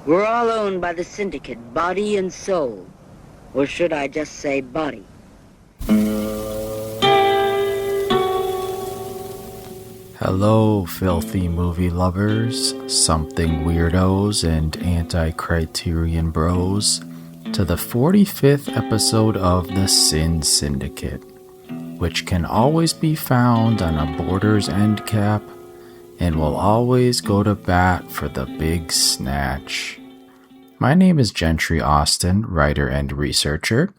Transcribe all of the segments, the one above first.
We're all owned by the syndicate, body and soul. Or should I just say body? Hello, filthy movie lovers, something weirdos, and anti-criterion bros, to the 45th episode of The Sin Syndicate, which can always be found on a Borders end cap and will always go to bat for the big snatch. My name is Gentry Austin, writer and researcher,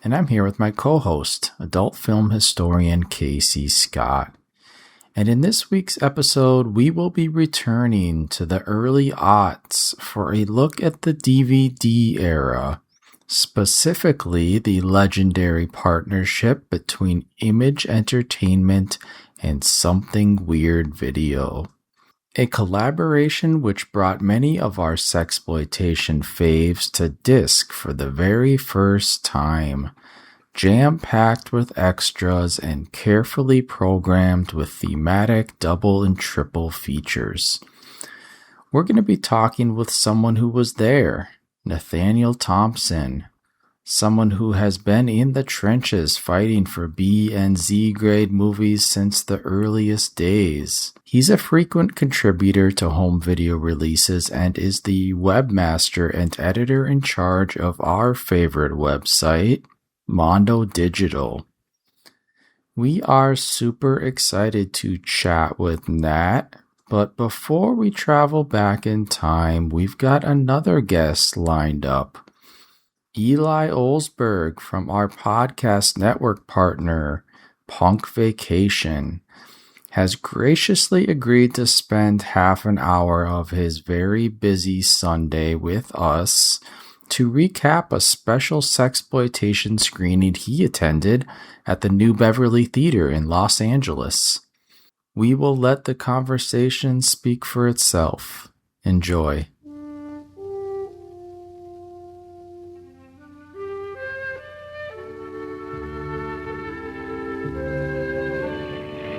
and I'm here with my co-host, adult film historian Casey Scott. And in this week's episode, we will be returning to the early aughts for a look at the DVD era, specifically the legendary partnership between Image Entertainment and Something Weird Video. A collaboration which brought many of our sexploitation faves to disc for the very first time, jam-packed with extras and carefully programmed with thematic double and triple features. We're going to be talking with someone who was there, Nathaniel Thompson, someone who has been in the trenches fighting for B and Z grade movies since the earliest days. He's a frequent contributor to home video releases and is the webmaster and editor in charge of our favorite website, Mondo Digital. We are super excited to chat with Nat, but before we travel back in time, we've got another guest lined up. Eli Olsberg from our podcast network partner, Punk Vacation, has graciously agreed to spend half an hour of his very busy Sunday with us to recap a special sexploitation screening he attended at the New Beverly Theater in Los Angeles. We will let the conversation speak for itself. Enjoy.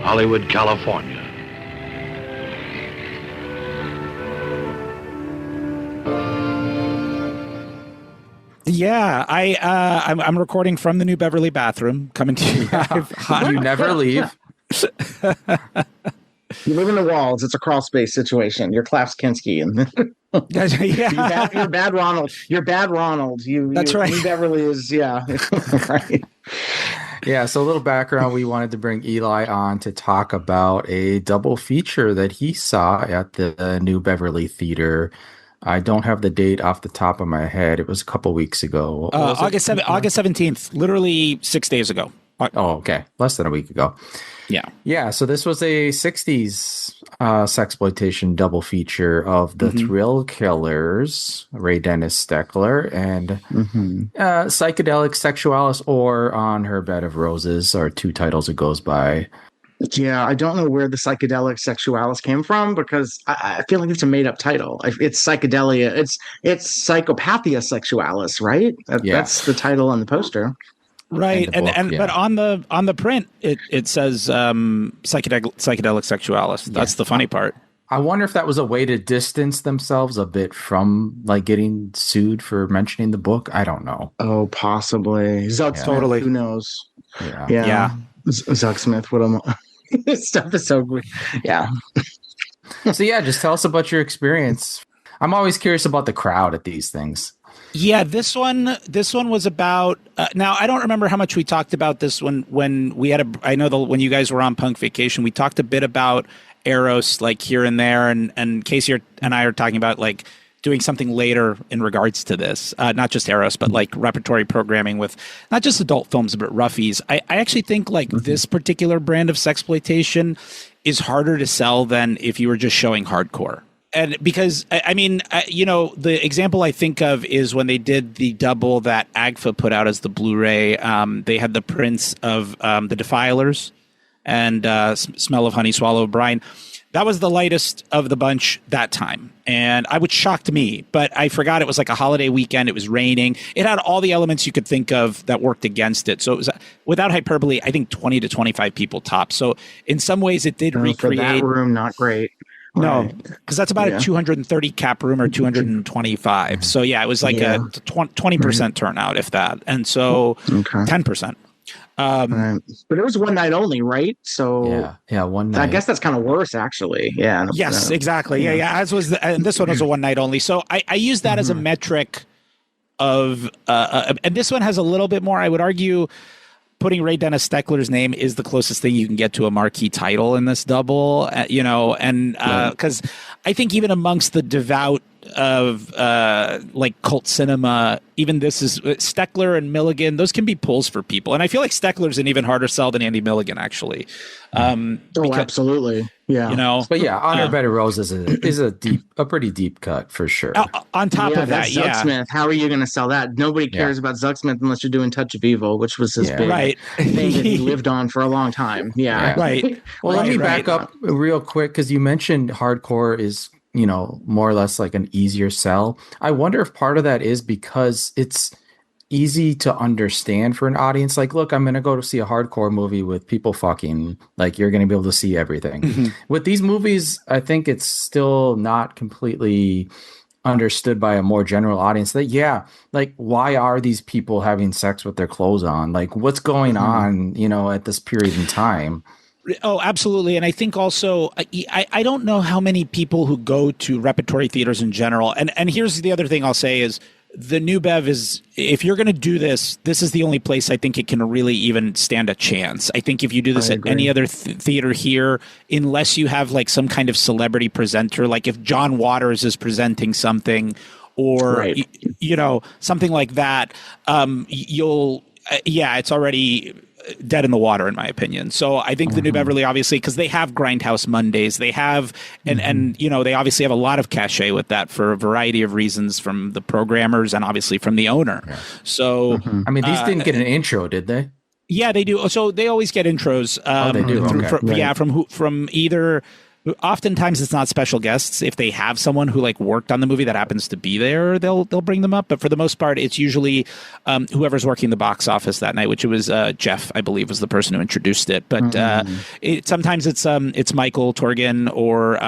Hollywood, California. Yeah, I'm recording from the New Beverly bathroom, coming to you live. You never leave. You live in the walls. It's a crawl space situation. You're Klaus Kinski, and you're bad Ronald. You're bad Ronald. That's right. New Beverly is right. Yeah, so a little background. We wanted to bring Eli on to talk about a double feature that he saw at the New Beverly Theater. I don't have the date off the top of my head. It was a couple weeks ago. August 17th, literally 6 days ago. Oh, okay. Less than a week ago. Yeah. So this was a 60s sexploitation double feature of The Thrill Killers, Ray Dennis Steckler, and Psychedelic Sexualis, or On Her Bed of Roses, are two titles it goes by. Yeah, I don't know where the Psychedelic Sexualis came from, because I feel like it's a made-up title. It's psychedelia. It's Psychopathia Sexualis, right? That's the title on the poster. Right, but on the print it says psychedelic sexualis. That's the funny part. I wonder if that was a way to distance themselves a bit from like getting sued for mentioning the book. I don't know. Oh, possibly. Zuck Smith, totally. Who knows? Yeah. Zuck Smith. What am I? This stuff is so good. Yeah. So yeah, just tell us about your experience. I'm always curious about the crowd at these things. Yeah, this one was about. Now I don't remember how much we talked about this when we had I know when you guys were on Punk Vacation, we talked a bit about Eros, like here and there, and Casey and I are talking about like doing something later in regards to this, not just Eros, but like repertory programming with not just adult films but roughies. I actually think like this particular brand of sexploitation is harder to sell than if you were just showing hardcore. And because, I mean, the example I think of is when they did the double that AGFA put out as the Blu-ray. They had the prints of The Defilers and Smell of Honey, Swallow of Brine. That was the lightest of the bunch that time. And which shocked me, but I forgot it was like a holiday weekend. It was raining. It had all the elements you could think of that worked against it. So it was, without hyperbole, I think 20 to 25 people tops. So in some ways it did recreate. For that room, not great. No, because that's about a 230 cap room or 225. So yeah, it was like a 20% turnout, if that, and so 10%. But it was one night only, right? So one night. I guess that's kind of worse, actually. Yeah. Yes, exactly. Yeah. As was and this one was a one night only. So I use that as a metric of, and this one has a little bit more. I would argue putting Ray Dennis Steckler's name is the closest thing you can get to a marquee title in this double, and because I think even amongst the devout of like cult cinema, even this is Steckler and Milligan, those can be pulls for people, and I feel like Steckler's an even harder sell than Andy Milligan, actually. Absolutely. Yeah. But yeah, Honor Better Rose is a pretty deep cut for sure. On top of that, Zug Smith, how are you going to sell that? Nobody cares about Zug Smith unless you're doing Touch of Evil, which was his big thing that he lived on for a long time. Yeah. Right. Well, let me back up real quick, because you mentioned hardcore is, more or less like an easier sell. I wonder if part of that is because it's easy to understand for an audience. Like, look, I'm going to go to see a hardcore movie with people fucking, like, you're going to be able to see everything. With these movies, I think it's still not completely understood by a more general audience that, like, why are these people having sex with their clothes on? Like, what's going on, at this period in time? Oh, absolutely. And I think also, I don't know how many people who go to repertory theaters in general. And here's the other thing I'll say is the New Bev is, if you're going to do this, this is the only place I think it can really even stand a chance. I think if you do this at any other theater here, unless you have like some kind of celebrity presenter, like if John Waters is presenting something or, something like that, it's already dead in the water, in my opinion. So I think the New Beverly, obviously, because they have Grindhouse Mondays, they have, and they obviously have a lot of cachet with that for a variety of reasons from the programmers and obviously from the owner. Yeah. So, I mean, these didn't get an intro, did they? Yeah, they do. So they always get intros. They do. From either. Oftentimes it's not special guests. If they have someone who like worked on the movie that happens to be there, they'll bring them up. But for the most part, it's usually whoever's working the box office that night, which it was Jeff, I believe, was the person who introduced it. But sometimes it's Michael Torgan or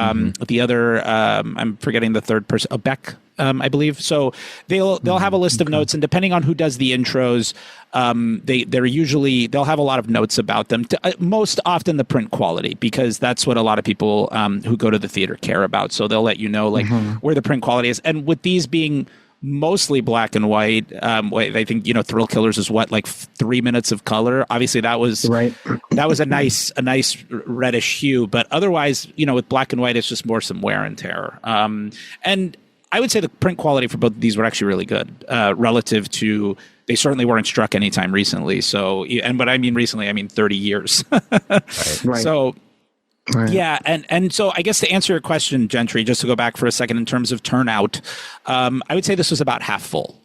the other. I'm forgetting the third person, Beck. I believe. So they'll have a list of notes, and depending on who does the intros, they'll have a lot of notes about them. Most often the print quality, because that's what a lot of people who go to the theater care about. So they'll let you know where the print quality is. And with these being mostly black and white, I think Thrill Killers is like 3 minutes of color. Obviously that was a nice reddish hue, but otherwise with black and white it's just more some wear and tear. And I would say the print quality for both of these were actually really good relative to, they certainly weren't struck anytime recently. So, and what I mean recently, I mean 30 years. Right. So, yeah. And so I guess to answer your question, Gentry, just to go back for a second in terms of turnout, I would say this was about half full.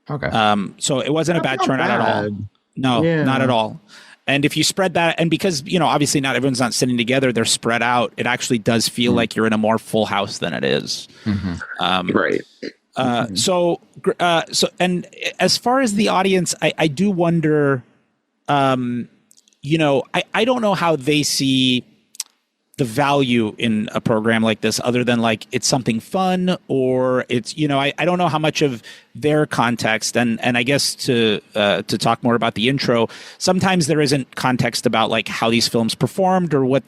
Okay. So it wasn't a bad turnout at all. No, not at all. And if you spread that, and because, obviously not everyone's not sitting together, they're spread out, it actually does feel like you're in a more full house than it is. So, and as far as the audience, I do wonder, I don't know how they see the value in a program like this, other than like it's something fun, or it's I don't know how much of their context, and I guess to talk more about the intro, sometimes there isn't context about like how these films performed or what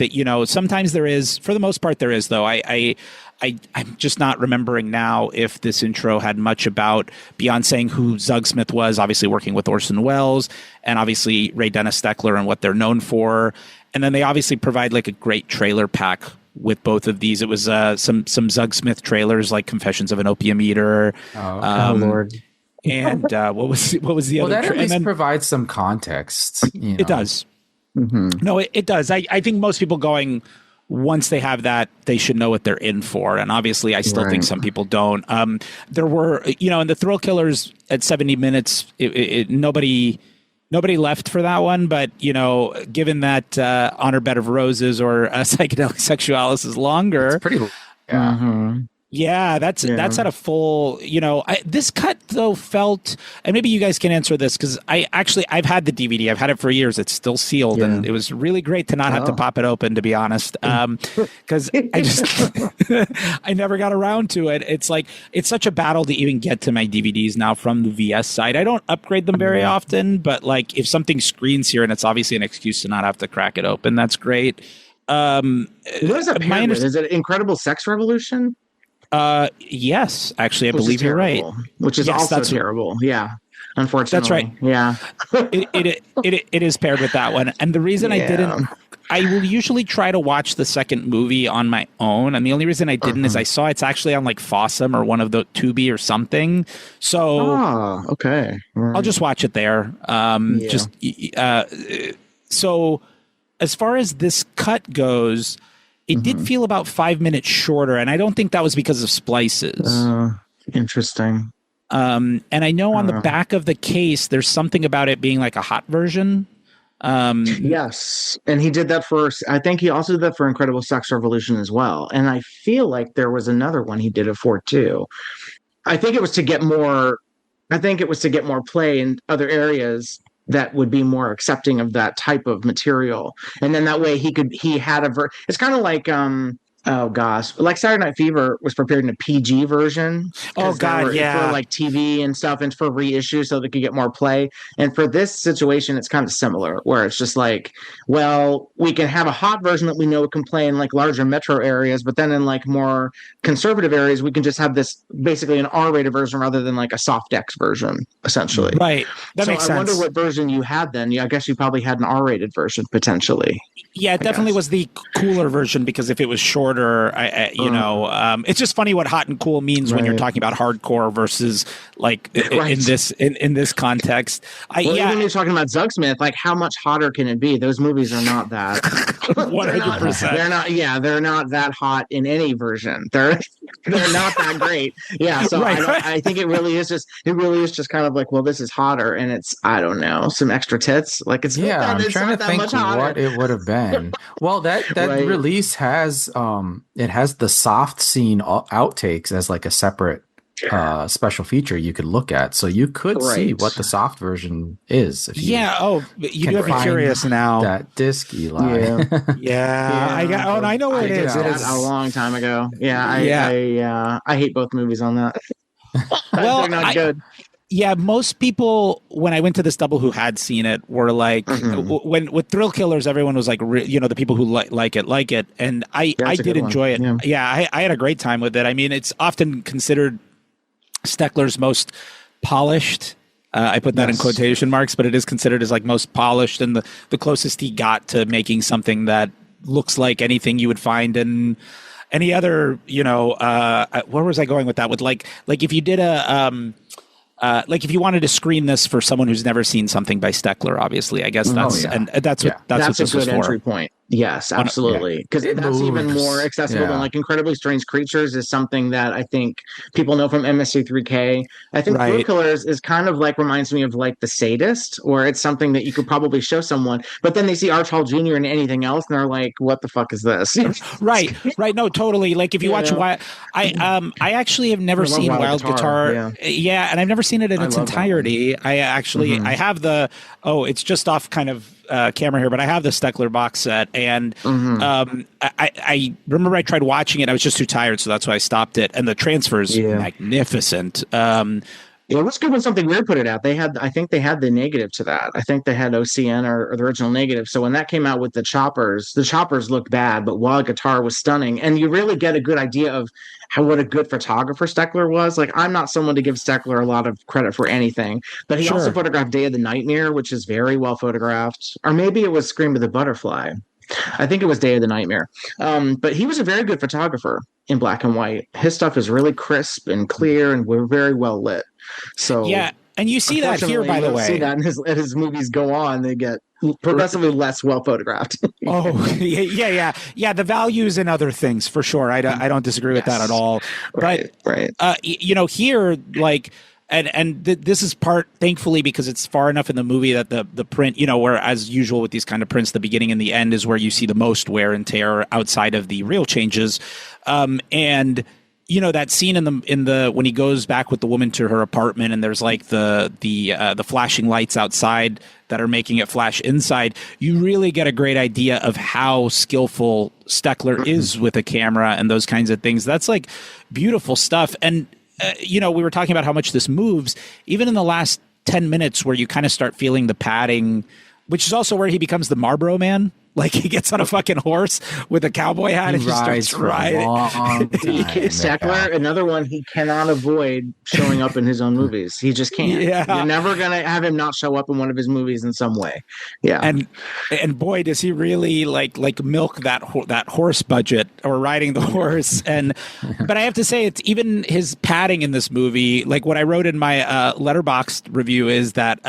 sometimes there is. For the most part there is, though. I'm just not remembering now if this intro had much about, beyond saying who Zug Smith was, obviously working with Orson Welles, and obviously Ray Dennis Steckler and what they're known for. And then they obviously provide like a great trailer pack with both of these. It was some Zug Smith trailers like Confessions of an Opium Eater. Oh Lord. And what was the other? Well, that at least provides some context. It does. No, it does. I think most people going, once they have that, they should know what they're in for. And obviously, I still think some people don't. There were, in the Thrill Killers at 70 minutes, nobody left for that one. But, given that Honor Bed of Roses or Psychedelic Sexualis is longer. It's pretty. Yeah. Yeah, that's at a full, this cut though felt, and maybe you guys can answer this because I've had the DVD. I've had it for years. It's still sealed and it was really great to not have to pop it open, to be honest. Because I never got around to it. It's like, it's such a battle to even get to my DVDs now from the VS side. I don't upgrade them very often, but like if something screens here and it's obviously an excuse to not have to crack it open, that's great. What is it paired with? Is it Incredible Sex Revolution? Yes, actually, I believe you're right. Which is also terrible. Yeah, unfortunately. That's right. Yeah, it is paired with that one. And the reason I didn't, I will usually try to watch the second movie on my own. And the only reason I didn't is I saw it's actually on like Fossum or one of the Tubi or something. So, okay, I'll just watch it there. So as far as this cut goes, it did feel about 5 minutes shorter, and I don't think that was because of splices. Interesting. And I know on the back of the case, there's something about it being like a hot version. Yes, and he did that I think he also did that for Incredible Sex Revolution as well. And I feel like there was another one he did it for too. I think it was to get more play in other areas that would be more accepting of that type of material. And then that way he had it's kind of like, oh gosh, like Saturday Night Fever was prepared in a PG version. Oh God, for like TV and stuff, and for reissue so they could get more play. And for this situation, it's kind of similar, where it's just like, well, we can have a hot version that we know can play in like larger metro areas, but then in like more conservative areas, we can just have this basically an R-rated version rather than like a soft X version, essentially. Right. That makes sense. I wonder what version you had then. Yeah, I guess you probably had an R-rated version potentially. Yeah, it definitely was the cooler version, because if it was shorter, it's just funny what hot and cool means when you're talking about hardcore versus like in this context. Even when you're talking about Zugsmith, like how much hotter can it be? Those movies are not that 100%. They're not. Yeah, they're not that hot in any version. They're not that great. Yeah, so I think it really is just kind of like, well, this is hotter, and it's, I don't know, some extra tits. Like it's I'm trying to think what it would have been. Well, that release has it has the soft scene outtakes as like a separate special feature you could look at, so you could see what the soft version is. If you you do have me curious now. That disc, Eli. I know what it is. It is a long time ago. I hate both movies on that. Well, they're not good. Yeah, most people, when I went to this double who had seen it, were like, when with Thrill Killers, everyone was like, the people who like it, and I did enjoy it. I had a great time with it. I mean, it's often considered Steckler's most polished. I put that in quotation marks, but it is considered as like most polished and the closest he got to making something that looks like anything you would find in any other. Where was I going with that? With like if you did like if you wanted to screen this for someone who's never seen something by Steckler, obviously, I guess that's what a good entry point. Yes, absolutely, because that's even more accessible than like Incredibly Strange Creatures is something that I think people know from MST3K. I think Thrill Killers is kind of like reminds me of like The Sadist, where it's something that you could probably show someone, but then they see Arch Hall Jr. and anything else, and they're like, "What the fuck is this?" right. No, totally. Like if you watch I actually have never seen Wild Guitar. And I've never seen it in its entirety. That I actually I have it's just off kind of camera here, but I have the Steckler box set, and I remember I tried watching it. I was just too tired, so that's why I stopped it. And the transfer's magnificent. It was good when Something Weird put it out. I think they had the negative to that. I think they had OCN or the original negative. So when that came out with the choppers looked bad, but Wild Guitar was stunning. And you really get a good idea of what a good photographer Steckler was. Like, I'm not someone to give Steckler a lot of credit for anything, but he also photographed Day of the Nightmare, which is very well photographed. Or maybe it was Scream of the Butterfly. I think it was Day of the Nightmare. But he was a very good photographer in black and white. His stuff is really crisp and clear, and we're very well lit. So and you see that here, by the way. See that as his movies go on, they get progressively less well photographed. The values and other things for sure. I don't disagree with that at all. But here, like. And this is part, thankfully, because it's far enough in the movie that the print, where as usual with these kind of prints, the beginning and the end is where you see the most wear and tear outside of the real changes. And you know, that scene in the when he goes back with the woman to her apartment and there's like the flashing lights outside that are making it flash inside, you really get a great idea of how skillful Steckler is with a camera and those kinds of things. That's like beautiful stuff. And you know, we were talking about how much this moves. Even in the last 10 minutes where you kind of start feeling the padding, which is also where he becomes the Marlboro Man. Like he gets on a fucking horse with a cowboy hat and just starts riding. Steckler, another one he cannot avoid showing up in his own movies. He just can't. Yeah. You're never gonna have him not show up in one of his movies in some way. Yeah. And boy, does he really like milk that horse budget or riding the horse. And but I have to say, it's even his padding in this movie. Like what I wrote in my Letterboxd review is that.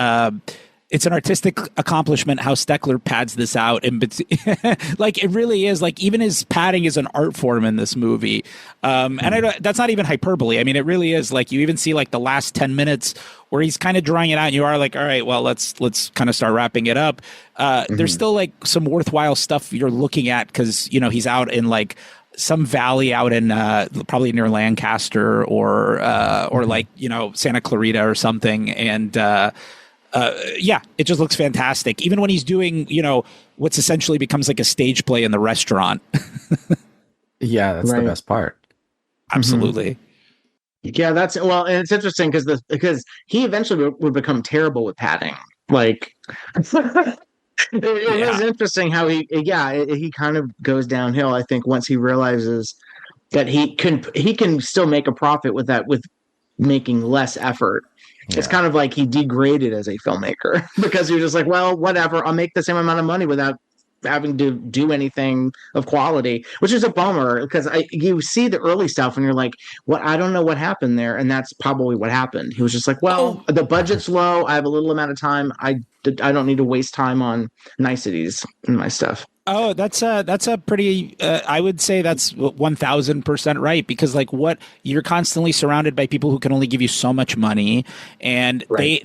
It's an artistic accomplishment how Steckler pads this out, and like it really is. Like even his padding is an art form in this movie, and that's not even hyperbole. I mean, it really is. Like you even see like the last 10 minutes where he's kind of drawing it out, and you are like, all right, well, let's kind of start wrapping it up. There's still like some worthwhile stuff you're looking at because you know he's out in like some valley out in probably near Lancaster or like you know Santa Clarita or something, and. Yeah, it just looks fantastic. Even when he's doing, you know, what's essentially becomes like a stage play in the restaurant. Yeah, that's the best part. Absolutely. Yeah, and it's interesting because he eventually would become terrible with padding. Like, it was interesting how he kind of goes downhill. I think once he realizes that he can still make a profit with that with making less effort. Yeah. It's kind of like he degraded as a filmmaker because you're just like, well, whatever, I'll make the same amount of money without having to do anything of quality, which is a bummer because you see the early stuff and you're like, what? I don't know what happened there. And that's probably what happened. He was just like, well, the budget's low. I have a little amount of time. I don't need to waste time on niceties in my stuff. Oh, that's a pretty, I would say that's 1000% right. Because like you're constantly surrounded by people who can only give you so much money. And they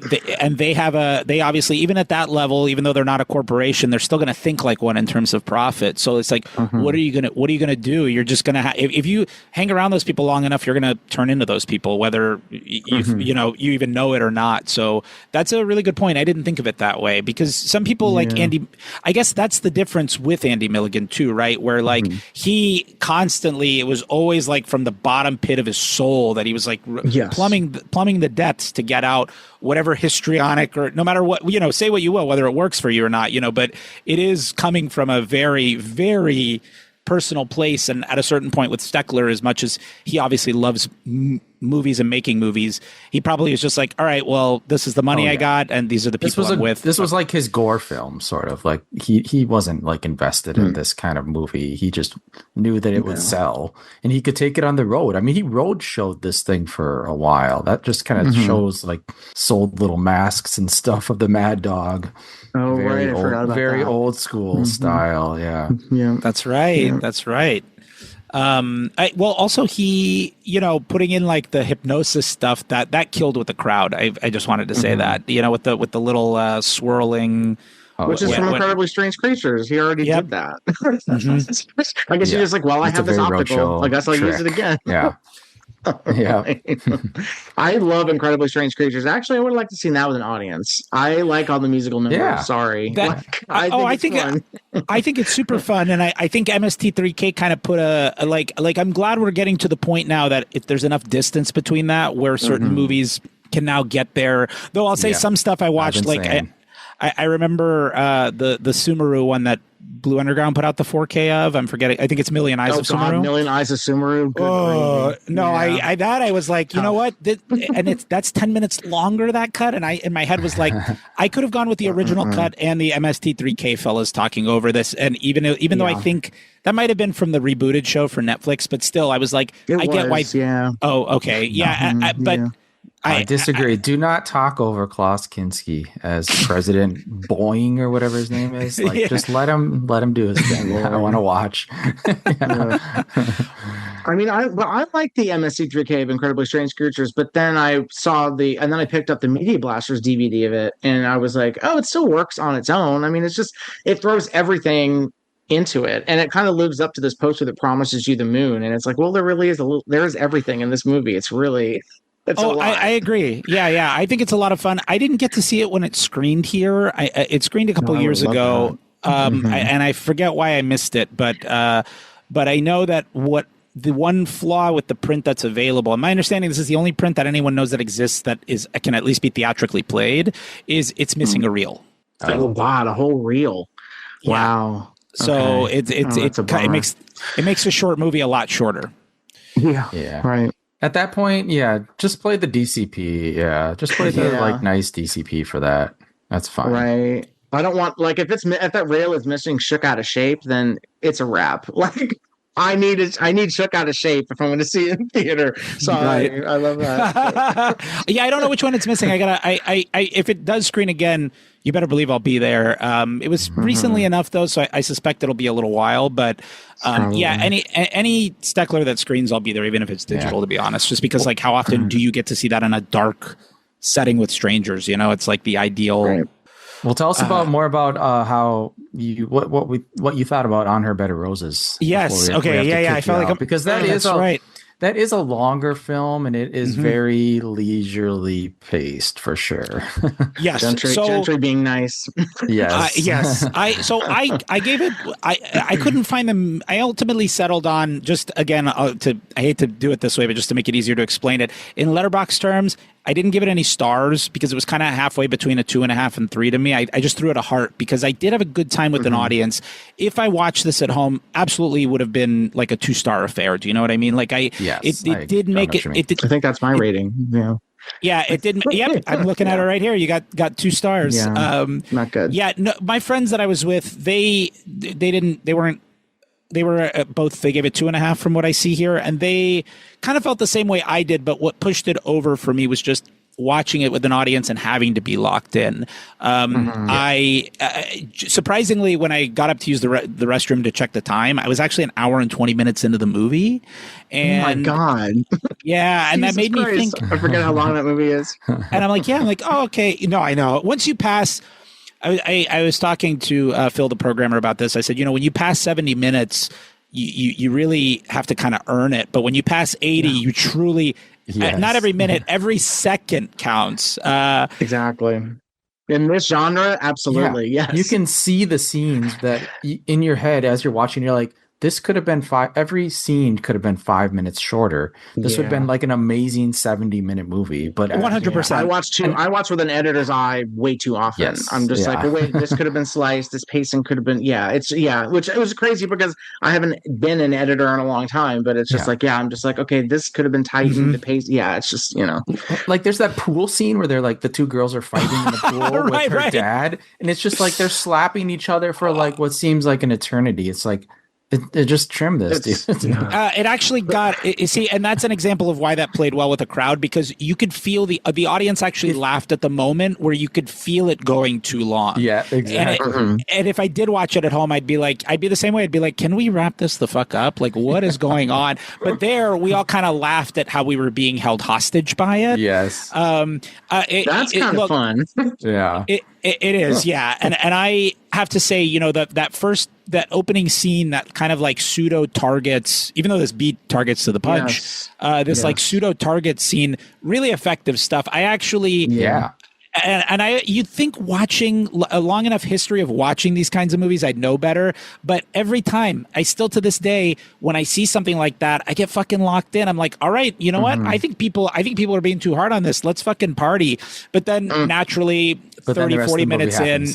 obviously, even at that level, even though they're not a corporation, they're still going to think like one in terms of profit. So it's like, what are you going to do? You're just going to if you hang around those people long enough, you're going to turn into those people, whether you even know it or not. So that's a really good point. I didn't think of it that way because some people like Andy, I guess that's the difference with Andy Milligan too, right? Where like he constantly, it was always like from the bottom pit of his soul that he was like plumbing the depths to get out whatever histrionic or no matter what, say what you will, whether it works for you or not, but it is coming from a very, very personal place. And at a certain point with Steckler, as much as he obviously loves movies and making movies, he probably was just like, all right, well, this is the money I got and these are the people I'm with. This was like his gore film, sort of like he wasn't like invested in this kind of movie. He just knew that it would sell and he could take it on the road. I mean, he road showed this thing for a while. That just kind of shows like sold little masks and stuff of the Mad Dog. Oh, very right. I forgot about very that. old school style. Yeah. That's right. Yeah. That's right. Also he, putting in like the hypnosis stuff that killed with the crowd. I just wanted to say that, with the little swirling, which is from Incredibly Strange Creatures. He already did that. I guess you're just like, well, I have this optical. I guess I'll use it again. Yeah. Yeah. I love Incredibly Strange Creatures. Actually, I would like to see that with an audience. I like all the musical numbers. Yeah. Sorry. I think it's super fun. And I think MST3K kind of put I'm glad we're getting to the point now that if there's enough distance between that where certain movies can now get there. Though I'll say some stuff I watched, I remember the Sumeru one that Blue Underground put out the 4K of. I'm forgetting. I think it's Million Eyes of Sumeru. Million Eyes of Sumeru. I was like, you know what? That's 10 minutes longer, that cut. And in my head was like, I could have gone with the original cut and the MST3K fellas talking over this. And even though I think that might have been from the rebooted show for Netflix, but still I was like, get why. Yeah. Oh, okay. Yeah. But I disagree. Do not talk over Klaus Kinski as President Boeing or whatever his name is. Just let him do his thing. I want to watch. I mean, I like the MST3K of Incredibly Strange Creatures, but then I then I picked up the Media Blasters DVD of it, and I was like, oh, it still works on its own. I mean, it throws everything into it, and it kind of lives up to this poster that promises you the moon, and it's like, well, there really is there is everything in this movie. It's really a lot. I agree. Yeah. I think it's a lot of fun. I didn't get to see it when it screened here. It screened a couple years ago, and I forget why I missed it, but I know that what the one flaw with the print that's available, and my understanding, this is the only print that anyone knows that exists that can at least be theatrically played, is it's missing a reel. Oh God, a whole reel! Yeah. Wow. So Okay. it makes a short movie a lot shorter. Yeah. Right. At that point, just play the DCP. Yeah, just play the nice DCP for that. That's fine. Right. I don't want if that rail is missing Shook Out of Shape, then it's a wrap. Like I need Shook Out of Shape if I'm going to see it in theater. Sorry, right. I love that. Yeah, I don't know which one it's missing. I if it does screen again, you better believe I'll be there. It was recently enough though, so I suspect it'll be a little while. But any Steckler that screens, I'll be there, even if it's digital. To be honest, just because how often do you get to see that in a dark setting with strangers? It's like the ideal. Right. Well, tell us more about how what you thought about On Her Bed of Roses. Yes. Okay. Yeah. I felt like because that is right. That is a longer film, and it is very leisurely paced for sure. Yes, Gentry being nice. Yes, yes. I gave it. I couldn't find them. I ultimately settled on just again. I hate to do it this way, but just to make it easier to explain it in Letterboxd terms, I didn't give it any stars because it was kind of halfway between a 2.5 and 3 to me. I just threw it a heart because I did have a good time with an audience. If I watched this at home, absolutely would have been like a 2-star affair. Do you know what I mean? It did make it. I think that's my rating. Yeah. Yeah, it didn't. Yep, I'm looking at it right here. You got 2 stars. Yeah, not good. Yeah, no, my friends that I was with, they were both, they gave it 2.5 from what I see here, and they kind of felt the same way I did. But what pushed it over for me was just watching it with an audience and having to be locked in. I surprisingly, when I got up to use the restroom to check the time, I was actually an hour and 20 minutes into the movie. And, oh my God. Yeah. And that made me think. I forget how long that movie is. And I'm like, oh, okay. No, I know. Once you pass, I was talking to Phil, the programmer, about this. I said, when you pass 70 minutes, you really have to kind of earn it. But when you pass 80, you truly, not every minute, every second counts. Exactly. In this genre, absolutely. Yes. You can see the scenes that in your head as you're watching, you're like, this could have been every scene could have been 5 minutes shorter. This would have been like an amazing 70-minute movie. But 100%. I watch with an editor's eye way too often. Yes, I'm just like, wait, this could have been sliced. This pacing could have been, which it was crazy because I haven't been an editor in a long time, but it's just I'm just like, okay, this could have been tightened. The pace. Yeah. It's just, like there's that pool scene where they're like the 2 girls are fighting in the pool with her dad. And it's just like, they're slapping each other for like what seems like an eternity. It's like, it just trimmed this, dude. It actually got you see, and that's an example of why that played well with the crowd, because you could feel the audience actually laughed at the moment where you could feel it going too long. Yeah, exactly. And if I did watch it at home, I'd be the same way. I'd be like, can we wrap this the fuck up? Like, what is going on? But there, we all kind of laughed at how we were being held hostage by it. Yes. That's kind of fun. Yeah. It is, yeah. And I have to say, that opening scene that kind of like pseudo targets, even though this beat targets to the punch, like pseudo target scene, really effective stuff. I actually, and you'd think watching a long enough history of watching these kinds of movies, I'd know better. But every time, I still to this day, when I see something like that, I get fucking locked in. I'm like, all right, you know what? I think people are being too hard on this. Let's fucking party. But then naturally, 30, 40 minutes in.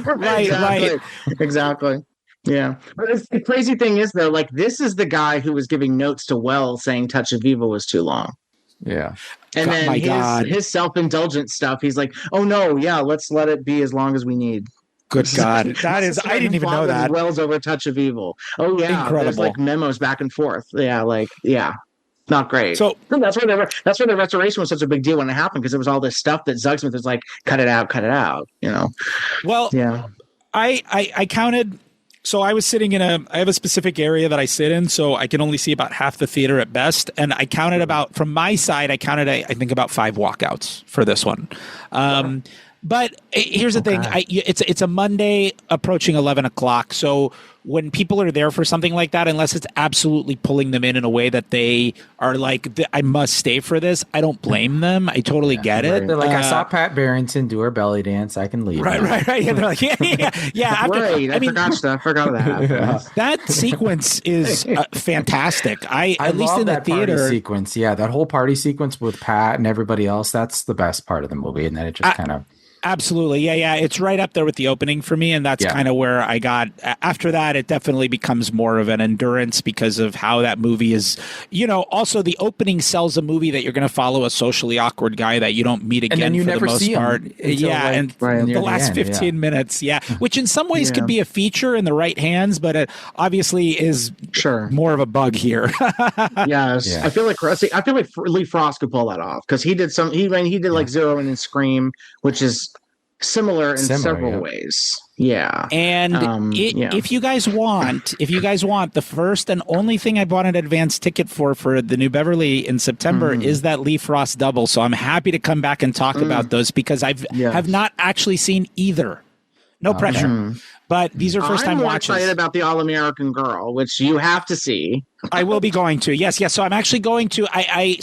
Right. Exactly. Yeah. But the crazy thing is, though, like, this is the guy who was giving notes to Wells saying Touch of Evil was too long. Yeah. And then his self-indulgent stuff, he's like, oh, no, let's let it be as long as we need. Good God. That is, I didn't even know that. Wells over Touch of Evil. Oh, yeah. Incredible. There's like memos back and forth. Yeah. Not great. So that's where the restoration was such a big deal when it happened, because it was all this stuff that Zugsmith was like, cut it out. Well, yeah. I counted. So I was sitting I have a specific area that I sit in, so I can only see about half the theater at best. And I counted from my side, I think about 5 walkouts for this one. But here's the thing. It's a Monday approaching 11 o'clock. So when people are there for something like that, unless it's absolutely pulling them in a way that they are like, I must stay for this, I don't blame them. I totally get it. They're like, I saw Pat Barrington do her belly dance. I can leave. Right. Yeah, they're like, yeah. After, right. I forgot that. Yeah. That sequence is fantastic. I at least love in the that theater party sequence. Yeah, that whole party sequence with Pat and everybody else. That's the best part of the movie, and then it just kind of. Absolutely. Yeah. It's right up there with the opening for me. And that's kind of where I got after that. It definitely becomes more of an endurance because of how that movie is, also the opening sells a movie that you're going to follow a socially awkward guy that you don't meet again and you for never the most see part. Yeah. And the last 15 minutes. Yeah. Which in some ways could be a feature in the right hands, but it obviously is more of a bug here. Yes. I feel like Lee Frost could pull that off because he did like Zero and Scream, which is similar in several ways. Yeah. And if you guys want, the first and only thing I bought an advance ticket for the New Beverly in September is that Lee Frost double. So I'm happy to come back and talk about those because have not actually seen either. No pressure. But these are first time watches. I'm excited about the All American Girl, which you have to see. I will be going to. Yes. So I'm actually going to. I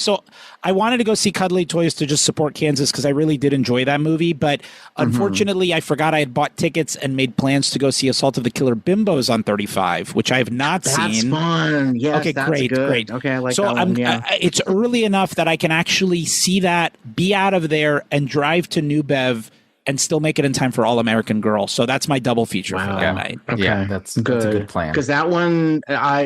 wanted to go see Cuddly Toys to just support Kansas because I really did enjoy that movie. But unfortunately, I forgot I had bought tickets and made plans to go see Assault of the Killer Bimbos on 35, which I have not seen. That's fun. Yes, okay, that's great. Okay, I like so that one. It's early enough that I can actually see that, be out of there, and drive to New Bev and still make it in time for All American Girl. So that's my double feature for that night. Okay. Yeah, that's a good plan. Because that one,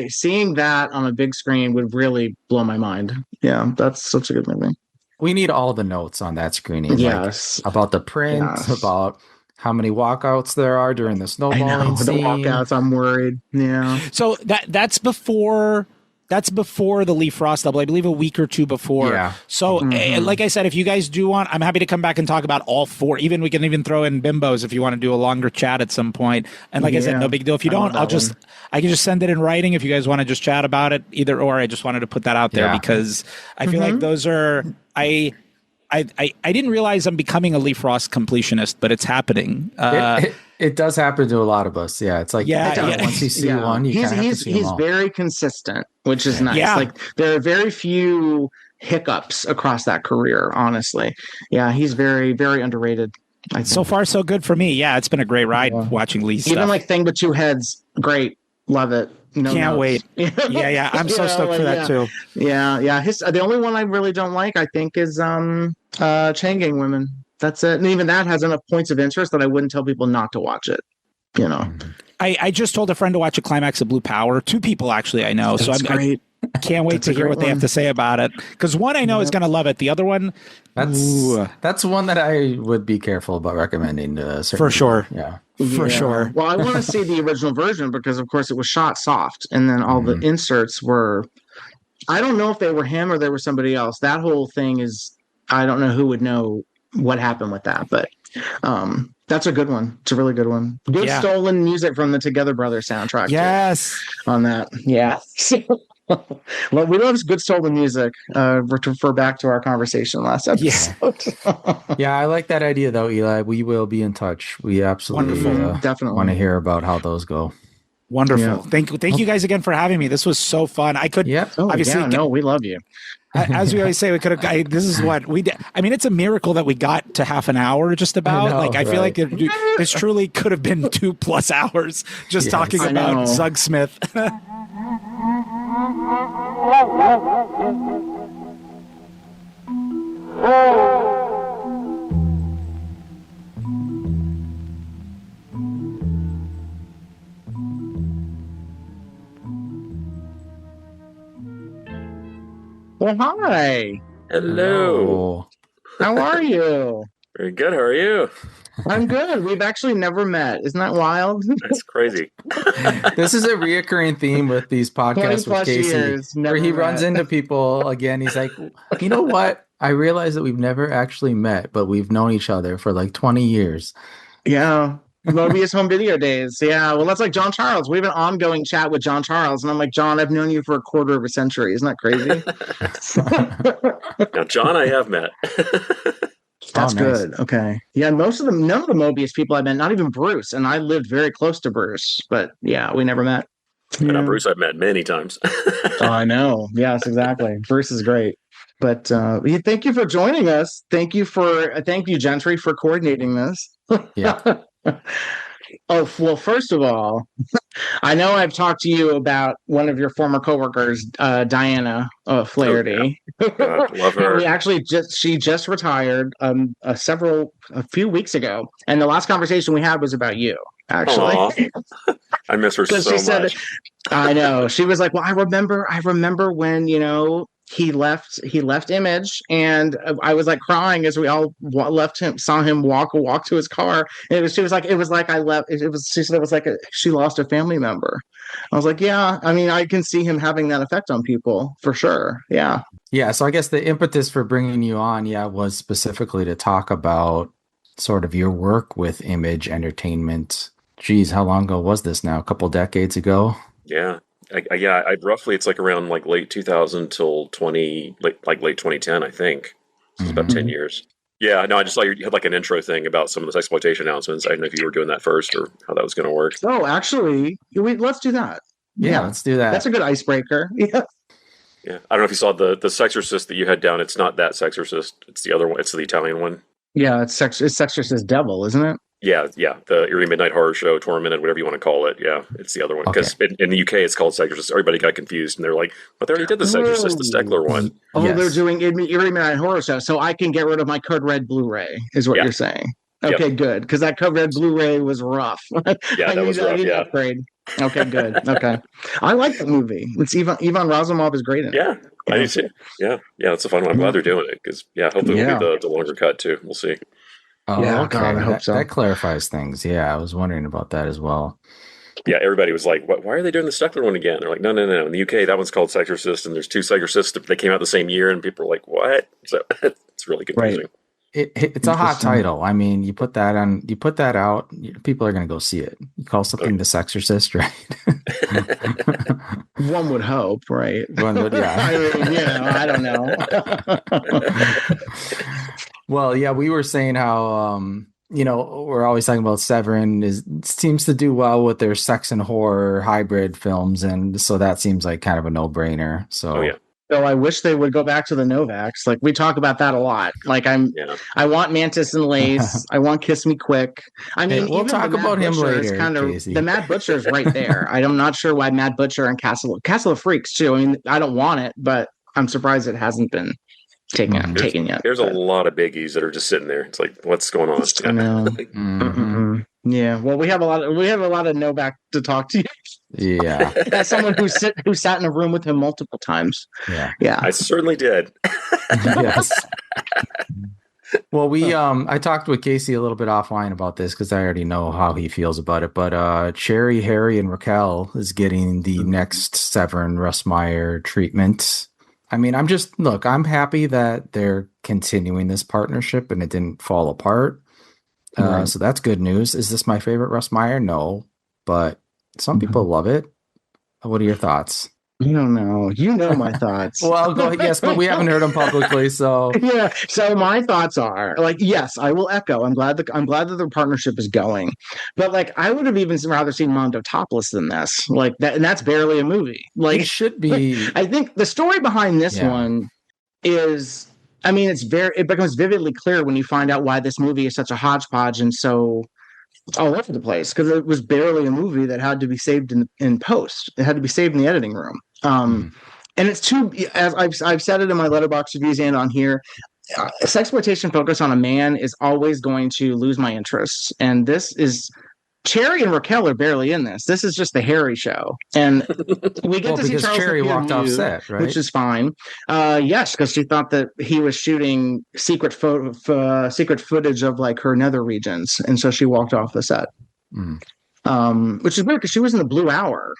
seeing that on a big screen would really blow my mind. Yeah, that's such a good movie. We need all the notes on that screening. Yes. Like, about the print, about how many walkouts there are during the snowballing scene. The walkouts, I'm worried. Yeah. So that's before the Lee Frost double, I believe a week or two before. Yeah. So like I said, if you guys do want, I'm happy to come back and talk about all four. We can even throw in Bimbos if you want to do a longer chat at some point. And like I said, no big deal. If you don't, I can just send it in writing if you guys want to just chat about it either or. I just wanted to put that out there because I feel like those are, I didn't realize I'm becoming a Lee Frost completionist, but it's happening. It does happen to a lot of us. Yeah, it's like once you see one, you kind of have to see them all. He's very consistent, which is nice. Yeah. Like there are very few hiccups across that career. Honestly, yeah, he's very, very underrated. So far, so good for me. Yeah, it's been a great ride watching Lee's stuff. Even like Thing But Two Heads, great, love it. Can't wait. Yeah. I'm so stoked for that too. Yeah. The only one I really don't like, I think, is Chain Gang Women. That's it. And even that has enough points of interest that I wouldn't tell people not to watch it. I just told a friend to watch a climax of Blue Power. 2 people actually I know. That's great. I can't wait to hear what they have to say about it. Because one I know is going to love it. The other one, that's one that I would be careful about recommending to certain for sure. People. Yeah. For sure. Well, I want to see the original version because, of course, it was shot soft, and then all the inserts were. I don't know if they were him or they were somebody else. That whole thing is. I don't know who would know what happened with that, but that's a good one. It's a really good one. Good stolen music from the Together Brothers soundtrack. Yes, too, on that. Yeah. Well, we love good stolen music. To refer back to our conversation last episode. Yeah, I like that idea though, Eli. We will be in touch. We absolutely definitely want to hear about how those go. Wonderful. Yeah. Thank you guys again for having me. This was so fun. I could obviously we love you. As we always say, we could have. This is what we did. I mean, it's a miracle that we got to half an hour just about. I feel like this truly could have been 2+ hours just talking about Zug Smith. Well, hi. Hello. How are you? Very good. How are you? I'm good. We've actually never met. Isn't that wild? That's crazy. This is a reoccurring theme with these podcasts with Casey, where he runs into people again. He's like, you know what? I realize that we've never actually met, but we've known each other for like 20 years. Yeah. Mobius Home Video days. Yeah. Well, that's like John Charles. We have an ongoing chat with John Charles. And I'm like, John, I've known you for a quarter of a century. Isn't that crazy? Now, John, I have met. That's nice. good. Okay. Yeah, most of them, none of the Mobius people I met, not even Bruce, and I lived very close to Bruce, but yeah, we never met. And Yeah. Bruce I've met many times. Oh, I know. Yes, exactly. Bruce is great. But thank you for joining us. Thank you, Gentry, for coordinating this. Yeah. Oh, well, first of all, I know I've talked to you about one of your former coworkers, Diana Flaherty. Oh, yeah. God, love her. We actually she just retired a few weeks ago, and the last conversation we had was about you. Actually, I miss her so much. I know. She was like, "Well, I remember when he left Image, and I was like crying as we all saw him walk to his car. And she was like, I left. She said it was like she lost a family member. I was like, yeah. I mean, I can see him having that effect on people for sure. Yeah. Yeah. So I guess the impetus for bringing you on, was specifically to talk about sort of your work with Image Entertainment. Geez, how long ago was this now? A couple decades ago? Yeah. I roughly, it's like around like late 2000 till late 2010, I think. So it's about 10 years. Yeah, no, I just saw you had like an intro thing about some of those exploitation announcements. I don't know if you were doing that first or how that was going to work. Oh, actually, let's do that. Yeah, let's do that. That's a good icebreaker. Yeah. Yeah. I don't know if you saw the Sexorcist that you had down. It's not that Sexorcist. It's the other one. It's the Italian one. Yeah, it's Sexorcist Devil, isn't it? Yeah. The Eerie Midnight Horror Show, Tormented, whatever you want to call it. Yeah, it's the other one. Because in the UK, it's called Sexorcist. Everybody got confused, and they're like, but they already did the Sexorcist, the Stegler one. Oh, yes. They're doing Eerie Midnight Horror Show, so I can get rid of my Code Red Blu-ray, is what you're saying. Okay, good, because that Code Red Blu-ray was rough. Yeah, that was rough, yeah. Upgrade. Okay, good. Okay. I like the movie. It's Ivan Razumov is great in it. Yeah, I do too. Yeah, it's a fun one. I'm glad they're doing it, because, hopefully it'll be the longer cut, too. We'll see. Oh, yeah, okay. God, I hope so. That clarifies things. Yeah, I was wondering about that as well. Yeah, everybody was like, why are they doing the Stegler one again? They're like, no. In the UK, that one's called Sexorcist, and there's two Sexorcists. They came out the same year, and people are like, what? So it's really confusing. Right. It's a hot title. I mean, you put that out, people are going to go see it. You call something The Sexorcist, right? One would hope, right? One would, yeah. I mean, I don't know. Well, yeah, we were saying how, we're always talking about Severin seems to do well with their sex and horror hybrid films. And so that seems like kind of a no-brainer. So, So I wish they would go back to the Novaks. Like we talk about that a lot. Like I want Mantis and Lace. I want Kiss Me Quick. I mean, we'll talk about him later. The Mad Butcher is right there. I'm not sure why Mad Butcher and Castle of Freaks too. I mean, I don't want it, but I'm surprised it hasn't been taken yet. There's a lot of biggies that are just sitting there. It's like, what's going on? I know. Yeah. Well, we have a lot of Novak to talk to. Yeah. As someone who sat in a room with him multiple times. Yeah. I certainly did. Yes. Well, I talked with Casey a little bit offline about this because I already know how he feels about it. But Cherry, Harry, and Raquel is getting the next Severin Russmeyer treatment. I mean, I'm happy that they're continuing this partnership and it didn't fall apart. So that's good news. Is this my favorite Russmeyer? No, but some people love it. What are your thoughts? I don't know. You know my thoughts. Well, yes, but we haven't heard them publicly, so yeah. So my thoughts are like, yes, I will echo. I'm glad that the partnership is going, but like, I would have even rather seen Mondo topless than this. Like that, and that's barely a movie. Like it should be. I think the story behind this one is. I mean, it becomes vividly clear when you find out why this movie is such a hodgepodge and so all over the place, because it was barely a movie that had to be saved in post. It had to be saved in the editing room. And it's too, as I've said it in my Letterboxd reviews and on here, sexploitation focus on a man is always going to lose my interest. And this is Cherry and Raquel are barely in this. This is just the Harry show, and we get to see Charles Cherry walked off set, right? Which is fine. Yes, because she thought that he was shooting secret footage of like her nether regions, and so she walked off the set. Which is weird because she was in the Blue Hour,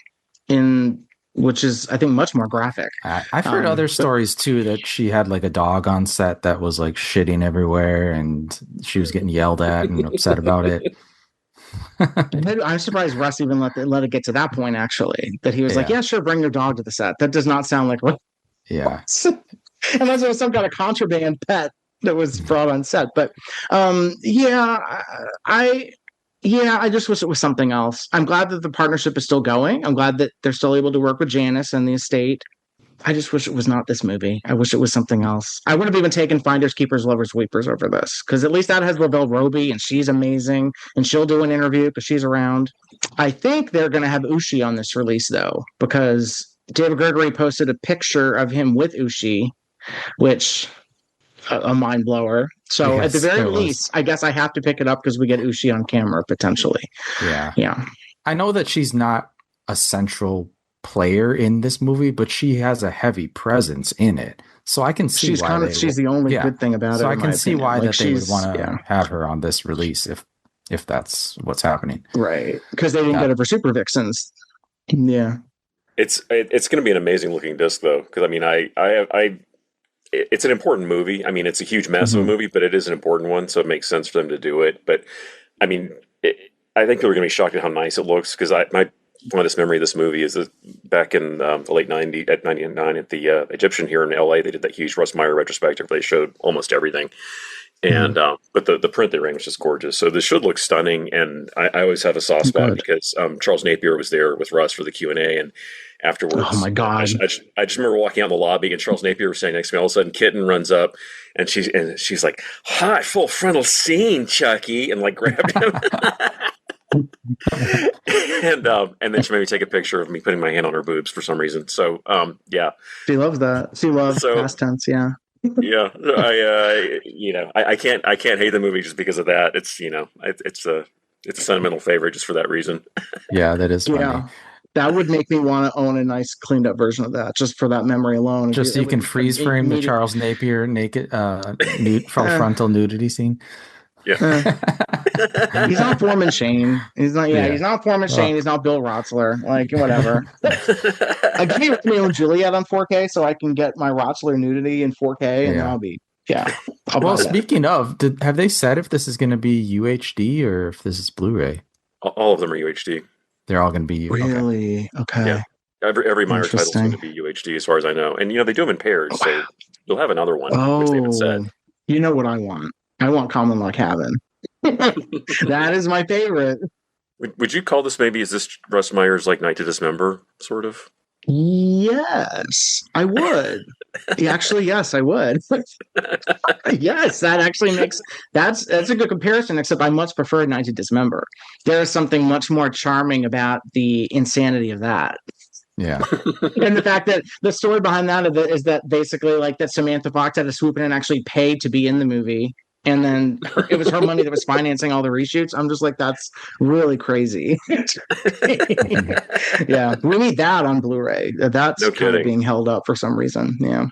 which is I think much more graphic. I've heard other stories too that she had like a dog on set that was like shitting everywhere, and she was getting yelled at and upset about it. I'm surprised Russ even let it get to that point. Actually, that he was like, "Yeah, sure, bring your dog to the set." That does not sound like what. Yeah, unless it was some kind of contraband pet that was brought on set. But I just wish it was something else. I'm glad that the partnership is still going. I'm glad that they're still able to work with Janice and the estate. I just wish it was not this movie. I wish it was something else. I would have even taken Finders, Keepers, Lovers, Weepers over this, because at least that has Lavelle Roby, and she's amazing, and she'll do an interview because she's around. I think they're going to have Ushi on this release, though, because David Gregory posted a picture of him with Ushi, which a mind blower. So Yes, at the very it was. least, I guess I have to pick it up because we get Ushi on camera potentially. Yeah. I know that she's not a central player in this movie, but she has a heavy presence in it. So I can see she's the only good thing about it. So I can see why like, they would want to have her on this release if that's what's happening. Right. Because they didn't get her for Super Vixens. Yeah. It's going to be an amazing looking disc, though, because I mean, it's an important movie. I mean, it's a huge mess of a movie, but it is an important one, so it makes sense for them to do it. But I mean, I think people are going to be shocked at how nice it looks, because my fondest memory of this movie is that back in the late 90s, at 99 at the Egyptian here in LA, they did that huge Russ Meyer retrospective. They showed almost everything. And but the print they ran was just gorgeous. So this should look stunning. And I always have a soft spot because Charles Napier was there with Russ for the Q&A, and afterwards, oh my god, I just remember walking out in the lobby and Charles Napier was standing next to me. All of a sudden, Kitten runs up and she's like, "Hot full frontal scene, Chucky," and like grabbed him. and then she made me take a picture of me putting my hand on her boobs for some reason. So yeah, she loves that. She loves past tense. Yeah. Yeah, I can't hate the movie just because of that. It's it's a sentimental favorite just for that reason. Yeah, that is funny. Yeah, that would make me want to own a nice cleaned up version of that just for that memory alone. Just so you can freeze frame the Charles Napier naked full frontal nudity scene. Yeah. He's not Foreman Shane. He's not. Yeah, he's not Foreman Shane. He's not Bill Rotzler. Like whatever. I can't Romeo and Juliet on 4K, so I can get my Rotzler nudity in 4K, and I'll be well, speaking of, have they said if this is going to be UHD or if this is Blu-ray? All of them are UHD. They're all going to be really okay. Yeah. Every Meyer title is going to be UHD, as far as I know, and they do them in pairs, so you'll have another one. Which they haven't said. You know what I want? I want Common Law Cabin. That is my favorite. Would you call this is this Russ Meyer's like Night to Dismember, sort of? Yes, I would. Actually, yes, I would. Yes, that actually that's a good comparison, except I much prefer Night to Dismember. There is something much more charming about the insanity of that. Yeah. And the fact that the story behind that is that basically like that Samantha Fox had to swoop in and actually pay to be in the movie. And then it was her money that was financing all the reshoots. I'm just like, that's really crazy. Yeah. We need that on Blu-ray. That's kind of being held up for some reason. Yeah.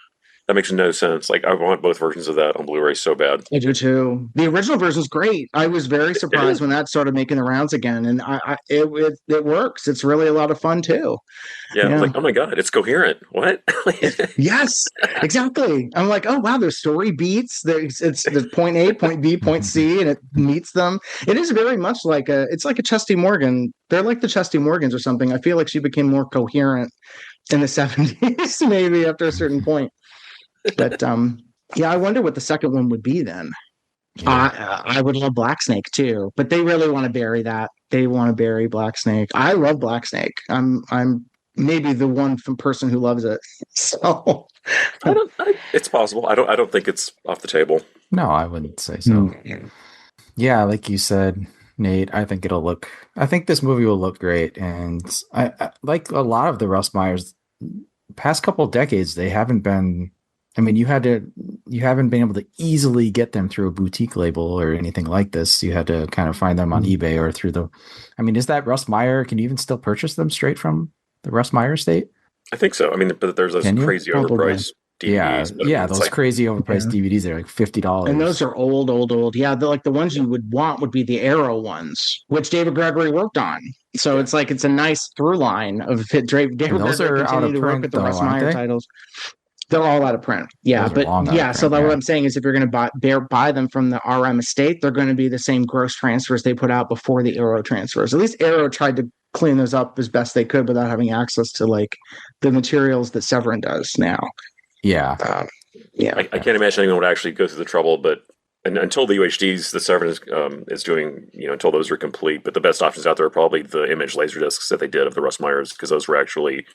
That makes no sense. Like, I want both versions of that on Blu-ray so bad. I do too. The original version is great. I was very surprised when that started making the rounds again, and it works. It's really a lot of fun too. Yeah, I was like, oh my god, it's coherent. What? Yes, exactly. I'm like, oh wow, there's story beats. There's point A, point B, point C, and it meets them. It is very much like it's like a Chesty Morgan. They're like the Chesty Morgans or something. I feel like she became more coherent in the 70s, maybe after a certain point. But I wonder what the second one would be then. Yeah. I would love Black Snake too, but they really want to bury that. They want to bury Black Snake. I love Black Snake. I'm maybe the one person who loves it. So it's possible. I don't think it's off the table. No, I wouldn't say so. Yeah, like you said, Nate, I think this movie will look great, and I like a lot of the Russ Meyers past couple of decades. They haven't been. I mean, you haven't been able to easily get them through a boutique label or anything like this. You had to kind of find them on eBay or through is that Russ Meyer? Can you even still purchase them straight from the Russ Meyer estate? I think so. I mean, but there's those crazy overpriced DVDs. Yeah, those crazy overpriced DVDs. They're like $50. And those are old. Yeah, they're like the ones you would want would be the Arrow ones, which David Gregory worked on. So it's like it's a nice through line of David Gregory continuing to work with the Russ Meyer titles. They're all out of print. Yeah, but so what I'm saying is if you're going to buy them from the RM estate, they're going to be the same gross transfers they put out before the Arrow transfers. At least Arrow tried to clean those up as best they could without having access to like the materials that Severin does now. Yeah. Yeah. I can't imagine anyone would actually go through the trouble, but until the UHDs, the Seven is doing, until those are complete. But the best options out there are probably the image laser discs that they did of the Russ Meyers, because those were actually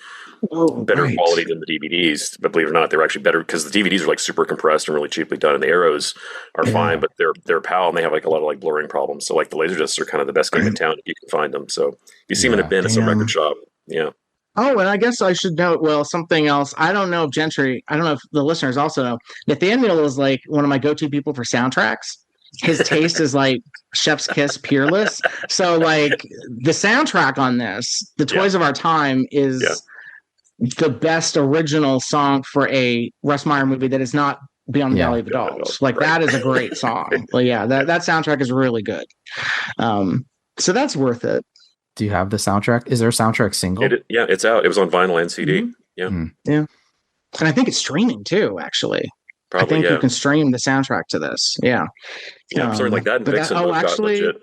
better quality than the DVDs. But believe it or not, they're actually better because the DVDs are like super compressed and really cheaply done, and the arrows are fine, but they're PAL and they have like a lot of like blurring problems. So like the laser discs are kind of the best game in town if you can find them. So you see them in a bin at some record shop. Yeah. Oh, and I guess I should note, something else. I don't know if the listeners also know, Nathaniel is like one of my go-to people for soundtracks. His taste is like Chef's Kiss, Peerless. So like the soundtrack on this, The Toys of Our Time, is the best original song for a Russ Meyer movie that is not Beyond the Valley of the Dolls. Like that is a great song. Well, that soundtrack is really good. So that's worth it. Do you have the soundtrack? Is there a soundtrack single? It's out. It was on vinyl and CD. Mm-hmm. Yeah. Yeah. And I think it's streaming too, actually. Probably, I think you can stream the soundtrack to this. Yeah. Yeah, something like that. And Vixen legit.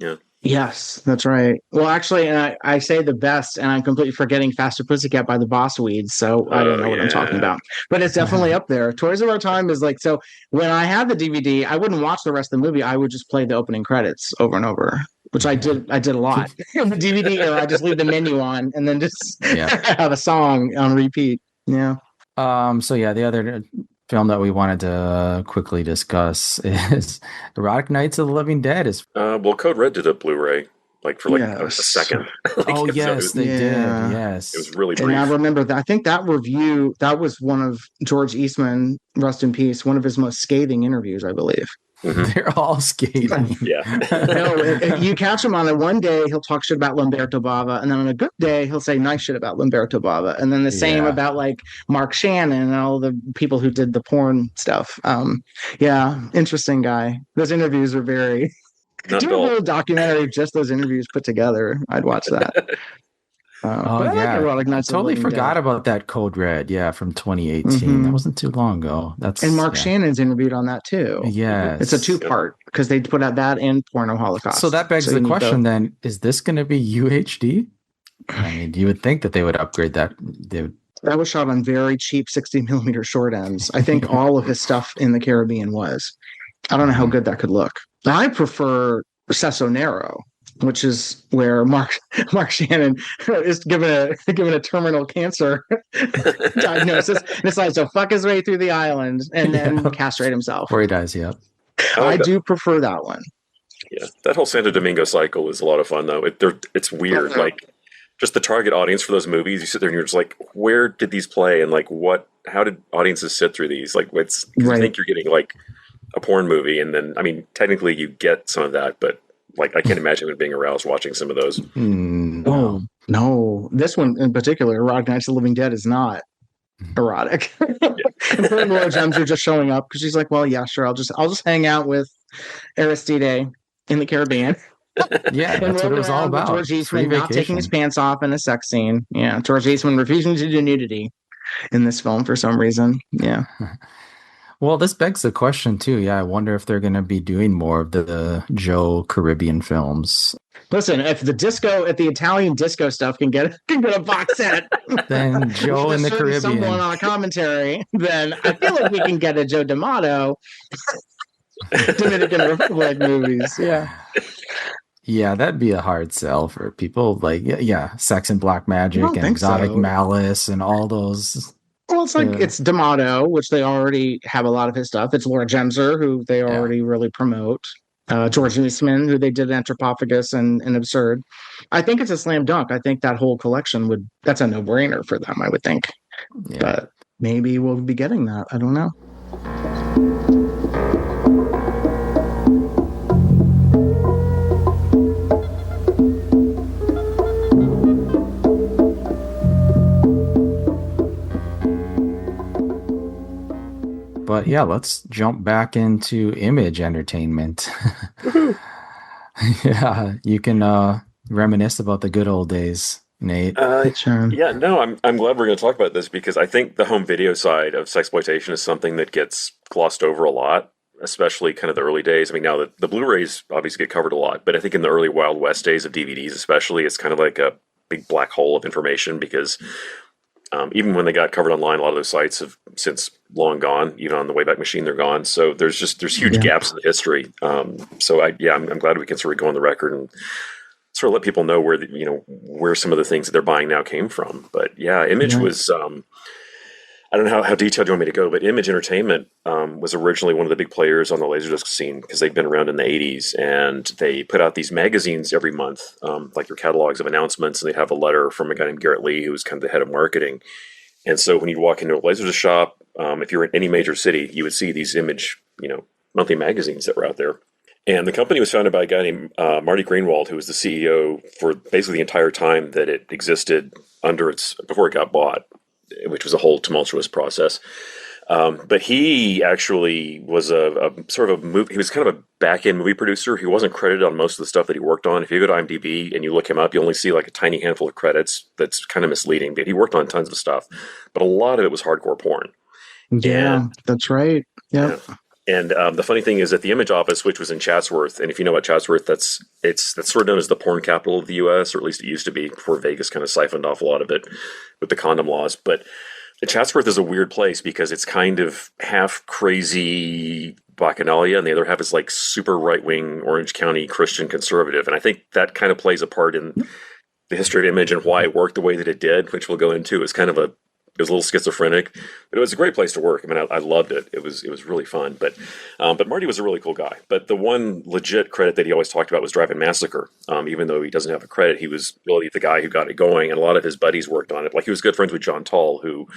Yeah. Yes, that's right. Well, actually, and I say the best, and I'm completely forgetting Faster Pussycat by the Boss Weeds, so I don't know what I'm talking about. But it's definitely up there. Toys of Our Time is like, so when I had the DVD, I wouldn't watch the rest of the movie. I would just play the opening credits over and over, which I did a lot. In the DVD era, I just leave the menu on and then just have a song on repeat. Yeah. So the other film that we wanted to quickly discuss is Erotic Nights of the Living Dead. Code Red did a Blu-ray for a second. They did. Yes, it was really brief. And I remember that. I think that review, that was one of George Eastman, rest in peace, one of his most scathing interviews, I believe. Mm-hmm. They're all scathing. You catch him on it one day, he'll talk shit about Lamberto Bava, and then on a good day, he'll say nice shit about Lamberto Bava, and then the same about like Mark Shannon and all the people who did the porn stuff. Interesting guy. Those interviews are very. Do a little documentary, just those interviews put together. I'd watch that. I totally forgot about that Code Red. Yeah, from 2018. Mm-hmm. That wasn't too long ago. And Mark Shannon's interviewed on that too. Yes, it's a 2-part because they put out that and Porno Holocaust. So that begs the question: then, is this going to be UHD? I mean, you would think that they would upgrade that. That was shot on very cheap 60mm short ends. I think all of his stuff in the Caribbean was. I don't know how good that could look. I prefer Sesso Nero, which is where Mark Shannon is given a terminal cancer diagnosis and decides to fuck his way through the island and then castrate himself. Before he dies, yeah. I do prefer that one. Yeah, that whole Santo Domingo cycle is a lot of fun, though. It's weird, just the target audience for those movies. You sit there and you're just like, where did these play, and how did audiences sit through these? Like, I think you're getting a porn movie, and then technically you get some of that, but I can't imagine it being aroused watching some of those. No. This one in particular, Erotic Nights of the Living Dead, is not erotic. And Laura Gems are just showing up because she's like, well, yeah, sure, I'll just hang out with Aristide in the Caribbean. Yeah, that's what it was all about. George Eastman not taking his pants off in a sex scene. Yeah, George Eastman refusing to do nudity in this film for some reason. Yeah. Well, this begs the question too. Yeah, I wonder if they're going to be doing more of the Joe Caribbean films. Listen, if the Italian disco stuff can get a box set, then Joe in the Caribbean, someone on a commentary, then I feel like we can get a Joe D'Amato Dominican Republic movies. Yeah. Yeah, that'd be a hard sell for people Sex and Black Magic and Exotic Malice and all those. Well, it's it's D'Amato, which they already have a lot of his stuff. It's Laura Gemser, who they already really promote. George Eastman, who they did Anthropophagus and Absurd. I think it's a slam dunk. I think that whole collection that's a no-brainer for them, I would think. Yeah. But maybe we'll be getting that. I don't know. But yeah, let's jump back into Image Entertainment. Yeah, you can reminisce about the good old days, Nate. Yeah, no, I'm glad we're going to talk about this because I think the home video side of sexploitation is something that gets glossed over a lot, especially kind of the early days. I mean, now the Blu-rays obviously get covered a lot, but I think in the early Wild West days of DVDs especially, it's kind of like a big black hole of information because Even when they got covered online, a lot of those sites have since long gone. Even on the Wayback Machine, they're gone. So there's huge gaps in the history. I'm glad we can sort of go on the record and sort of let people know where some of the things that they're buying now came from. But yeah, Image was. I don't know how detailed you want me to go, but Image Entertainment was originally one of the big players on the Laserdisc scene because they've been around in the 80s, and they put out these magazines every month, like their catalogs of announcements, and they'd have a letter from a guy named Garrett Lee, who was kind of the head of marketing. And so when you'd walk into a Laserdisc shop, if you were in any major city, you would see these Image, monthly magazines that were out there. And the company was founded by a guy named Marty Greenwald, who was the CEO for basically the entire time that it existed before it got bought, which was a whole tumultuous process. But he actually was a sort of he was kind of a back-end movie producer. He wasn't credited on most of the stuff that he worked on. If you go to IMDb and you look him up, you only see like a tiny handful of credits. That's kind of misleading, but he worked on tons of stuff. But a lot of it was hardcore porn. Yeah, that's right. Yep. Yeah. And the funny thing is that the Image office, which was in Chatsworth, and if you know about Chatsworth, that's sort of known as the porn capital of the U.S., or at least it used to be before Vegas kind of siphoned off a lot of it with the condom laws. But Chatsworth is a weird place because it's kind of half crazy Bacchanalia, and the other half is like super right-wing Orange County Christian conservative. And I think that kind of plays a part in the history of Image and why it worked the way that it did, which we'll go into. It was a little schizophrenic, but it was a great place to work. I mean, I loved it. It was really fun. But Marty was a really cool guy. But the one legit credit that he always talked about was Drive-In Massacre. Even though he doesn't have a credit, he was really the guy who got it going, and a lot of his buddies worked on it. Like he was good friends with John Tall, who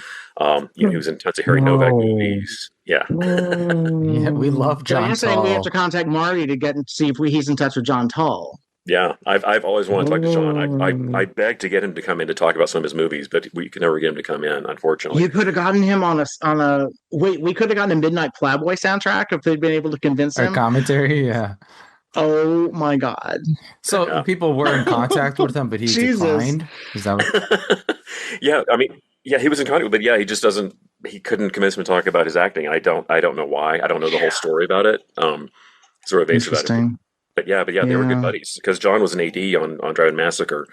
he was in tons of Harry Novak movies. Yeah, yeah, we love John Tall. We have to contact Marty to get and see if he's in touch with John Tall. Yeah, I've always wanted to talk to John. I begged to get him to come in to talk about some of his movies, but we could never get him to come in, unfortunately. You could have gotten him we could have gotten a Midnight Plowboy soundtrack if they'd been able to convince him. Or commentary, yeah. Oh my God! So people were in contact with him, but he declined. Is that what? Yeah, I mean, yeah, he was in contact, but yeah, he just doesn't. He couldn't convince him to talk about his acting. I don't know why. I don't know the whole story about it. Sort of evasive about it. But yeah, they were good buddies because John was an AD on Drive-In Massacre,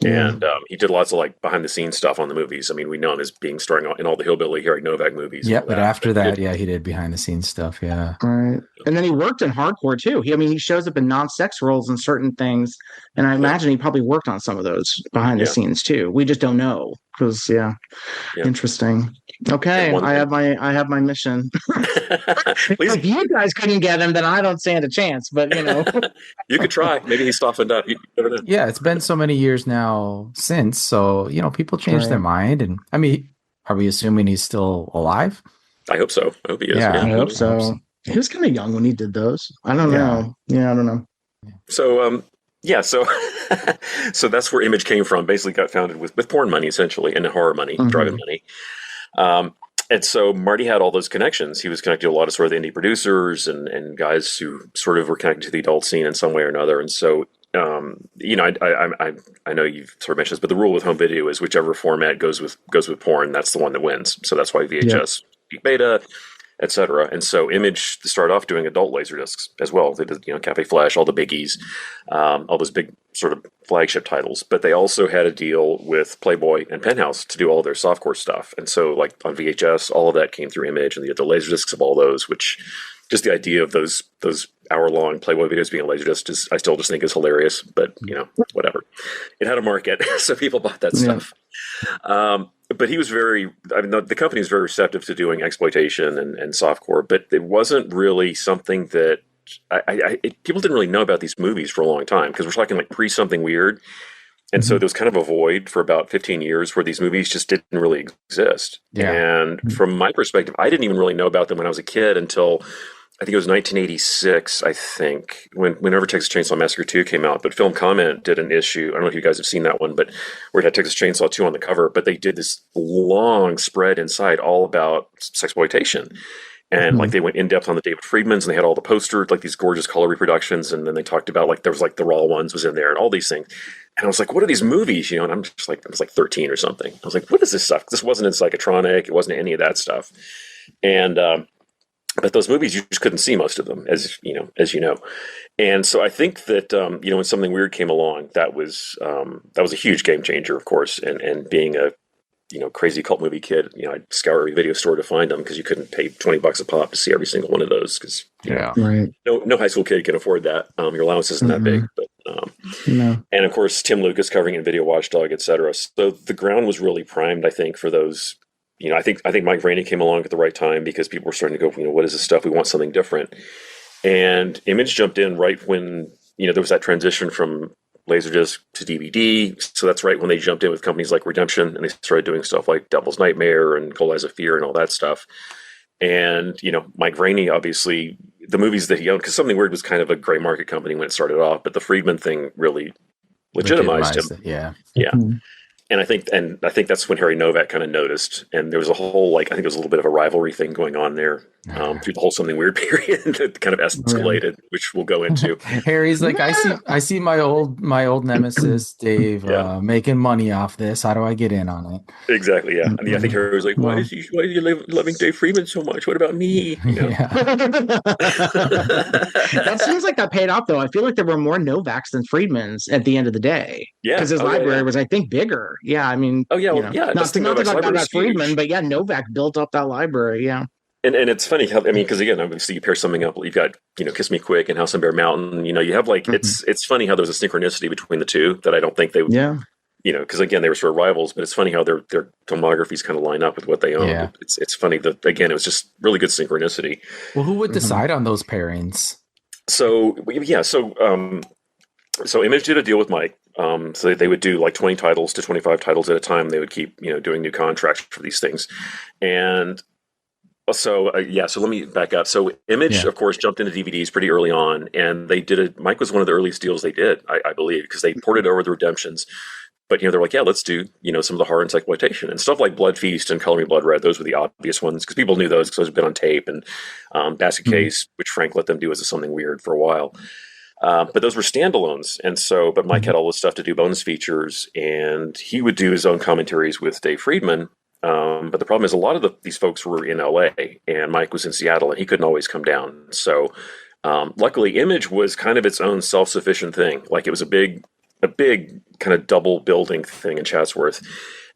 and he did lots of like behind the scenes stuff on the movies. I mean, we know him as being starring in all the hillbilly Harry Novak movies. Yeah, but after that, he did behind the scenes stuff. Yeah, right. And then he worked in hardcore too. He shows up in non-sex roles in certain things, and I imagine he probably worked on some of those behind the scenes too. We just don't know because interesting. Okay, I have my mission. If you guys couldn't get him, then I don't stand a chance. But you could try. Maybe he's softened up. You never know. Yeah, it's been so many years now since. So people change their mind. And I mean, are we assuming he's still alive? I hope so. I hope he is. Yeah, I hope so. He was kind of young when he did those. I don't know. Yeah, I don't know. So so that's where Image came from. Basically, got founded with porn money, essentially, and horror money, drive-in money. And so Marty had all those connections. He was connected to a lot of sort of the indie producers and guys who sort of were connected to the adult scene in some way or another. And so, I know you've sort of mentioned this, but the rule with home video is whichever format goes with porn, that's the one that wins. So that's why VHS, beta, etc. And so Image started off doing adult laserdiscs as well. They did, Cafe Flash, all the biggies, all those big sort of flagship titles. But they also had a deal with Playboy and Penthouse to do all their softcore stuff. And so, like on VHS, all of that came through Image, and the laserdiscs of all those, which just the idea of those hour-long Playboy videos being a laserdisc I still just think is hilarious. But whatever. It had a market, so people bought that stuff. But he was the company was very receptive to doing exploitation and softcore, but it wasn't really something that people didn't really know about these movies for a long time because we're talking like pre-something weird. And so there was kind of a void for about 15 years where these movies just didn't really exist. Yeah. And from my perspective, I didn't even really know about them when I was a kid until I think it was 1986, whenever Texas Chainsaw Massacre 2 came out. But Film Comment did an issue, I don't know if you guys have seen that one, but where it had Texas Chainsaw 2 on the cover, but they did this long spread inside all about sexploitation. And like they went in depth on the David Friedmans, and they had all the posters, like these gorgeous color reproductions. And then they talked about like there was like the Raw Ones was in there and all these things. And I was like, what are these movies? And I'm just like, I was like 13 or something. I was like, what is this stuff? This wasn't in Psychotronic. It wasn't any of that stuff. And, but those movies, you just couldn't see most of them, as you know. And so I think that, when Something Weird came along, that was a huge game changer, of course. And being crazy cult movie kid, I'd scour every video store to find them because you couldn't pay $20 a pop to see every single one of those because right. no high school kid can afford that. Your allowance isn't that big, but No. and of course Tim Lucas covering it in Video Watchdog, etc. So the ground was really primed, I think, for those. I think Mike Rainey came along at the right time because people were starting to go, what is this stuff? We want something different. And Image jumped in right when there was that transition from Laserdisc to DVD. So that's right when they jumped in with companies like Redemption, and they started doing stuff like Devil's Nightmare and Cold Eyes of Fear and all that stuff. And Mike Rainey, obviously, the movies that he owned, because Something Weird was kind of a gray market company when it started off, but the Friedman thing really legitimized him. It, yeah. Mm-hmm. And I think that's when Harry Novak kind of noticed, and there was a whole I think there was a little bit of a rivalry thing going on there through the whole Something Weird period that kind of escalated, which we'll go into. Harry's like, I see my old nemesis Dave making money off this. How do I get in on it? Exactly, yeah. I mean, I think Harry was like, why are you loving Dave Friedman so much? What about me? Yeah. That seems like that paid off, though. I feel like there were more Novaks than Friedmans at the end of the day. Yeah, because his library was, I think, bigger. Yeah, I mean, not to talk about Friedman, but yeah, Novak built up that library. Yeah. And it's funny how, because again, obviously you pair something up, you've got, Kiss Me Quick and House on Bear Mountain, you have it's funny how there's a synchronicity between the two that I don't think they would, because again, they were sort of rivals, but it's funny how their filmographies kind of line up with what they own. Yeah. It's funny that, again, it was just really good synchronicity. Well, who would decide on those pairings? So Image did a deal with Mike. So they would do 20 titles to 25 titles at a time. They would keep, doing new contracts for these things. And so let me back up. So Image, of course, jumped into DVDs pretty early on, and they did it. Mike was one of the earliest deals they did, I believe, because they ported over the Redemptions. But, they're like, let's do, some of the horror and exploitation and stuff like Blood Feast and Color Me Blood Red. Those were the obvious ones because people knew those because those had been on tape, and Basket Case, which Frank let them do as Something Weird for a while. But those were standalones. And so, but Mike had all this stuff to do bonus features, and he would do his own commentaries with Dave Friedman. But the problem is a lot of these folks were in LA and Mike was in Seattle and he couldn't always come down. So, luckily Image was kind of its own self-sufficient thing. It was a big kind of double building thing in Chatsworth,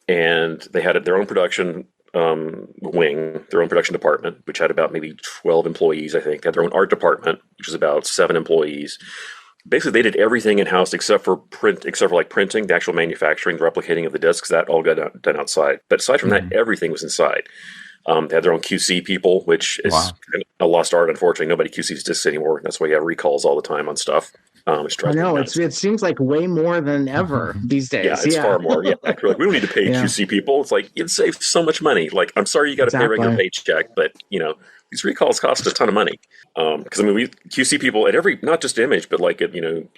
and they had their own production wing, their own production department, which had about maybe 12 employees, I think. They had their own art department, which was about 7 employees. Basically, they did everything in-house except for printing, the actual manufacturing, the replicating of the discs. That all got done outside. But aside from that, everything was inside. They had their own QC people, which is kind of a lost art, unfortunately. Nobody QCs discs anymore. That's why you have recalls all the time on stuff. I know, it seems like way more than ever these days. Yeah, it's far more. Yeah, we don't need to pay QC people. It's you'd save so much money. I'm sorry you got to pay a regular paycheck, but, these recalls cost a ton of money. Because we QC people at not just Image, but at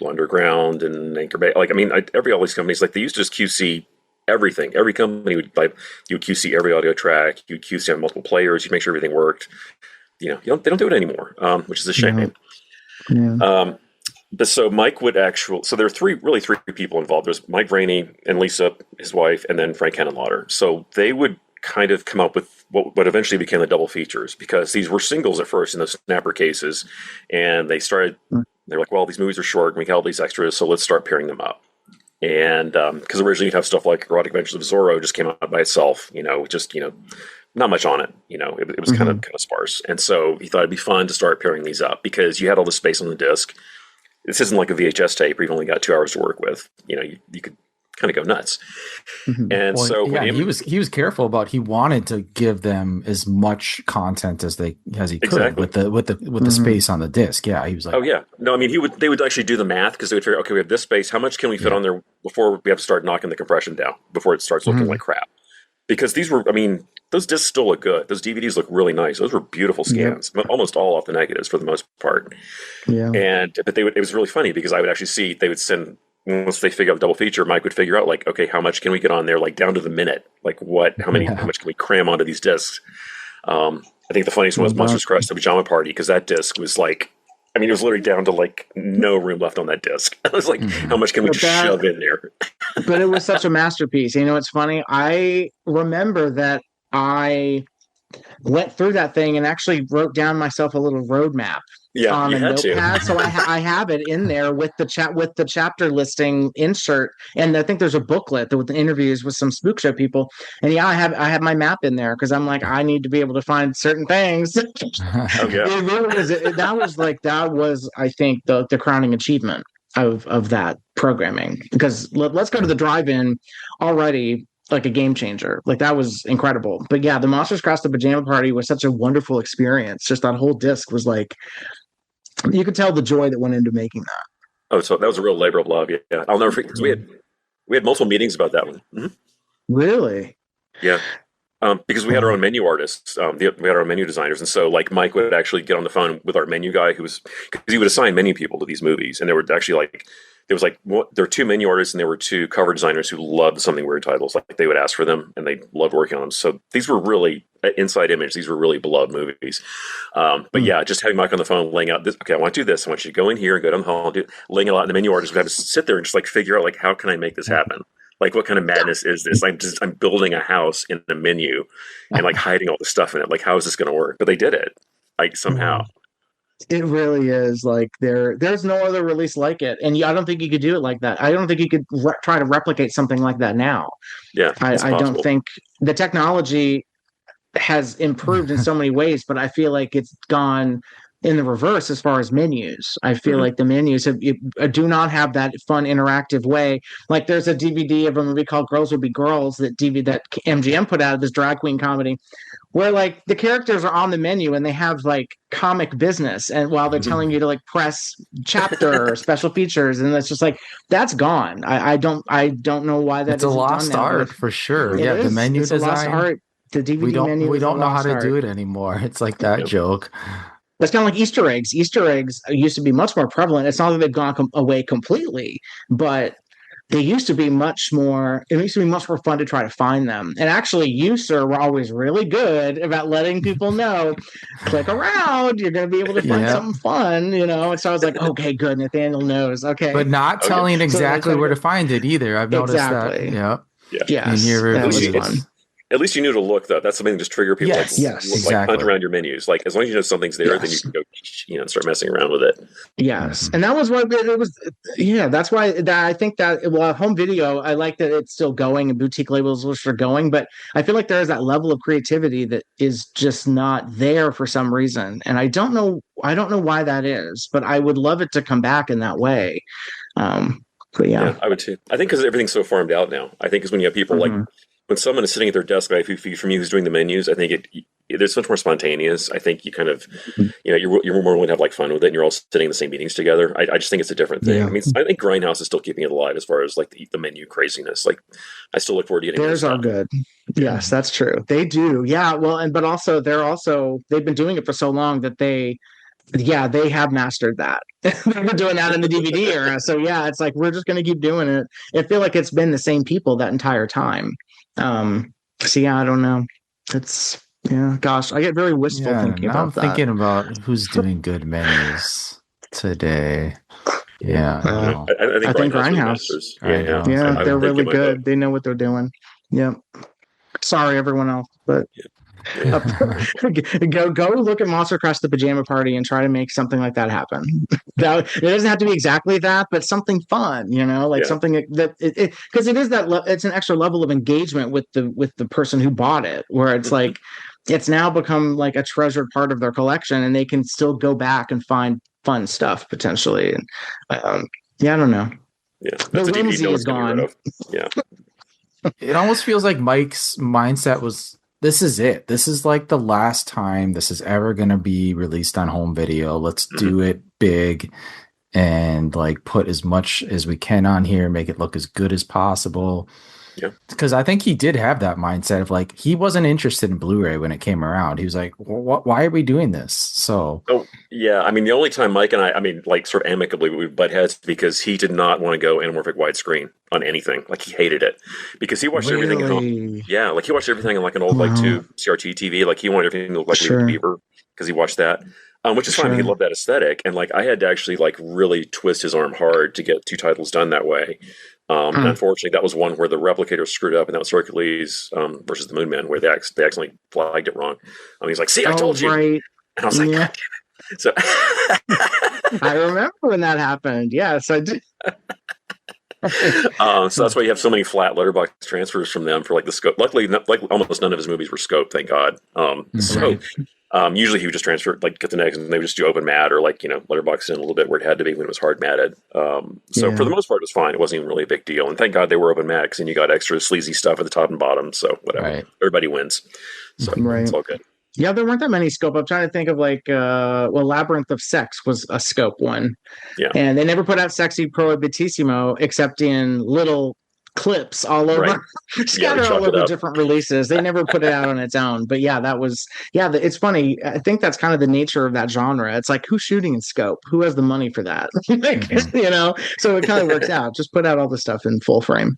Underground and Anchor Bay. All these companies, they used to just QC everything. Every company would you would QC every audio track. You would QC on multiple players. You'd make sure everything worked. They don't do it anymore, which is a shame. Yeah. But so Mike would so there are three people involved. There's Mike Rainey and Lisa, his wife, and then Frank Henenlotter. So they would kind of come up with what eventually became the double features, because these were singles at first in those snapper cases. And they're like, well, these movies are short and we got all these extras, so let's start pairing them up. And because originally you'd have stuff like Erotic Adventures of Zorro just came out by itself, not much on it. It was kind of sparse. And so he thought it'd be fun to start pairing these up because you had all the space on the disc. This isn't like a VHS tape where you've only got 2 hours to work with. You could kind of go nuts. And he was careful about, he wanted to give them as much content as he could with the space on the disc. Yeah, he was like, oh yeah, no, they would actually do the math because they would figure, okay, we have this space, how much can we fit on there before we have to start knocking the compression down before it starts looking like crap? Because these were, those discs still look good. Those DVDs look really nice. Those were beautiful scans, almost all off the negatives for the most part. Yeah. But it was really funny because I would actually see, they would send, once they figure out the double feature, Mike would figure out okay, how much can we get on there, down to the minute? How much can we cram onto these discs? I think the funniest one was Monsters Crush the Pajama Party, because that disc was it was literally down to no room left on that disc. I was how much can we just shove in there? But it was such a masterpiece. It's funny. I remember that I went through that thing and actually wrote down myself a little roadmap on you a had notepad. to. So I have it in there with the chapter listing insert, and I think there's a booklet with the interviews with some spook show people. And yeah, I have my map in there because I'm like, I need to be able to find certain things. Oh yeah. It really was. That was I think the crowning achievement of that programming, because let's go to the drive-in already like a game changer. Like that was incredible. But yeah, the Monsters Cross the Pajama Party was such a wonderful experience. Just that whole disc was like, you could tell the joy that went into making that. Oh, so that was a real labor of love. Yeah, I'll never forget because we had multiple meetings about that one. Really? Yeah. Because we had our own menu artists, we had our menu designers, and so like Mike would actually get on the phone with our menu guy, because he would assign menu people to these movies, and there were actually there were two menu artists and there were two cover designers who loved Something Weird titles. Like they would ask for them and they loved working on them. So these were really Inside Image. These were really beloved movies. But yeah, just having Mike on the phone laying out this. Okay, I want to do this. I want you to go in here and go down the hall and laying it out. And the menu artist would have to sit there and just like figure out like, how can I make this happen? Like, what kind of madness is this? I'm building a house in a menu and like hiding all the stuff in it. Like, how is this going to work? But they did it, like somehow. It really is like there's no other release like it, and I don't think you could do it like that. I don't think you could try to replicate something like that now. Yeah, I don't think the technology has improved in so many ways, but I feel like it's gone in the reverse as far as menus. I feel like the menus do not have that fun interactive way. Like there's a DVD of a movie called Girls Will Be Girls that MGM put out, this drag queen comedy, where like the characters are on the menu and they have like comic business, and while they're telling you to like press chapter or special features, and it's just like that's gone. I don't know why that it's a lost art for sure. Yeah, the menu design. A lost art. The DVD menu. We don't know how to do it anymore. It's like that joke. That's kind of like Easter eggs. Easter eggs used to be much more prevalent. It's not that they've gone away completely, but they used to be much more. It used to be much more fun to try to find them. And actually, you, sir, were always really good about letting people know, click around. You're going to be able to find something fun, And so I was like, okay, good. Nathaniel knows. Okay, but not telling exactly where to find it either. I've noticed that. Yeah. Yes. In your reviews. At least you knew to look, though. That's something to just trigger people. Like hunt around your menus. Like as long as you know something's there, then you can go, and start messing around with it. Yes, and that was what it was. Yeah, that's why I think that home video. I like that it's still going and boutique labels are going, but I feel like there is that level of creativity that is just not there for some reason, and I don't know why that is, but I would love it to come back in that way. But yeah, I would too. I think because everything's so farmed out now. I think because when you have people like. When someone is sitting at their desk, like from you who's doing the menus, I think it's much more spontaneous. I think you kind of, you're more willing to have like fun with it, and you're all sitting in the same meetings together. I just think it's a different thing. Yeah. I mean, I think Grindhouse is still keeping it alive as far as like the menu craziness. Like, I still look forward to getting theirs are good. Yes, that's true. They do. Yeah. Well, but also they've been doing it for so long that they have mastered that. They've been doing that in the DVD era. So yeah, it's like we're just going to keep doing it. I feel like it's been the same people that entire time. So yeah, I don't know. It's gosh, I get very wistful thinking about that. I'm thinking about who's doing good menus today. Yeah, I think Grindhouse. Yeah, they're really good. They know what they're doing. Yep. Sorry, everyone else, but. Go look at Monster Cross the Pajama Party and try to make something like that happen. It doesn't have to be exactly that, but something fun, something that because it is that it's an extra level of engagement with the person who bought it, where it's like it's now become like a treasured part of their collection, and they can still go back and find fun stuff potentially. And I don't know. Yeah, the whimsy is gone. Yeah, it almost feels like Mike's mindset was. This is it. This is like the last time this is ever going to be released on home video. Let's do it big and like put as much as we can on here, make it look as good as possible. Yeah. Because I think he did have that mindset of like, he wasn't interested in Blu-ray when it came around. He was like, why are we doing this? So, yeah. I mean, the only time Mike and I mean, like sort of amicably we butt heads because he did not want to go anamorphic widescreen on anything. Like he hated it because he watched everything. Like he watched everything on like an old like tube CRT TV. Like he wanted everything to look like Leave the Beaver because he watched that. Which is fine. He loved that aesthetic. And like I had to actually like really twist his arm hard to get two titles done that way. And unfortunately, that was one where the replicator screwed up, and that was Hercules versus the Moon Man, where they accidentally flagged it wrong. He's like, "See, I told you." Right. And I was like, Yeah. "God damn it!" So I remember when that happened. Yes, I did. so that's why you have so many flat letterbox transfers from them for like the scope. Luckily, almost none of his movies were scoped, thank God. Usually he would just transfer, like, get the next, and they would just do open mat or letterbox in a little bit where it had to be when it was hard matted. So for the most part, it was fine. It wasn't even really a big deal, and thank God they were open mat, because then you got extra sleazy stuff at the top and bottom. So whatever, everybody wins. So it's all good. Yeah, there weren't that many scope. I'm trying to think of Labyrinth of Sex was a scope one. Yeah. And they never put out Sexy Prohibitissimo except in little clips all over, scattered all over different releases. They never put it out on its own. But yeah, it's funny. I think that's kind of the nature of that genre. It's like, who's shooting in scope? Who has the money for that? So it kind of works out. Just put out all the stuff in full frame.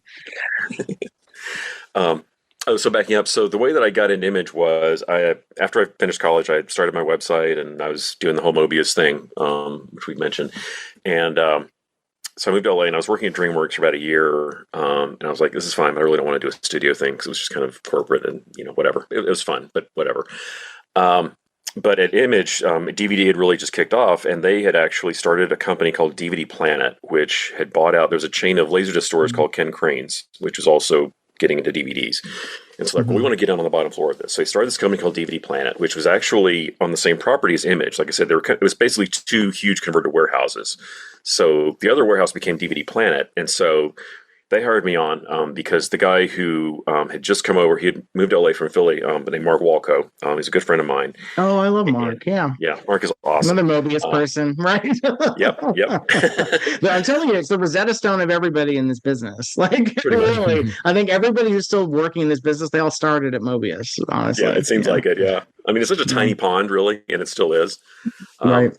So backing up, so the way that I got into Image was after I finished college, I started my website, and I was doing the whole Mobius thing, which we mentioned. And so I moved to LA, and I was working at DreamWorks for about a year. And I was like, this is fine, but I really don't want to do a studio thing, because it was just kind of corporate and, whatever. It was fun, but whatever. But at Image, DVD had really just kicked off, and they had actually started a company called DVD Planet, which had bought out, there's a chain of Laserdisc stores called Ken Crane's, which was also getting into DVDs. And so we want to get down on the bottom floor of this. So they started this company called DVD Planet, which was actually on the same property as Image. Like I said, it was basically two huge converted warehouses. So the other warehouse became DVD Planet. And so they hired me on because the guy who had just come over, he had moved to LA from Philly, named Mark Walco. He's a good friend of mine. Oh, I love Mark. Yeah, Mark is awesome. Another Mobius person, right? Yep. But I'm telling you, it's the Rosetta Stone of everybody in this business. Like, really, I think everybody who's still working in this business, they all started at Mobius. Honestly, yeah, it seems like it. Yeah, I mean, it's such a tiny pond, really, and it still is. Right.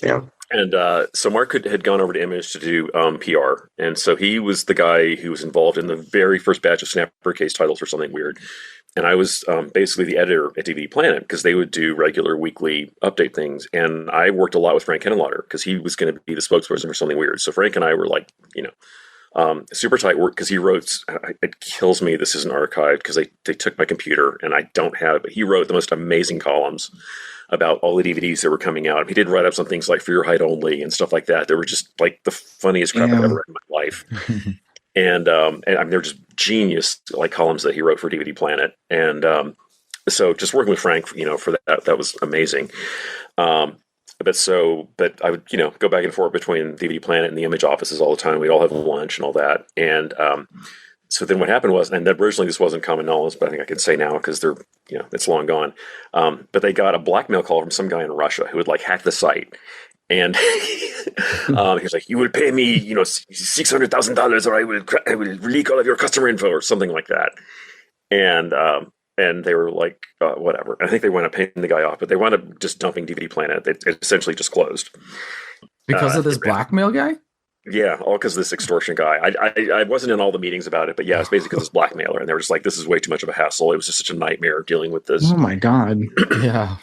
Yeah. And so Mark had gone over to Image to do PR. And so he was the guy who was involved in the very first batch of Snapper Case titles or something weird. And I was basically the editor at DVD Planet, because they would do regular weekly update things. And I worked a lot with Frank Henenlotter, because he was going to be the spokesperson for something weird. So Frank and I were like, super tight work, because he wrote, it kills me this isn't archived, because they took my computer and I don't have it. But he wrote the most amazing columns about all the DVDs that were coming out. He did write up some things like For Your Height Only and stuff like that. They were just like the funniest crap I've ever read in my life. And I mean, they're just genius columns that he wrote for DVD Planet. And so just working with Frank, for that was amazing. But I would, go back and forth between DVD Planet and the Image offices all the time. We'd all have lunch and all that. And so then what happened was, and originally this wasn't common knowledge, but I think I can say now because they're, it's long gone. But they got a blackmail call from some guy in Russia who would hack the site. And he was like, you will pay me, $600,000 or I will leak all of your customer info or something like that. And they were like, whatever. I think they wound up paying the guy off, but they wound up just dumping DVD Planet. It essentially just closed. Because of this blackmail guy? Yeah, all because of this extortion guy. I wasn't in all the meetings about it, but yeah, it's basically this blackmailer. And they were just like, this is way too much of a hassle. It was just such a nightmare dealing with this. Oh, my God. Yeah.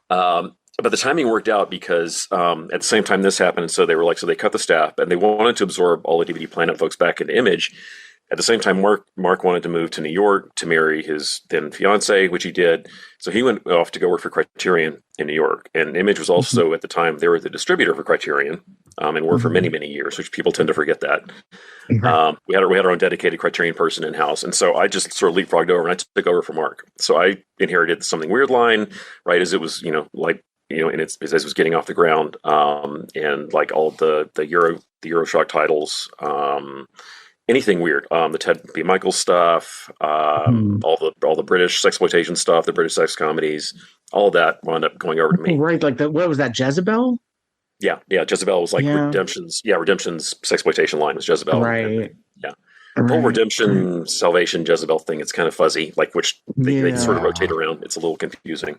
But the timing worked out because at the same time this happened, so they were so they cut the staff, and they wanted to absorb all the DVD Planet folks back into Image. At the same time, Mark wanted to move to New York to marry his then fiance, which he did. So he went off to go work for Criterion in New York. And Image was also, at the time, they were the distributor for Criterion and were for many, many years, which people tend to forget that. We had our own dedicated Criterion person in-house. And so I just sort of leapfrogged over and I took over for Mark. So I inherited Something Weird line, right as it was, and as it was getting off the ground, and all the Euroshock titles, anything weird, the Ted B. Michaels stuff, all the British sexploitation stuff, the British sex comedies, all of that wound up going over to me. Right, what was that, Jezebel? Yeah, Jezebel was Redemption's sexploitation line was Jezebel. Right. Yeah. The whole Redemption, Salvation, Jezebel thing, it's kind of fuzzy, which they sort of rotate around. It's a little confusing.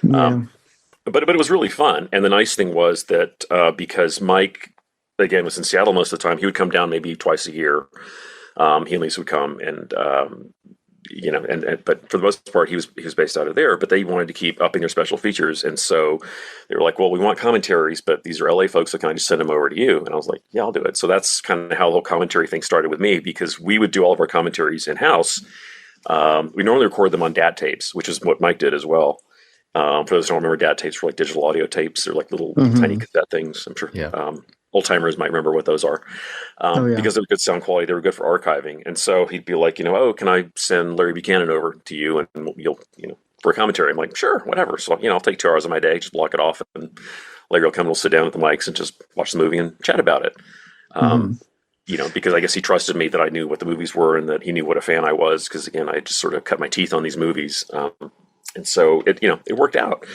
Yeah. But it was really fun. And the nice thing was that because Mike, again, was in Seattle most of the time, he would come down maybe twice a year. He and Lisa would come, and but for the most part, he was based out of there. But they wanted to keep upping their special features, and so they were like, "Well, we want commentaries, but these are LA folks, so can I just send them over to you?" And I was like, "Yeah, I'll do it." So that's kind of how the whole commentary thing started with me, because we would do all of our commentaries in house. We normally record them on DAT tapes, which is what Mike did as well. For those who don't remember, DAT tapes were like digital audio tapes. They're like little tiny cassette things. I'm sure. Yeah. Old timers might remember what those are, because they were good sound quality. They were good for archiving. And so he'd be like, "Oh, can I send Larry Buchanan over to you, and you'll, for a commentary?" I'm like, "Sure, whatever." So, I'll take 2 hours of my day, just block it off, and Larry will come and we'll sit down at the mics and just watch the movie and chat about it. Because I guess he trusted me that I knew what the movies were and that he knew what a fan I was. Because again, I just sort of cut my teeth on these movies. And so it worked out.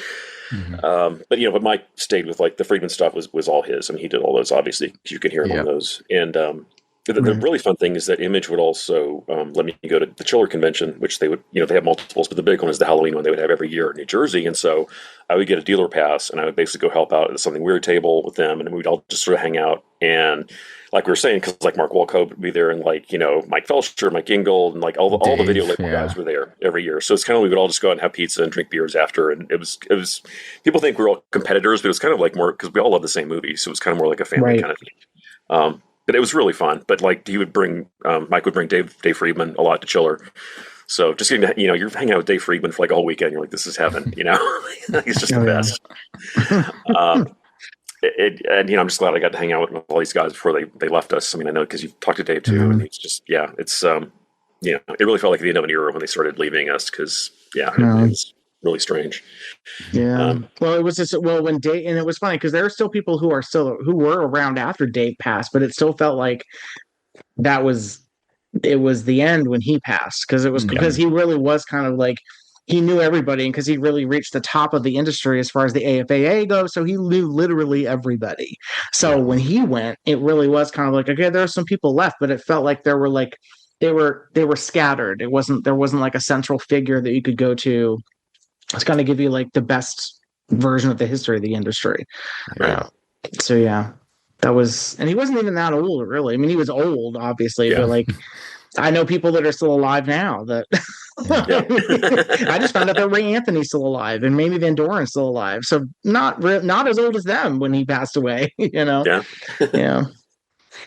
But Mike stayed with like the Friedman stuff was all his. I mean, he did all those, obviously, because you can hear him on those. And the really fun thing is that Image would also let me go to the Chiller convention, which they would, they have multiples, but the big one is the Halloween one they would have every year in New Jersey. And so I would get a dealer pass, and I would basically go help out at the Something Weird table with them, and we'd all just sort of hang out. And like we were saying, because like Mark Walcoe would be there, and like Mike Felcher, Mike Ingold, and like all the video label guys were there every year. So it's kind of, we would all just go out and have pizza and drink beers after, and it was people think we're all competitors, but it was kind of like more because we all love the same movies, so it was kind of more like a family kind of thing. But it was really fun. But like he would bring Mike would bring Dave Friedman a lot to Chiller. So just getting to, you're hanging out with Dave Friedman for like a whole weekend. You're like, this is heaven. He's just the best. And I'm just glad I got to hang out with all these guys before they left us. I mean, I know because you've talked to Dave too, and it's just it's it really felt like the end of an era when they started leaving us, because it was really strange. Well, it was just when Dave, and it was funny because there are still people who were around after Dave passed, but it still felt like it was the end when he passed, because it was because he really was kind of like, he knew everybody, and because he really reached the top of the industry as far as the AFAA goes, so he knew literally everybody. So when he went, it really was kind of like, okay, there are some people left, but it felt like there were like they were scattered. There wasn't like a central figure that you could go to. It's going to give you like the best version of the history of the industry. So that was, and he wasn't even that old, really. I mean, he was old, obviously, but like, I know people that are still alive now that I just found out that Ray Anthony's still alive, and Mamie Van Doren's still alive. So not as old as them when he passed away, Yeah.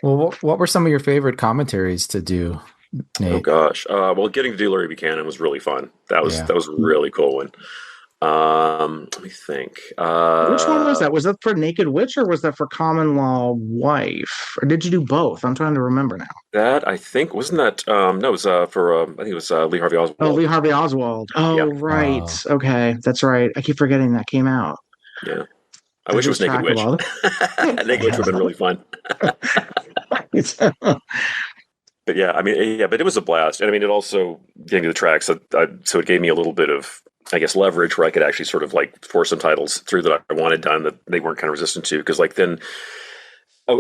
Well, what were some of your favorite commentaries to do, Nate? Oh gosh. Well, getting to do Larry Buchanan was really fun. That was a really cool one. Let me think. Which one was that? Was that for Naked Witch, or was that for Common Law Wife? Or did you do both? I'm trying to remember now. That, I think, wasn't that? No, it was for. I think it was Lee Harvey Oswald. Oh, Lee Harvey Oswald. Oh, right. Okay, that's right. I keep forgetting that came out. Yeah, I wish it was Naked Witch. Naked Witch would have been really fun. But yeah, I mean, but it was a blast, and I mean, it also getting to the tracks. So it gave me a little bit of, I guess, leverage where I could actually sort of like force some titles through that I wanted done that they weren't kind of resistant to. Because like then,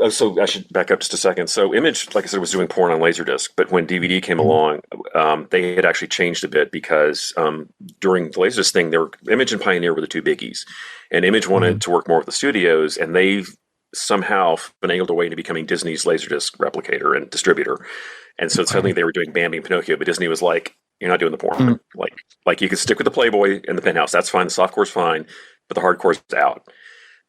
so I should back up just a second. So Image, like I said, was doing porn on Laserdisc, but when DVD came along, they had actually changed a bit, because during the Laserdisc thing, Image and Pioneer were the two biggies, and Image wanted to work more with the studios, and they somehow finagled a way into becoming Disney's Laserdisc replicator and distributor. And so suddenly they were doing Bambi and Pinocchio, but Disney was like, "You're not doing the porn. Like you could stick with the Playboy and the Penthouse. That's fine. The softcore's fine, but the hardcore's out."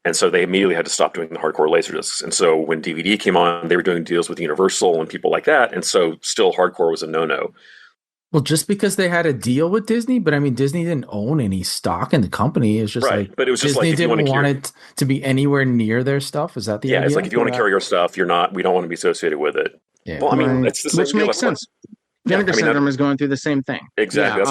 And so they immediately had to stop doing the hardcore Laserdiscs. And so when DVD came on, they were doing deals with Universal and people like that. And so still hardcore was a no-no. Well, just because they had a deal with Disney, but I mean, Disney didn't own any stock in the company. It's just like, but it was just Disney like, if you didn't want it to be anywhere near their stuff. Is that the idea? Yeah, it's like, if you want to carry our stuff, we don't want to be associated with it. Yeah. Well, I mean, it's the same which makes sense. Vinegar Syndrome is going through the same thing. Exactly.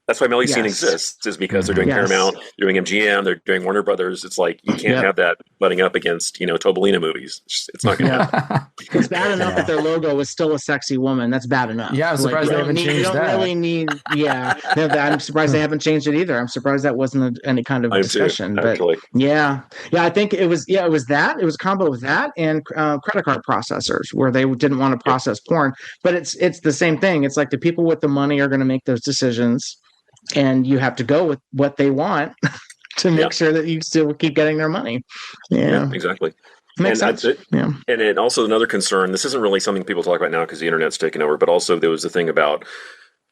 That's why Melusine exists, is because they're doing Paramount, they're doing MGM, they're doing Warner Brothers. It's like, you can't have that butting up against, Tobalina movies. It's not going to happen. It's bad enough that their logo is still a sexy woman. That's bad enough. Yeah, I'm surprised they haven't changed that. You don't really need, I'm surprised they haven't changed it either. I'm surprised that wasn't any kind of discussion. But I think it was that. It was a combo of that and credit card processors, where they didn't want to process porn. But it's the same thing. It's like the people with the money are going to make those decisions, and you have to go with what they want to make sure that you still keep getting their money. Yeah, exactly. Makes sense. And then also another concern, this isn't really something people talk about now because the internet's taken over, but also there was the thing about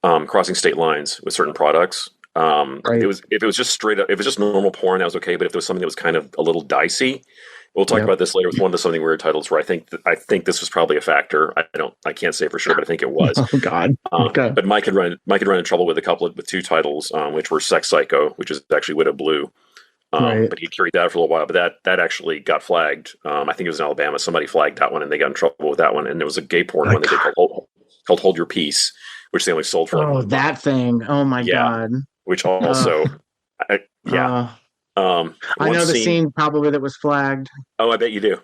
crossing state lines with certain products. Right. If it was just straight up, if it was just normal porn, that was okay. But if there was something that was kind of a little dicey, we'll talk about this later with one of the Something Weird titles where I think this was probably a factor. I can't say for sure, but I think it was. Oh God. Okay. But Mike had run into trouble with two titles, which were Sex Psycho, which is actually Widow Blue. Right. But he carried that for a little while. But that actually got flagged. I think it was in Alabama. Somebody flagged that one, and they got in trouble with that one. And there was a gay porn one they did called Hold Your Peace, which they only sold for. Oh, that thing! Oh my God! Which also, I know the scene probably that was flagged. Oh, I bet you do.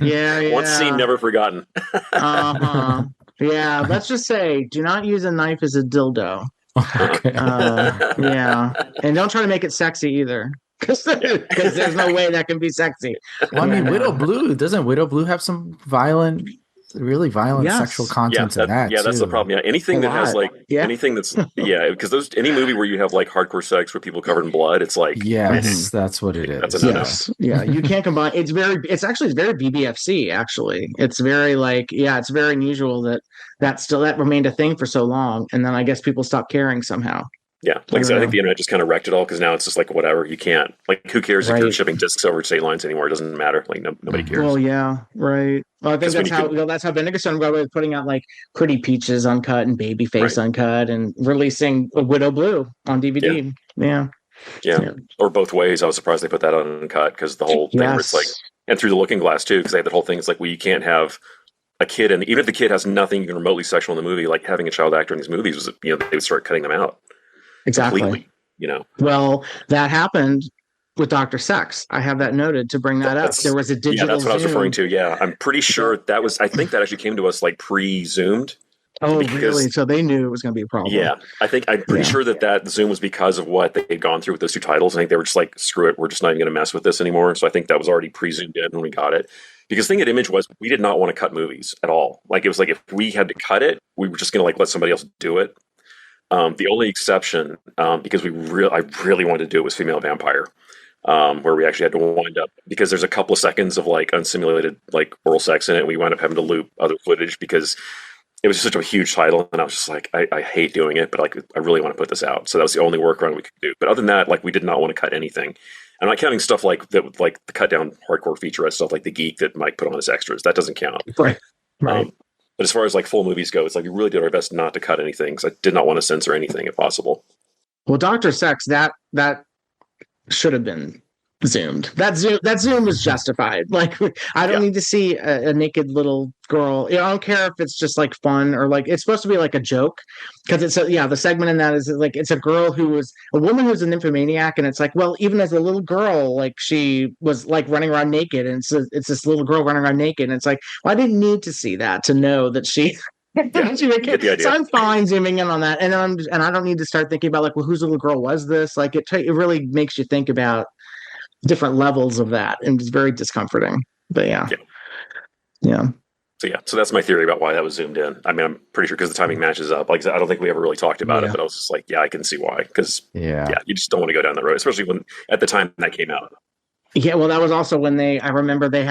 yeah. One scene never forgotten. Yeah, let's just say, do not use a knife as a dildo. Okay. Yeah, and don't try to make it sexy either, because there's no way that can be sexy. Well, I mean, doesn't Widow Blue have some really violent sexual content in that? Yeah, that's the problem. Yeah, anything that has anything that's because any movie where you have like hardcore sex with people covered in blood, it's like that's what it is. That's a no-no. Yeah, you can't combine. It's very BBFC. Actually, it's very it's very unusual that remained a thing for so long, and then I guess people stopped caring somehow. Yeah, like I said, I think the internet just kind of wrecked it all because now it's just like whatever. You can't who cares if you're shipping discs over state lines anymore? It doesn't matter. Like nobody cares. Well, yeah, right. Well, I think that's how Vinegar Stone was putting out like Pretty Peaches uncut and Babyface uncut and releasing Widow Blue on DVD. Yeah. Or both ways. I was surprised they put that on uncut because the whole thing where it's like, and Through the Looking Glass too, because they had that whole thing. It's like, well, you can't have a kid, and even if the kid has nothing even remotely sexual in the movie, like having a child actor in these movies was, they would start cutting them out. Exactly. Completely, Well, that happened with Dr. Sex. I have that noted to bring that up. There was a digital. Yeah, that's what I was Zoom. referring to. Yeah, I'm pretty sure that was. I think that actually came to us like pre-zoomed. Oh, really? So they knew it was going to be a problem. Yeah, I'm pretty sure that Zoom was because of what they had gone through with those two titles. I think they were just like, screw it, we're just not even going to mess with this anymore. So I think that was already pre-zoomed in when we got it. Because the thing at Image was we did not want to cut movies at all. Like it was like if we had to cut it, we were just going to like let somebody else do it. The only exception, because I really wanted to do it, was Female Vampire, where we actually had to wind up because there's a couple of seconds of like unsimulated like oral sex in it. And we wound up having to loop other footage because it was such a huge title, and I was just like, I hate doing it, but like I really want to put this out. So that was the only workaround we could do. But other than that, like we did not want to cut anything. I'm not counting stuff like that, like the cut down hardcore featurette stuff, like The Geek that Mike put on as extras. That doesn't count. Right. But as far as like full movies go, it's like we really did our best not to cut anything because I did not want to censor anything if possible. Well, Dr. Sex, that should have been zoomed. That zoom was justified. Like I don't need to see a naked little girl. I don't care if it's just like fun or like it's supposed to be like a joke because it's the segment in that is like it's a girl who was a woman who's an nymphomaniac, and it's like, well, even as a little girl, like she was like running around naked, and it's this little girl running around naked, and it's like, well, I didn't need to see that to know that she. So I'm fine zooming in on that, and I don't need to start thinking about like, well, whose little girl was this? Like it really makes you think about different levels of that, and it's very discomforting. But yeah. So that's my theory about why that was zoomed in. I mean, I'm pretty sure because the timing matches up. Like I don't think we ever really talked about it, but I was just like, I can see why. Because you just don't want to go down that road, especially when at the time that came out. Yeah, well, that was also when I remember they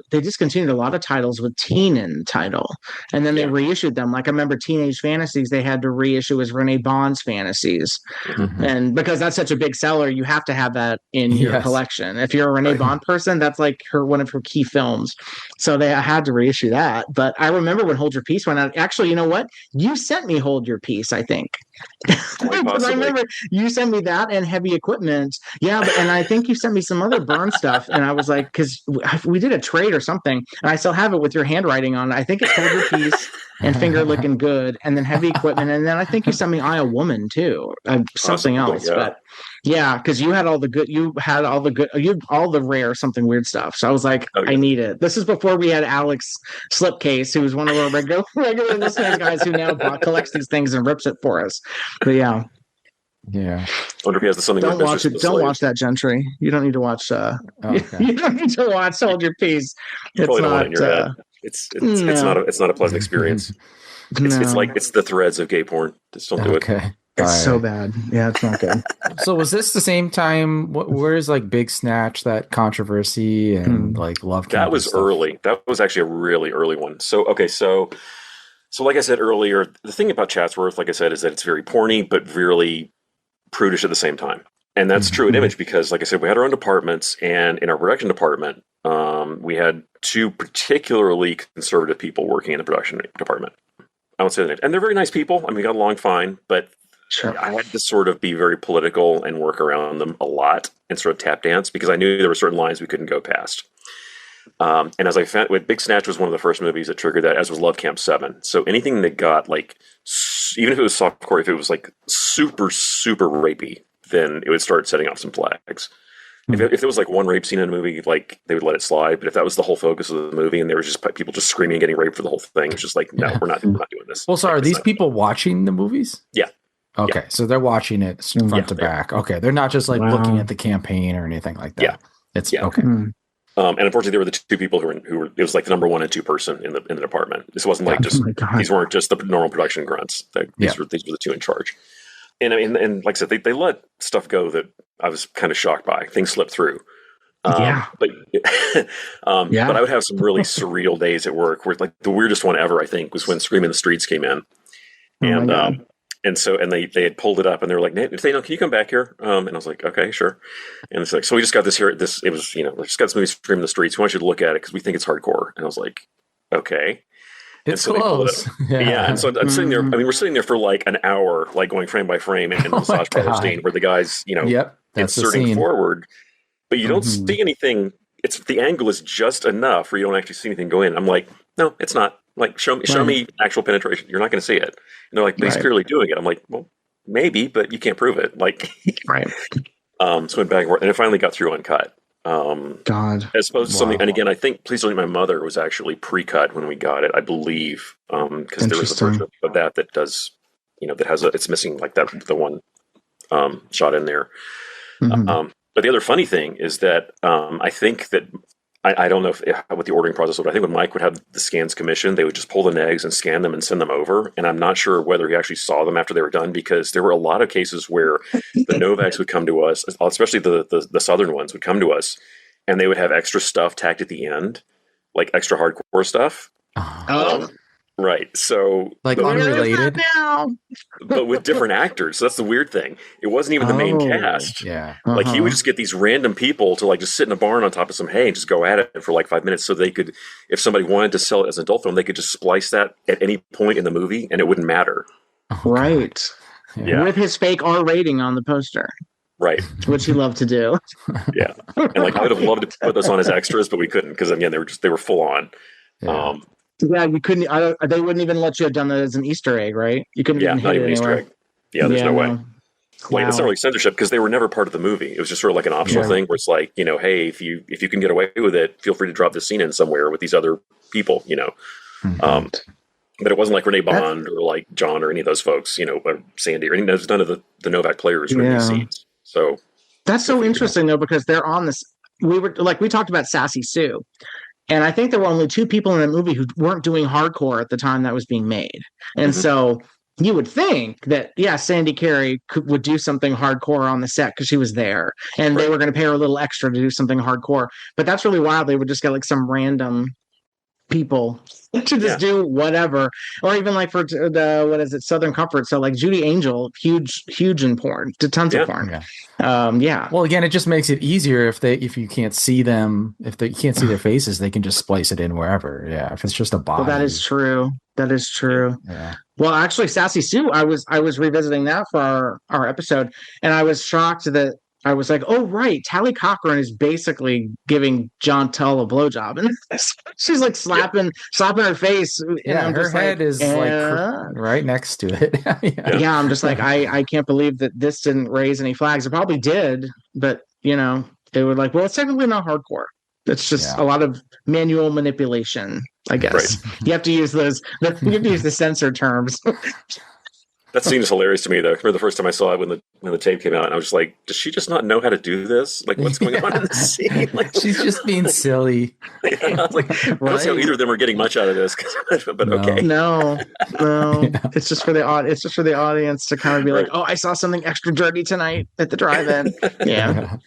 discontinued a lot of titles with teen in the title, and then they reissued them. Like I remember Teenage Fantasies, they had to reissue as Renee Bond's Fantasies. Mm-hmm. And because that's such a big seller, you have to have that in your collection. If you're a Renee Bond person, that's like one of her key films. So they had to reissue that. But I remember when Hold Your Peace went out. Actually, you know what? You sent me Hold Your Peace, I think. Because I remember you sent me that and Heavy Equipment. Yeah, and I think you sent me some other Burn stuff, and I was like, because we did a trade or something, and I still have it with your handwriting on it. I think it's Hold Your Peace and Finger Looking Good, and then Heavy Equipment, and then I think you sent me I, a Woman too, something else. But yeah, because you had all the rare Something Weird stuff. So I was like, I need it. This is before we had Alex Slipcase, who was one of our regular listeners guys who now collects these things and rips it for us. But yeah. I wonder if he has the Something. Don't watch it. Don't watch that, Gentry. You don't need to watch. You don't need to watch Hold Your Peace. It's not. In your head. It's not a pleasant experience. It's the threads of gay porn. Just don't do it. It's so bad. Yeah, it's not good. So was this the same time? Where's like Big Snatch, that controversy and like Love Camp? That was early. That was actually a really early one. So So, like I said earlier, the thing about Chatsworth, like I said, is that it's very porny, but really prudish at the same time. And that's true at Image because, like I said, we had our own departments, and in our production department, we had two particularly conservative people working in the production department. I won't say the name. And they're very nice people. I mean, we got along fine, but I had to sort of be very political and work around them a lot and sort of tap dance because I knew there were certain lines we couldn't go past. And as I found, Big Snatch was one of the first movies that triggered that, as was Love Camp 7. So anything that got like, even if it was softcore, if it was like super, super rapey, then it would start setting off some flags. If there was like one rape scene in a movie, like they would let it slide. But if that was the whole focus of the movie and there was just people just screaming and getting raped for the whole thing, it's just like, no, we're not doing this. Well, so are these people watching the movies? Yeah. Okay, so they're watching it front to back. Okay, they're not just like looking at the campaign or anything like that. Yeah, it's okay. And unfortunately, there were the two people who were. It was like the number 1 and 2 person in the department. This wasn't like just these weren't just the normal production grunts. These were the two in charge. And I mean, and like I said, they let stuff go that I was kind of shocked by. Things slipped through. But I would have some really surreal days at work where like the weirdest one ever, I think, was when Scream in the Streets came in, and they had pulled it up and they were like, Nathaniel, can you come back here? And I was like, okay, sure. And it's like, so we just got this here. It was, we just got this movie Scream in the Streets. We want you to look at it because we think it's hardcore. And I was like, okay. It's close. And so I'm sitting there. I mean, we're sitting there for like an hour, like going frame by frame in the massage parlor scene where the guy's, inserting forward, but you don't see anything. It's the angle is just enough where you don't actually see anything go in. I'm like, no, it's not. Like, show me actual penetration. You're not going to see it. And they're like, but he's clearly doing it. I'm like, well, maybe, but you can't prove it. Like, so went back and forth, and it finally got through uncut. God, as opposed to something, and again, I think Please Don't Eat My Mother was actually pre-cut when we got it, I believe, because there was a version of that does, that has it's missing like that the one shot in there. But the other funny thing is that I think that I don't know what the ordering process was. I think when Mike would have the scans commissioned, they would just pull the negs and scan them and send them over. And I'm not sure whether he actually saw them after they were done, because there were a lot of cases where the Novaks would come to us, especially the southern ones would come to us, and they would have extra stuff tacked at the end, like extra hardcore stuff. Right. So like unrelated, but with different actors. So that's the weird thing. It wasn't even the main cast. Yeah. Like he would just get these random people to like just sit in a barn on top of some hay and just go at it for like 5 minutes. So they could, if somebody wanted to sell it as an adult film, they could just splice that at any point in the movie and it wouldn't matter. Right. Yeah. With his fake R rating on the poster. Right. Which he loved to do. Yeah. And like I would have loved to put this on as extras, but we couldn't because again they were full on. Yeah. Yeah, you couldn't. They wouldn't even let you have done that as an Easter egg, right? You couldn't. Yeah, even not even an Easter egg. Yeah, there's no way. Wow. Like it's not really censorship because they were never part of the movie. It was just sort of like an optional thing where it's like, hey, if you can get away with it, feel free to drop this scene in somewhere with these other people, But it wasn't like Renee Bond or like John or any of those folks, or Sandy or none of the Novak players were in these scenes. So that's so interesting though, because they're on this. We talked about Sassy Sue. And I think there were only 2 people in the movie who weren't doing hardcore at the time that was being made. And so you would think that, Sandy Carey would do something hardcore on the set because she was there. And they were going to pay her a little extra to do something hardcore. But that's really wild. They would just get like some random people to just do whatever. Or even like for Southern Comfort. So like Judy Angel, huge in porn, to tons of porn. Well, again, it just makes it easier if you can't see them, you can't see their faces, they can just splice it in wherever. Yeah, if it's just a body. Well, that is true. Yeah. Well, actually, Sassy Sue, I was revisiting that for our episode, and I was shocked that I was like, oh, right, Tally Cochran is basically giving John Tull a blowjob. And she's like slapping her face. And her head is like right next to it. Yeah, I'm just like, I can't believe that this didn't raise any flags. It probably did, but, they were like, well, it's technically not hardcore. It's just a lot of manual manipulation, I guess. Right. You have to use the censor terms. That scene is hilarious to me, though. I remember the first time I saw it when the tape came out, and I was just like, does she just not know how to do this? Like, what's going on in the scene? Like, she's just being silly. I don't see how either of them are getting much out of this, but okay. No. It's just for the audience to kind of be like, oh, I saw something extra dirty tonight at the drive-in. Yeah.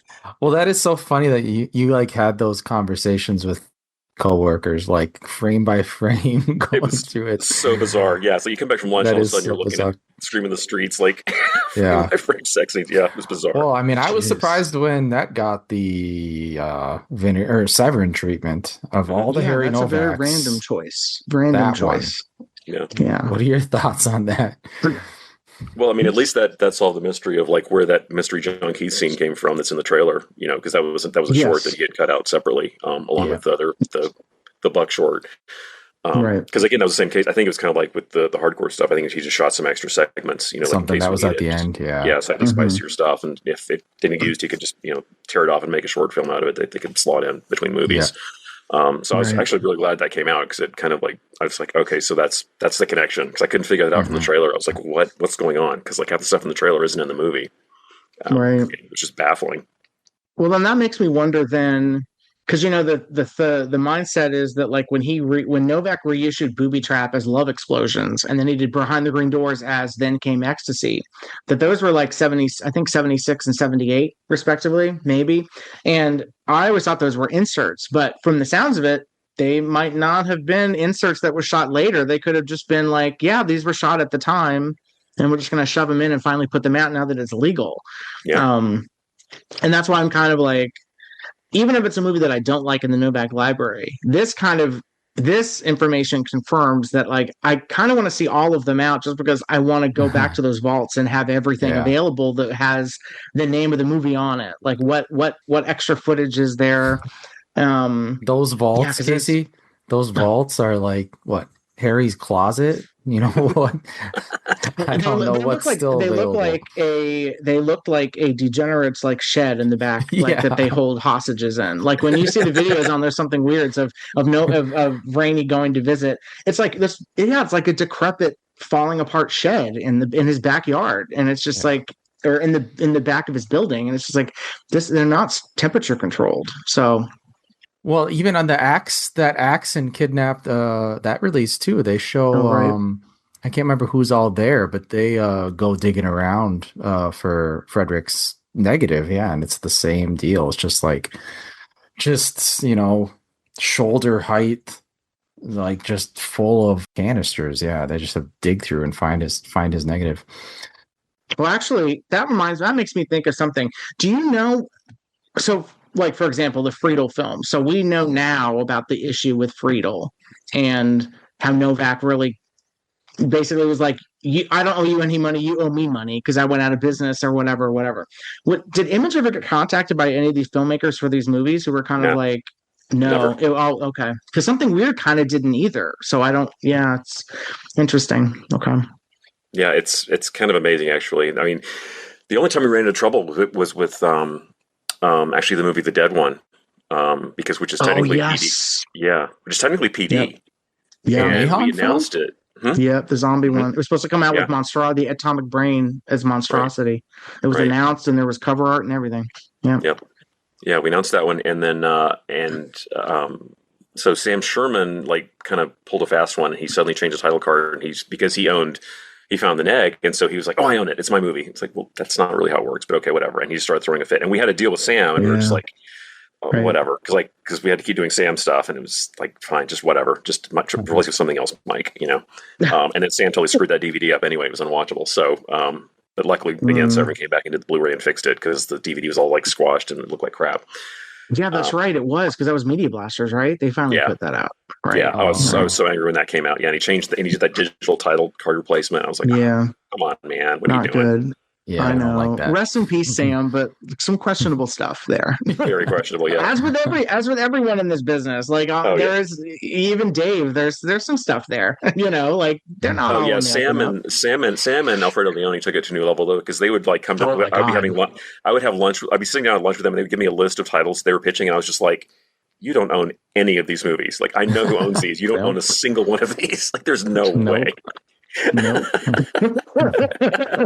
Well, that is so funny that you like had those conversations with coworkers, like frame by frame, going through it. So bizarre. Yeah. So you come back from lunch, all of a sudden you're looking at streaming the streets, like frame by frame sex scenes. Yeah, it was bizarre. Well, I mean, I was surprised when that got the Severin treatment of all the Harry Novaks. That's a very random choice. Random choice. Yeah. What are your thoughts on that? Well, I mean, at least that solved the mystery of like where that mystery John Keith scene came from. That's in the trailer, because that was a short that he had cut out separately, along with the Buck short. Right. Because again, that was the same case. I think it was kind of like with the hardcore stuff. I think he just shot some extra segments, something like that was at the end. Yeah, slightly spicier stuff. And if it didn't get used, he could just tear it off and make a short film out of it. They could slot in between movies. Yeah. So I was actually really glad that came out, because it kind of like, I was like, okay, so that's the connection, because I couldn't figure that out from the trailer. I was like, what's going on? Because like half the stuff in the trailer isn't in the movie. Right. It was just baffling. Well, then that makes me wonder then, because the mindset is that like when Novak reissued Booby Trap as Love Explosions, and then he did Behind the Green Doors as Then Came Ecstasy, that those were like 76 and 78 respectively, maybe. And I always thought those were inserts, but from the sounds of it, they might not have been inserts that were shot later. They could have just been like, yeah, these were shot at the time, and we're just going to shove them in and finally put them out now that it's legal. Yeah. And that's why I'm kind of like, even if it's a movie that I don't like in the Novak library, this information confirms that like I kind of want to see all of them out, just because I want to go back to those vaults and have everything available that has the name of the movie on it. Like what extra footage is there? Those vaults, Casey. Those vaults are like what? Harry's closet. You know what? I don't know what's still available. They look like a degenerate's like shed in the back, like that they hold hostages in. Like when you see the videos on There's Something Weird of Rainey going to visit, it's like this. Yeah, it's like a decrepit, falling apart shed in his backyard, and it's just like, or in the back of his building, and it's just like this. They're not temperature controlled, so. Well, even on that Axe and Kidnapped, that release too, they show, I can't remember who's all there, but they go digging around for Frederick's negative. Yeah. And it's the same deal. It's just shoulder height, like just full of canisters. Yeah. They just have to dig through and find his negative. Well, actually, that makes me think of something. Do you know, so like, for example, the Friedel film. So we know now about the issue with Friedel and how Novak really basically was like, I don't owe you any money, you owe me money because I went out of business or whatever. Did Image ever get contacted by any of these filmmakers for these movies who were kind of like, no, okay. Because Something Weird kind of didn't either. So it's interesting. Okay. Yeah, it's kind of amazing, actually. I mean, the only time we ran into trouble was with actually the movie The Dead One, which is technically PD. Yeah, which is technically PD. Yep. Yeah, and we announced it. Yeah, the zombie one. It was supposed to come out with the Atomic Brain as Monstrosity. Right. It was announced, and there was cover art and everything. Yeah. Yep. Yeah, we announced that one, and then so Sam Sherman kind of pulled a fast one. And he suddenly changed his title card, and because he found the neg, and so he was like, "Oh, I own it. It's my movie." It's like, well, that's not really how it works, but okay, whatever. And he just started throwing a fit, and we had a deal with Sam, and we were just like, oh, whatever, because we had to keep doing Sam stuff, and it was like, fine, just whatever, just replace with something else, Mike, And then Sam totally screwed that DVD up anyway; it was unwatchable. So, but luckily, again, Severin came back into the Blu-ray and fixed it because the DVD was all like squashed and it looked like crap. Yeah, that's right. It was because that was Media Blasters, right? They finally put that out. Right? Yeah, I was so angry when that came out. Yeah, and he did that digital title card replacement. I was like, come on, man, what are you doing? Good. Yeah, I know. don't like that. Rest in peace, Sam. But some questionable stuff there. Very questionable. Yeah. As with everyone in this business, there's even Dave. There's some stuff there. They're not. Oh yeah, Sam and Alfredo Leone took it to a new level though, because they would come to. I'd be having lunch. I would have lunch. I'd be sitting down at lunch with them, and they would give me a list of titles they were pitching, and I was just like, "You don't own any of these movies. I know who owns these. You don't own a single one of these. There's no way." Nope.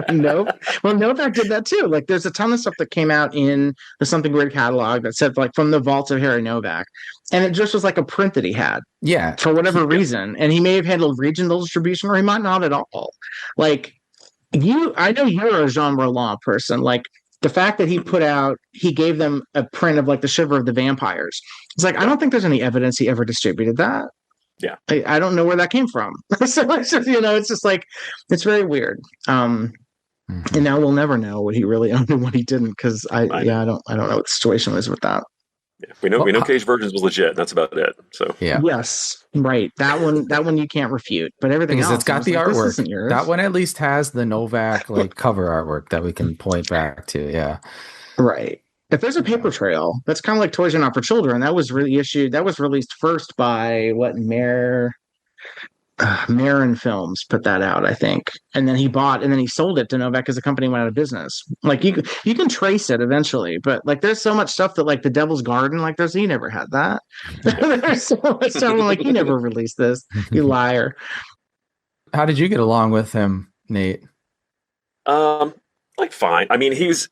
Nope. Well, Novak did that too. There's a ton of stuff that came out in the Something Weird catalog that said from the vaults of Harry Novak, and it just was like a print that he had. Yeah, for whatever reason, and he may have handled regional distribution, or he might not at all. I know you're a Jean Roland person. the fact that he gave them a print of like the Shiver of the Vampires. It's like, I don't think there's any evidence he ever distributed that. Yeah. I don't know where that came from. So it's just, it's just like, it's very weird. And now we'll never know what he really owned and what he didn't, because I don't know what the situation is with that. Yeah. We know Cage Virgins was legit. That's about it. So yes, right. That one you can't refute, but everything because else, it's got the artwork. That one at least has the Novak like cover artwork that we can point back to. Yeah, right. If there's a paper trail, that's kind of like Toys Are Not for Children. That was reissued. That was released first by Marin Films put that out, I think, and then he sold it to Novak because the company went out of business. Like you can trace it eventually, but like there's so much stuff that like the Devil's Garden, like he never had that. There's so much stuff I'm like, he never released this, you liar. How did you get along with him, Nate? Like fine. I mean, he was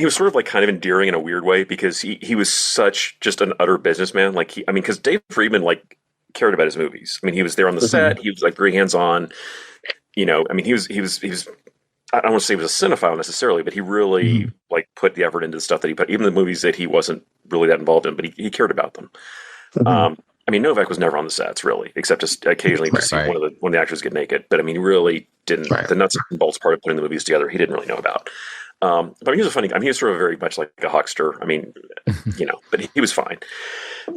sort of like kind of endearing in a weird way because he was such just an utter businessman. Like because Dave Friedman like cared about his movies. I mean, he was there on the set. He was like very hands-on. He was. I don't want to say he was a cinephile necessarily, but he really like put the effort into the stuff that he put. Even the movies that he wasn't really that involved in, but he cared about them. Novak was never on the sets really, except just occasionally to see one of the actors get naked. But he really didn't. The nuts and bolts part of putting the movies together, he didn't really know about. But he was a funny guy. He was sort of very much like a huckster. But he was fine.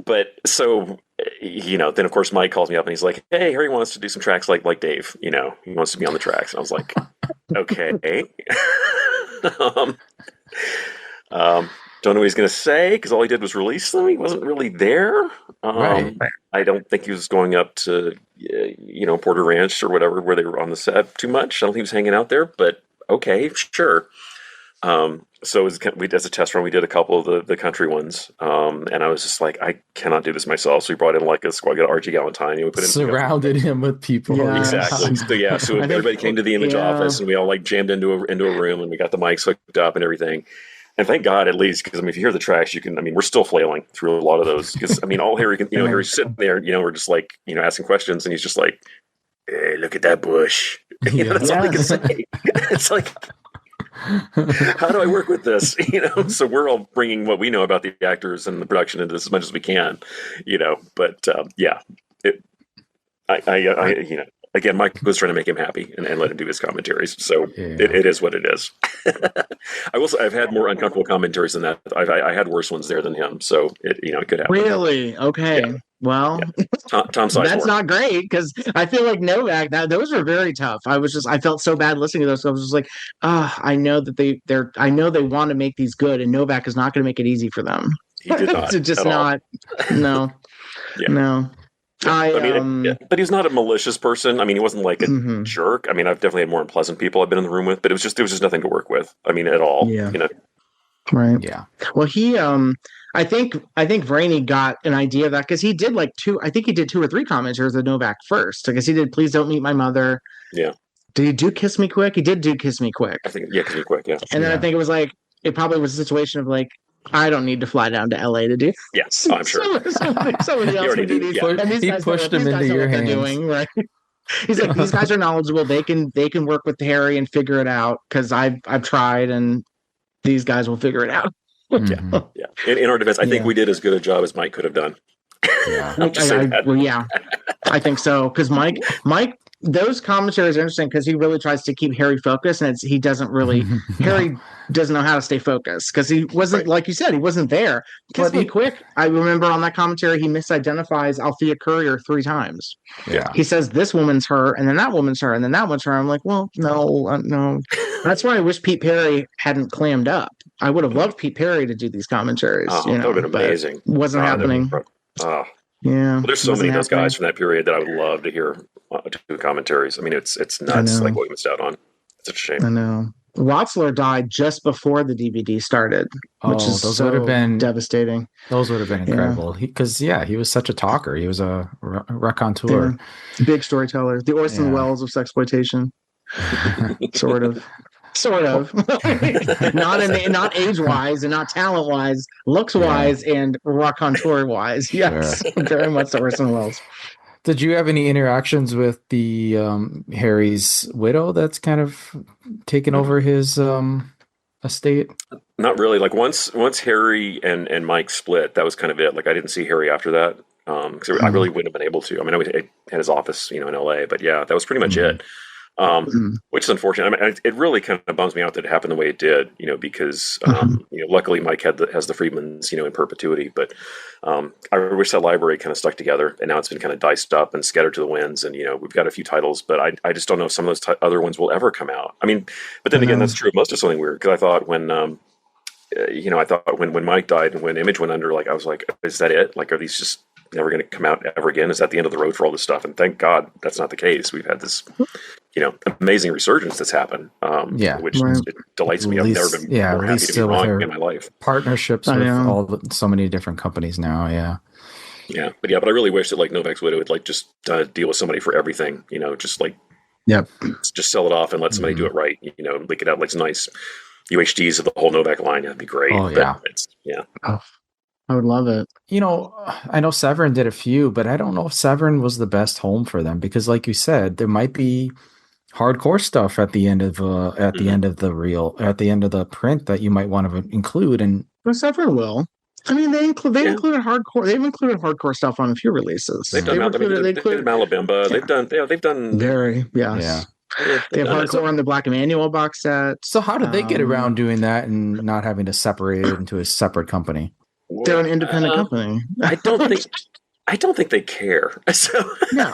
But so, then of course Mike calls me up and he's like, "Hey, Harry wants to do some tracks like Dave. He wants to be on the tracks." And I was like, "Okay." Don't know what he's going to say because all he did was release them. He wasn't really there. I don't think he was going up to, Porter Ranch or whatever where they were on the set too much. I don't think he was hanging out there. But okay, sure. So as a test run, we did a couple of the country ones, and I was just like, I cannot do this myself. So we brought in like a squad, got Archie Galantine, and we surrounded him with people. Yeah. Exactly. So everybody came to the Image office, and we all like jammed into a room, and we got the mics hooked up and everything. And thank God, at least, because if you hear the tracks, you can. We're still flailing through a lot of those because all Harry can, Harry's sitting there, we're just like, asking questions, and he's just like, "Hey, look at that bush." That's all he can say. It's like, how do I work with this? So we're all bringing what we know about the actors and the production into this as much as we can, But again, Mike was trying to make him happy and let him do his commentaries. So it is what it is. I will say I've had more uncomfortable commentaries than that. I had worse ones there than him. So it could happen. Really? Okay. Yeah. Well, Tom Sizemore. That's not great because I feel like Novak. Those were very tough. I felt so bad listening to those. So I was just like, I know that I know they want to make these good, and Novak is not going to make it easy for them. He did not. To just not. No. Yeah. No. But he's not a malicious person. He wasn't like a jerk. I've definitely had more unpleasant people I've been in the room with, but there was just nothing to work with. At all. Yeah. Right. Yeah. Well, he, I think Vrainy got an idea of that because he did like two or three commentaries of Novak first. Because he did "Please Don't Meet My Mother." Yeah. Did he do "Kiss Me Quick"? He did do "Kiss Me Quick." I think "Kiss Me Quick." Yeah. And then I think it was like it probably was a situation of like, I don't need to fly down to LA to do. Yes, I'm sure. Somebody else would do these. He pushed them into your hands. Doing, right? He's like, these guys are knowledgeable. They can work with Harry and figure it out because I've tried, and these guys will figure it out. Yeah. In our defense, I think we did as good a job as Mike could have done. Yeah, I think so because Mike, those commentaries are interesting because he really tries to keep Harry focused, and he doesn't really. Harry doesn't know how to stay focused because he wasn't, like you said, he wasn't there. Kiss Me Quick. I remember on that commentary he misidentifies Althea Courier 3 times. Yeah, he says this woman's her, and then that woman's her, and then that one's her. I'm like, well, no. That's why I wish Pete Perry hadn't clammed up. I would have loved Pete Perry to do these commentaries. That would have been amazing. Wasn't happening. Yeah. Well, there's so many of those guys from that period that I would love to hear do commentaries. it's nuts like what we missed out on. It's such a shame. I know. Watzler died just before the DVD started, which is those would have been devastating. Those would have been incredible. Because he was such a talker. He was a raconteur, big storyteller, the Orson Welles of sexploitation, sort of. not age wise and not talent wise, looks wise and raconteur wise. Yes, very much Orson Welles. Did you have any interactions with the Harry's widow that's kind of taken over his estate? Not really. Like once Harry and Mike split, that was kind of it. Like I didn't see Harry after that because I really wouldn't have been able to. I mean, I had his office, in LA, but yeah, that was pretty much it. Which is unfortunate. I mean, it really kind of bums me out that it happened the way it did, because luckily Mike has the Freedmans, in perpetuity. But I wish that library kind of stuck together, and now it's been kind of diced up and scattered to the winds. And we've got a few titles, but I just don't know if some of those other ones will ever come out. I mean, but then again, that's true of most of Something Weird, because I thought when when Mike died and when Image went under, like I was like, is that it? Like, are these just never going to come out ever again? Is that the end of the road for all this stuff? And thank God that's not the case. We've had this, amazing resurgence that's happened. Which it delights me. I've never been more happy to be wrong in my life. Partnerships with so many different companies now. Yeah. Yeah. But I really wish that like Novak's widow would like just deal with somebody for everything, just like, just sell it off and let somebody do it right. Leak it out like nice UHDs of the whole Novak line. That'd be great. Oh, yeah. Oh, I would love it. I know Severin did a few, but I don't know if Severin was the best home for them because, like you said, there might be hardcore stuff at the end of the end of the print that you might want to include. And Severin will. I mean, they included hardcore. They've included hardcore stuff on a few releases. They've done Malabimba. They've done very They have hardcore on the Black Emanuel box set. So how did they get around doing that and not having to separate it into a separate company? They're an independent company. I don't think they care. So no.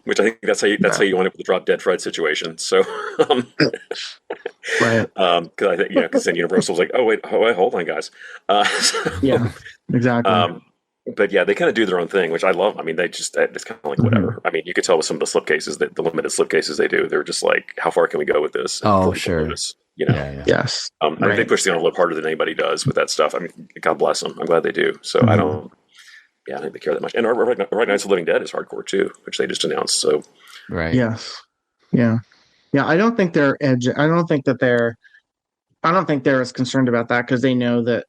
Which I think that's how you wind up with the Drop Dead Fred situation. So, right. Because I think because then Universal was like, oh wait, hold on, guys. Yeah, exactly. But yeah, they kind of do their own thing, which I love. I mean, it's kind of like whatever. I mean, you could tell with some of the slipcases, the limited slipcases they do, they're just like, how far can we go with this? Oh, sure. Yes. I think they push the envelope harder than anybody does with that stuff. I mean, God bless them. I'm glad they do. So I don't think they care that much. And Right Nights of the Living Dead is hardcore too, which they just announced. So right. Yes. Yeah. I don't think they're I don't think they're as concerned about that because they know that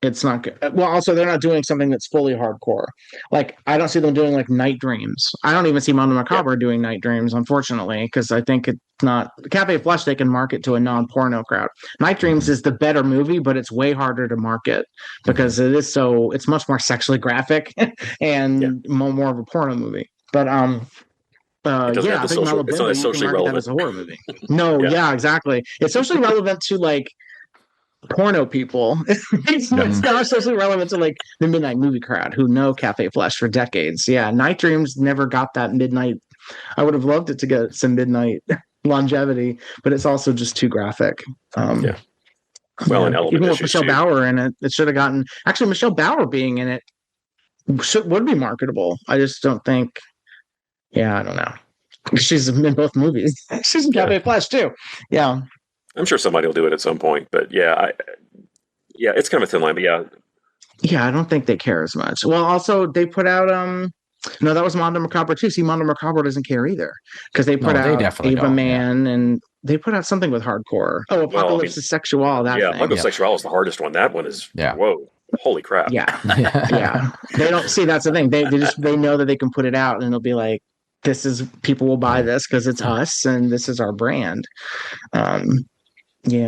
it's not good. Well, also they're not doing something that's fully hardcore. Like I don't see them doing like Night Dreams. I don't even see Mondo Macabre doing Night Dreams, unfortunately, because I think it's not Cafe Flesh. They can market to a non-porno crowd. Night Dreams is the better movie, but it's way harder to market because it's much more sexually graphic and more of a porno movie. But I think Malabimba, it's not socially relevant as a horror movie. No, exactly. It's socially relevant to like porno people. It's not socially relevant to like the midnight movie crowd who know Cafe Flesh for decades. Yeah, Night Dreams never got that midnight. I would have loved it to get some midnight longevity, but it's also just too graphic. Well, an element even with Michelle Bauer in it, it should have gotten. Actually, Michelle Bauer being in it would be marketable. I just don't think. Yeah, I don't know. She's in both movies. She's in Cafe Flesh too. Yeah. I'm sure somebody will do it at some point, but it's kind of a thin line, but I don't think they care as much. Well, also they put out no, that was Mondo Macabre too. See, Mondo Macabre doesn't care either because they put out Ava Man and they put out something with hardcore. Oh, Apocalypse is Sexual. That thing. Apocalypse Sexual is the hardest one. That one is whoa, holy crap. Yeah. They don't see that's the thing. They know that they can put it out and it'll be like, this is people will buy this because it's us and this is our brand. They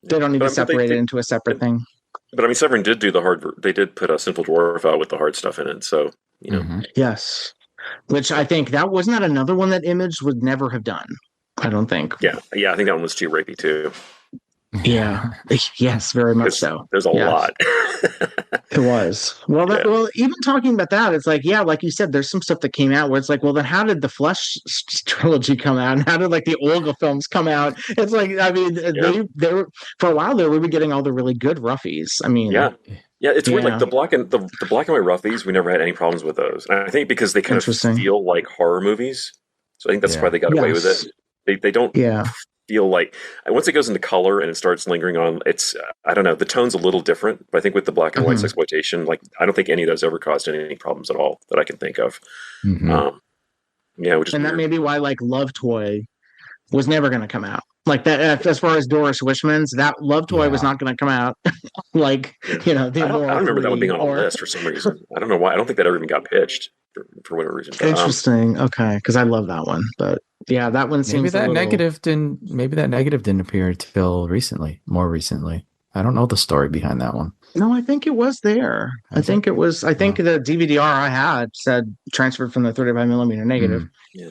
don't need to separate it into a separate thing. But I mean, Severin did do they did put a Sinful Dwarf out with the hard stuff in it. So, Yes. Which I think wasn't that another one that Image would never have done. I don't think. Yeah. I think that one was too rapey too. Yeah. Yes, very much so. There's a lot. It was. Well, even talking about that, it's like, like you said, there's some stuff that came out where it's like, well, then how did the Flesh trilogy come out? And how did like the Olga films come out? It's like, I mean, they were for a while there, we were getting all the really good roughies. I mean, it's weird. Like the black and white roughies, we never had any problems with those. And I think because they kind of feel like horror movies, so I think that's why they got away with it. They don't. Feel like once it goes into color and it starts lingering on, it's I don't know, the tone's a little different, but I think with the black and white exploitation, like I don't think any of those ever caused any problems at all that I can think of. Which is and weird. that may be why like Love Toy was never going to come out. Like that, as far as Doris Wishman's, that Love Toy was not going to come out. Like, the I don't remember that one being on the list for some reason. I don't know why. I don't think that ever even got pitched for whatever reason. But, interesting. Okay, because I love that one, but yeah, that one seems maybe that negative didn't appear till more recently. I don't know the story behind that one. No, I think it was there. I think the DVD-R I had said transferred from the 35 millimeter negative. Yeah.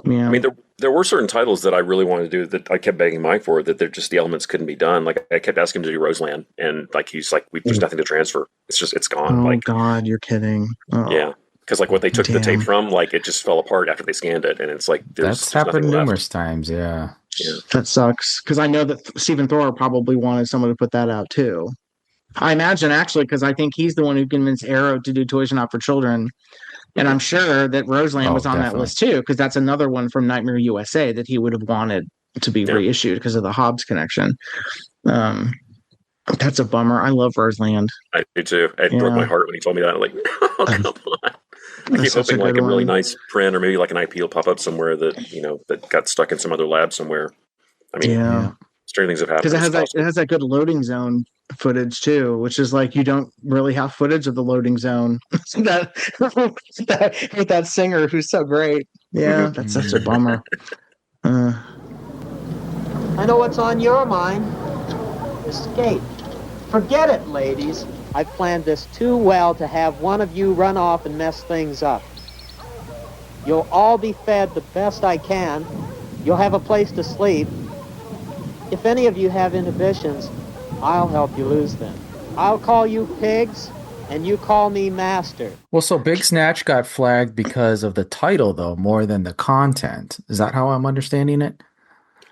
Yeah. I mean, there were certain titles that I really wanted to do that I kept begging Mike for, that they're just the elements couldn't be done. Like I kept asking him to do Roseland, and like he's like, there's nothing to transfer. It's gone. Oh like, God, you're kidding. Oh. Yeah, because like what they took the tape from, like it just fell apart after they scanned it, and it's like that's happened numerous times. Yeah, that sucks. Because I know that Stephen Thor probably wanted someone to put that out too. I imagine actually, because I think he's the one who convinced Arrow to do Toys Not for Children. And I'm sure that Roseland was on that list too, because that's another one from Nightmare USA that he would have wanted to be reissued because of the Hobbs connection. That's a bummer. I love Roseland. I do too. It broke my heart when he told me that. I'm like, oh, come on. I keep hoping like a really nice print, or maybe like an IP will pop up somewhere that that got stuck in some other lab somewhere. I mean, strange things have happened. Because it has that good loading zone footage too, which is like you don't really have footage of the loading zone with that singer who's so great. Yeah, that's such a bummer. I know what's on your mind. Escape. Forget it, ladies. I've planned this too well to have one of you run off and mess things up. You'll all be fed the best I can. You'll have a place to sleep. If any of you have inhibitions, I'll help you lose them. I'll call you pigs, and you call me master. Well, so Big Snatch got flagged because of the title, though, more than the content. Is that how I'm understanding it?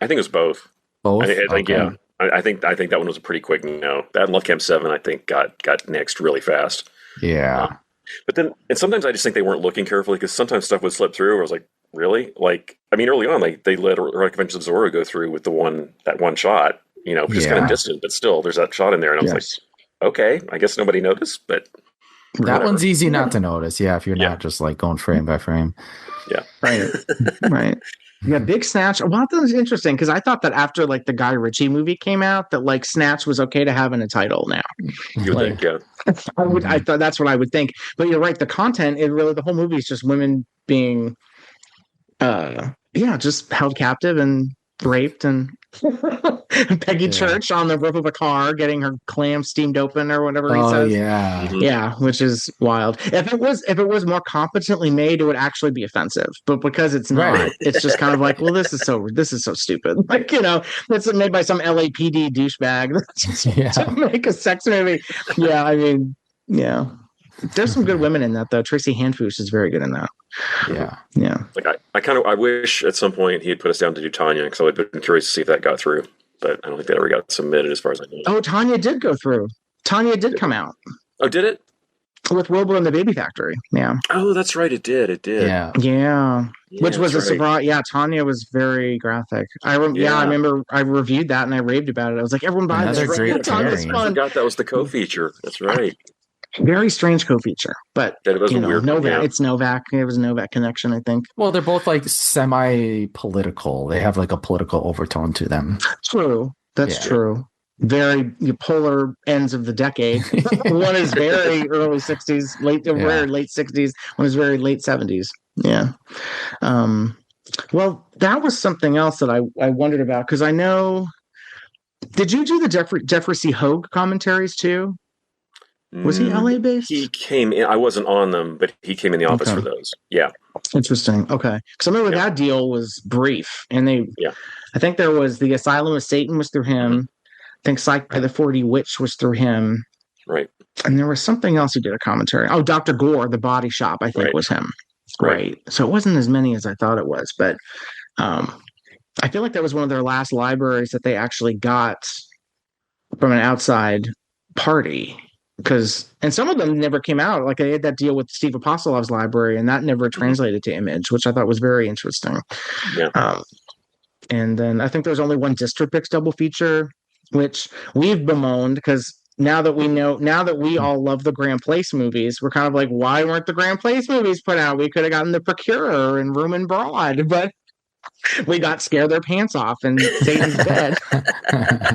I think it was both. Both? I think, yeah. I think that one was a pretty quick no. That and Love Camp 7, I think, got nixed really fast. Yeah. But then, and sometimes I just think they weren't looking carefully, because sometimes stuff would slip through. I was like, really? Like, I mean, early on, like they let Erotic Adventures of Zorro go through with that one shot. Just kind of distant, but still, there's that shot in there, and I was like, okay, I guess nobody noticed, but that one's easy not to notice. Yeah, if you're not just like going frame by frame. Yeah, right. Yeah, Big Snatch. Well, that was interesting because I thought that after like the Guy Ritchie movie came out, that like Snatch was okay to have in a title now. You would think, yeah. I thought that's what I would think, but you're right. The content, the whole movie is just women being, just held captive and raped and. Peggy Church on the roof of a car getting her clam steamed open or whatever he says. Yeah, which is wild. If it was more competently made, it would actually be offensive. But because it's not, it's just kind of like, well, this is so stupid. Like, it's made by some LAPD douchebag to make a sex movie. Yeah, I mean, yeah. There's some good women in that though. Tracy Handfuss is very good in that. Yeah. Like I wish at some point he had put us down to do Tanya, because I would have been curious to see if that got through. But I don't think that ever got submitted, as far as I know. Oh, Tanya did go through. Tanya did come out. Oh, did it? With Wilbur and the Baby Factory. Yeah. Oh, that's right. It did. Yeah. Which was a surprise. Yeah, Tanya was very graphic. I remember I reviewed that and I raved about it. I was like, everyone buy this. Tanya's fun. I forgot that was the co-feature. That's right. Very strange co-feature, but it was weird. Novak. It's Novak. It was a Novak connection, I think. Well, they're both like semi-political. They have like a political overtone to them. True. That's true. Very polar ends of the decade. One is very early 60s, very late 60s. One is very late 70s. Yeah. Well, that was something else that I wondered about, because I know. Did you do the Jeffrey C. Hoag commentaries too? Was he LA based? He came in. I wasn't on them, but he came in the office for those. Yeah. Interesting. Okay. Because I remember that deal was brief, and I think there was the Asylum of Satan was through him. I think Psych by the 40 Witch was through him. Right. And there was something else he did a commentary. Oh, Dr. Gore, The Body Shop, I think was him. Right. So it wasn't as many as I thought it was, but I feel like that was one of their last libraries that they actually got from an outside party. And some of them never came out. Like I had that deal with Steve Apostolof's library, and that never translated to Image, which I thought was very interesting. Yeah. And then I think there's only one District Picks double feature, which we've bemoaned, because now that we all love the Grand Place movies, we're kind of like, why weren't the Grand Place movies put out? We could have gotten The Procurer and Room and Broad, but we got scared their pants off and Satan's dead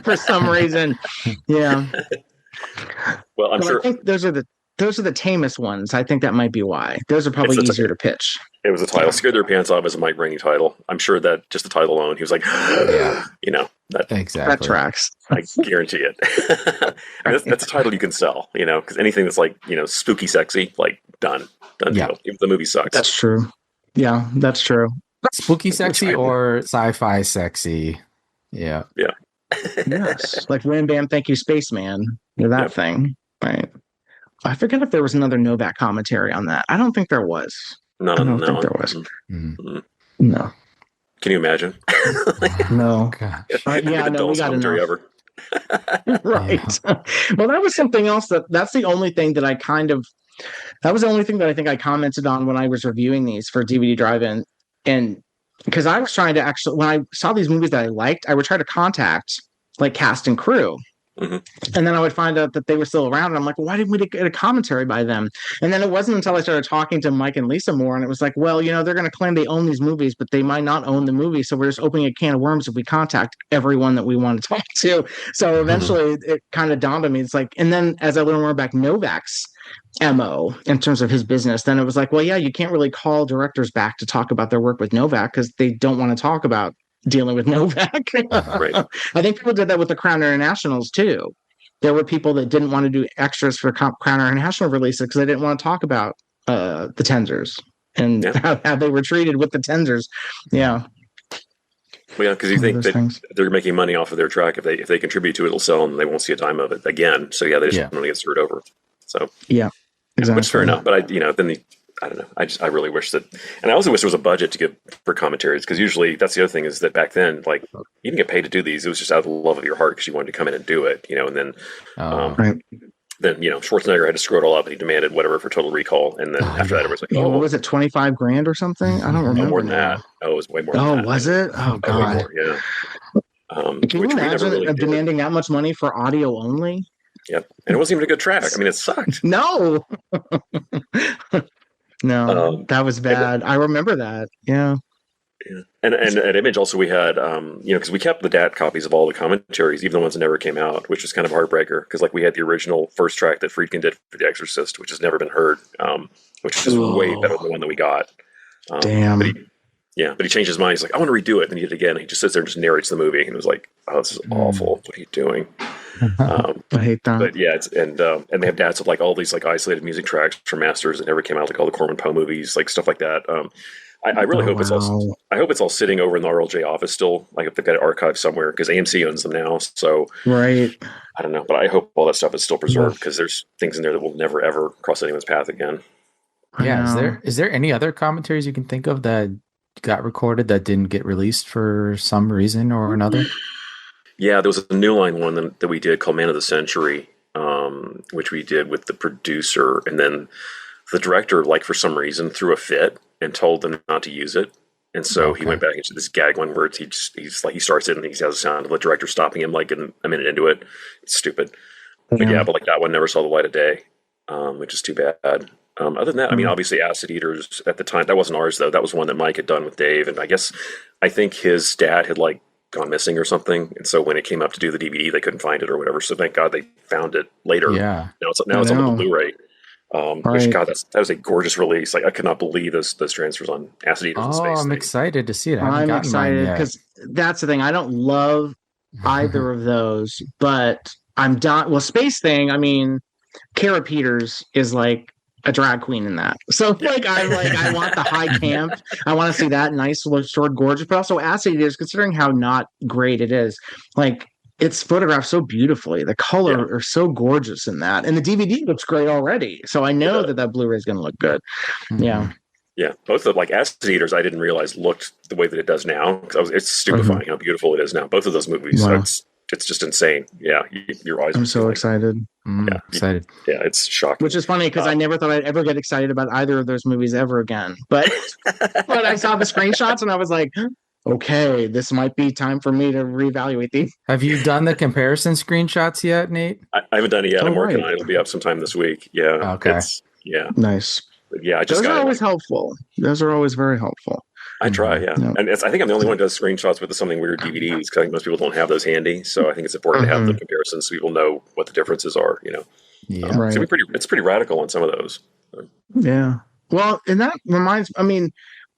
for some reason. Yeah. Well, I'm sure I think those are the tamest ones. I think that might be why. Those are probably easier to pitch. It was a title. Scared their pants off as a Mike Rainey title. I'm sure that just the title alone, he was like, you know, that exactly. That tracks. I guarantee it. I mean, that's a title you can sell, you know, because anything that's like, you know, spooky, sexy, like done deal. Even if the movie sucks. That's true. Yeah, that's true. Spooky sexy or sci-fi sexy. Yeah. Yeah. Yes. Like Wham Bam Thank You Spaceman. That thing. Right. I forget if there was another Novak commentary on that. I don't think there was. No, I don't think there was. Mm-hmm. No. Can you imagine? No. Yeah, no, we got enough. Ever. Right. Well, that was something else that's the only thing that that was the only thing that I think I commented on when I was reviewing these for DVD Drive-In. And because I was trying to actually, when I saw these movies that I liked, I would try to contact like cast and crew. Mm-hmm. And then I would find out that they were still around. And I'm like, well, why didn't we get a commentary by them? And then it wasn't until I started talking to Mike and Lisa more. And it was like, well, you know, they're going to claim they own these movies, but they might not own the movie. So we're just opening a can of worms if we contact everyone that we want to talk to. So eventually it kind of dawned on me. It's like, and then as I learned more about Novak's MO in terms of his business, then it was like, well, yeah, you can't really call directors back to talk about their work with Novak because they don't want to talk about dealing with Novak. Right. I think people did that with the Crown Internationals too. There were people that didn't want to do extras for Crown International releases because they didn't want to talk about the Tenzers and how they were treated with the Tenzers. Yeah. Well, yeah, because you think that they're making money off of their track. If they contribute to it, it'll sell, and they won't see a dime of it again. So yeah, they just want to get screwed over. So yeah, exactly. Which is fair enough. But I don't know. I really wish that, and I also wish there was a budget to give for commentaries because usually that's the other thing is that back then, like you didn't get paid to do these. It was just out of the love of your heart because you wanted to come in and do it, you know. And then, then you know, Schwarzenegger had to screw it all up and he demanded whatever for Total Recall. And then after that, it was like, what was it, $25,000 or something? I don't remember. More than that. Oh, it was way more. Than that. Was it? Oh God. More, yeah. Can you imagine demanding that much money for audio only? Yep, and it wasn't even a good track. I mean, it sucked. No. No, that was bad. I remember that. Yeah. Yeah. And at Image also we had, because we kept the DAT copies of all the commentaries, even the ones that never came out, which was kind of a heartbreaker because like we had the original first track that Friedkin did for The Exorcist, which has never been heard, which is way better than the one that we got. Damn. But he changed his mind. He's like, I want to redo it. And he did it again. He just sits there and just narrates the movie. And it was like, oh, this is awful. What are you doing? I hate that. But yeah, and they have DATs of like all these like isolated music tracks from masters that never came out, like all the Corman Poe movies, like stuff like that. I really hope it's all. I hope it's all sitting over in the RLJ office still, like if they've got it archived somewhere, because AMC owns them now. So right, I don't know, but I hope all that stuff is still preserved because there's things in there that will never ever cross anyone's path again. Yeah, is there any other commentaries you can think of that got recorded that didn't get released for some reason or another? Yeah, there was a New Line one that we did called Man of the Century, which we did with the producer, and then the director, like for some reason, threw a fit and told them not to use it. And so he went back into this gag one where he starts it and he has a sound of the director stopping him like a minute into it. It's stupid. But but like that one never saw the light of day, which is too bad. Other than that, I mean, obviously Acid Eaters at the time, that wasn't ours though. That was one that Mike had done with Dave. And I think his dad had like gone missing or something. And so when it came up to do the DVD, they couldn't find it or whatever. So thank God they found it later. Yeah. Now it's on the Blu-ray. Which, God, that was a gorgeous release. Like I could not believe those transfers on Acid Eaters in Space. I'm excited to see it. I'm excited because that's the thing. I don't love either of those, but I'm done. Well, Space Thing, I mean, Kara Peters is like a drag queen in that. So I want the high camp. I want to see that nice, short, gorgeous, but also Acid Eaters, considering how not great it is. Like, it's photographed so beautifully. The color are so gorgeous in that. And the DVD looks great already. So I know that Blu-ray is going to look good. Mm-hmm. Yeah. Yeah. Both of Acid Eaters, I didn't realize looked the way that it does now. It's stupefying how beautiful it is now. Both of those movies. Wow. It's just insane. Yeah. Your eyes. I'm so excited. Excited. Yeah. It's shocking. Which is funny because I never thought I'd ever get excited about either of those movies ever again. But when I saw the screenshots and I was like, okay, this might be time for me to reevaluate these. Have you done the comparison screenshots yet, Nate? I haven't done it yet. I'm working on it. It'll be up sometime this week. Yeah. Okay. Yeah. Nice. But yeah, those are always helpful. Those are always very helpful. I try, yeah. No. And I think I'm the only one who does screenshots with something weird DVDs because I think most people don't have those handy. So I think it's important to have the comparisons so people know what the differences are. Yeah. Right. It's pretty radical on some of those. Yeah. Well, and that reminds. I mean,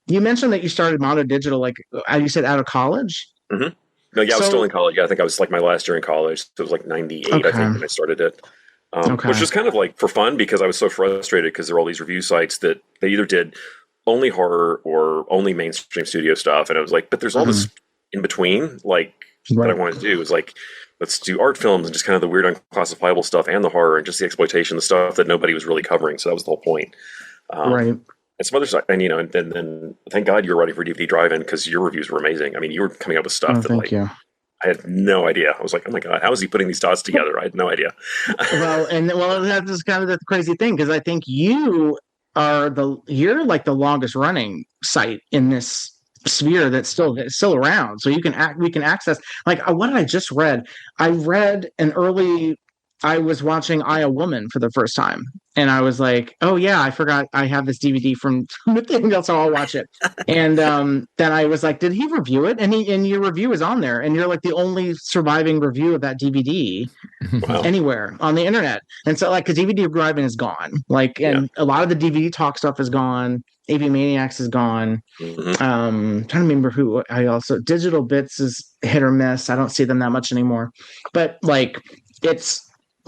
you mentioned that you started Mono Digital, like you said, out of college. Mm-hmm. No, yeah, I was still in college. Yeah, I think I was like my last year in college. So it was like 98, I think, when I started it. Which was kind of like for fun because I was so frustrated because there were all these review sites that they either did only horror or only mainstream studio stuff. And I was like, but there's all this in between, like, that I wanted to do. Is like, let's do art films and just kind of the weird unclassifiable stuff and the horror and just the exploitation, the stuff that nobody was really covering. So that was the whole point. Right. And some other stuff, and and then thank God you were writing for DVD Drive-In because your reviews were amazing. I mean, you were coming up with stuff that like I had no idea. I was like, oh my God, how is he putting these dots together? I had no idea. well, that's kind of the crazy thing because I think you're like the longest running site in this sphere that's still around. So we can access, like, what did I just read? I was watching I, a Woman for the first time. And I was like, oh, yeah, I forgot I have this DVD from Nathaniel, so I'll watch it. And then I was like, did he review it? And your review is on there. And you're like the only surviving review of that DVD anywhere on the internet. And so, like, because DVD Drive-In is gone. Like, and a lot of the DVD Talk stuff is gone. AV Maniacs is gone. Trying to remember who Digital Bits is hit or miss. I don't see them that much anymore. But, like,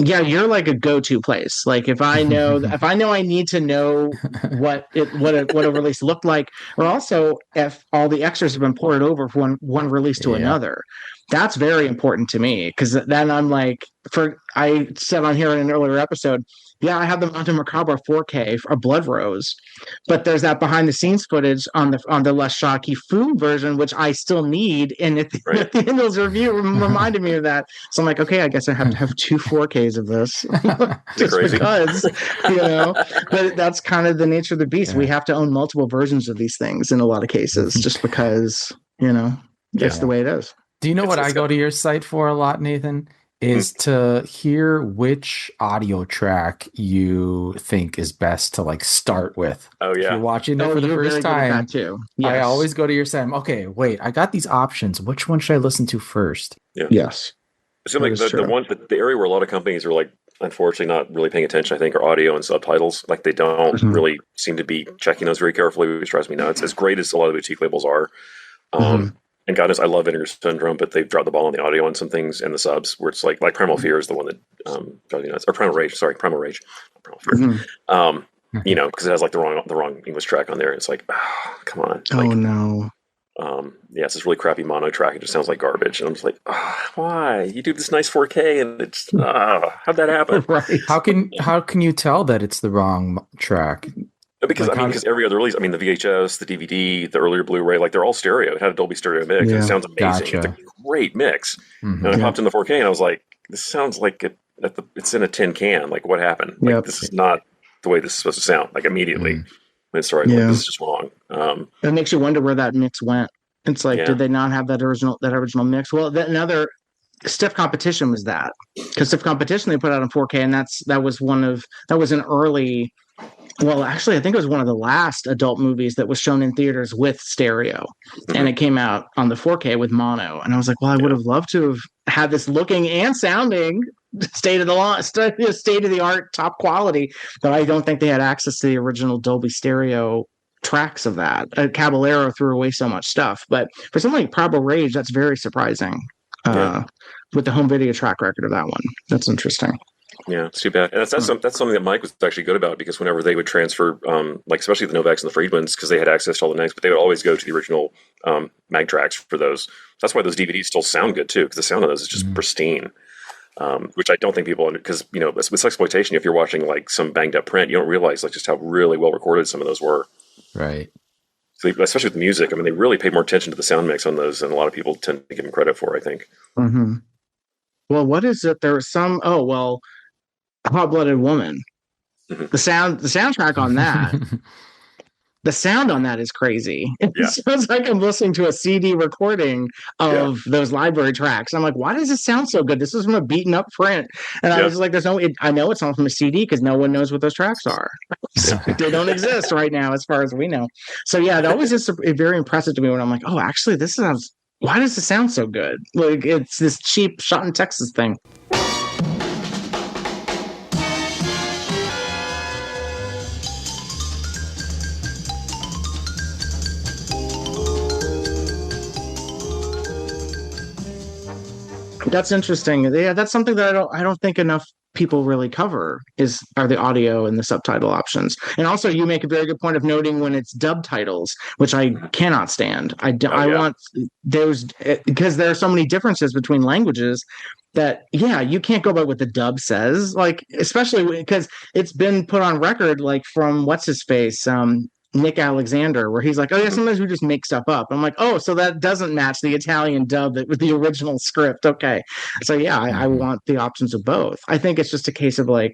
you're like a go-to place. Like if I know I need to know what a release looked like, or also if all the extras have been ported over from one release to another, that's very important to me because then I'm like, I said on here in an earlier episode, I have them onto Macabre 4K for a Blood Rose, but there's that behind the scenes footage on the less shocky Fu version, which I still need. And Nathaniel's review reminded me of that. So I'm like, okay, I guess I have to have 2 4Ks of this just because, but that's kind of the nature of the beast. We have to own multiple versions of these things in a lot of cases, just because, that's the way it is. Do you know what I go to your site for a lot, Nathan? Is to hear which audio track you think is best to like start with. Oh yeah, if you're watching it for the first time. Too. Yes. I always go to your site. Okay, wait, I got these options. Which one should I listen to first? Yeah. Yes. It seems like the area where a lot of companies are like, unfortunately, not really paying attention, I think, are audio and subtitles. Like they don't really seem to be checking those very carefully, which drives me nuts. As great as a lot of boutique labels are. And God knows I love Vinegar Syndrome, but they've dropped the ball on the audio on some things and the subs where it's like Primal Fear is the one that drives me nuts. Or Primal Rage, Primal Rage. Primal Fear. Because it has like the wrong English track on there. It's like, oh, come on. Oh no. It's this really crappy mono track. It just sounds like garbage. And I'm just like, why? You do this nice 4K and it's how'd that happen? Right. How can you tell that it's the wrong track? Because because every other release, the VHS, the DVD, the earlier Blu-ray, like they're all stereo. It had a Dolby Stereo mix. It sounds amazing. Gotcha. It's a great mix. And I popped in the 4K and I was like, this sounds like it's in a tin can. Like what happened? Like this is not the way this is supposed to sound. Like immediately. When it's like, this is just wrong. It makes you wonder where that mix went. It's like, did they not have that original mix? Well, another Stiff Competition was that. Because Stiff Competition they put out in 4K, and that was an early. Well, actually, I think it was one of the last adult movies that was shown in theaters with stereo, and it came out on the 4K with mono. And I was like, well, I would have loved to have had this looking and sounding state of the art, top quality, but I don't think they had access to the original Dolby Stereo tracks of that. Caballero threw away so much stuff, but for something like Primal Rage, that's very surprising. With the home video track record of that one, that's interesting. Yeah, it's too bad. And that's something that Mike was actually good about because whenever they would transfer, like especially the Novaks and the Friedmans, because they had access to all the negs, but they would always go to the original mag tracks for those. That's why those DVDs still sound good too, because the sound of those is just pristine. Which I don't think people, because with exploitation, if you're watching like some banged up print, you don't realize like just how really well recorded some of those were. Right. So especially with music, they really paid more attention to the sound mix on those than a lot of people tend to give them credit for, I think. Mm-hmm. Well, what is it? There was some. Oh well. Hot-Blooded Woman. The soundtrack on that. The sound on that is crazy. It sounds like I'm listening to a CD recording of those library tracks. I'm like, why does it sound so good? This is from a beaten up print. And I was like, I know it's not from a CD because no one knows what those tracks are. They don't exist right now, as far as we know. So yeah, that was just very impressive to me when I'm like, oh, actually, this sounds. Why does it sound so good? Like it's this cheap shot in Texas thing. That's interesting. Yeah, that's something that I don't think enough people really cover are the audio and the subtitle options. And also you make a very good point of noting when it's dub titles, which I cannot stand. I want those because there are so many differences between languages that you can't go by what the dub says, like especially because it's been put on record like from what's his face Nick Alexander, where he's like, oh yeah, sometimes we just make stuff up. I'm like, oh, so that doesn't match the Italian dub with the original script. Okay. So yeah, I want the options of both. I think it's just a case of like,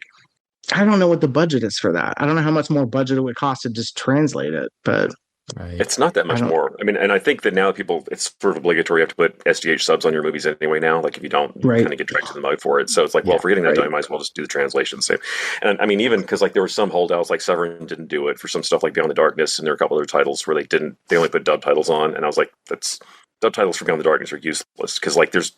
I don't know what the budget is for that. I don't know how much more budget it would cost to just translate it, but it's not that much more. I mean, and I think that now it's sort of obligatory. You have to put SDH subs on your movies anyway now. Like if you don't, you kind of get dragged to the mud for it. So it's like, well, if we're getting that done, you might as well just do the translation. Same. And I mean, even because like there were some holdouts, like Severin didn't do it for some stuff like Beyond the Darkness, and there are a couple other titles where they only put dub titles on. And I was like, dub titles for Beyond the Darkness are useless because like there's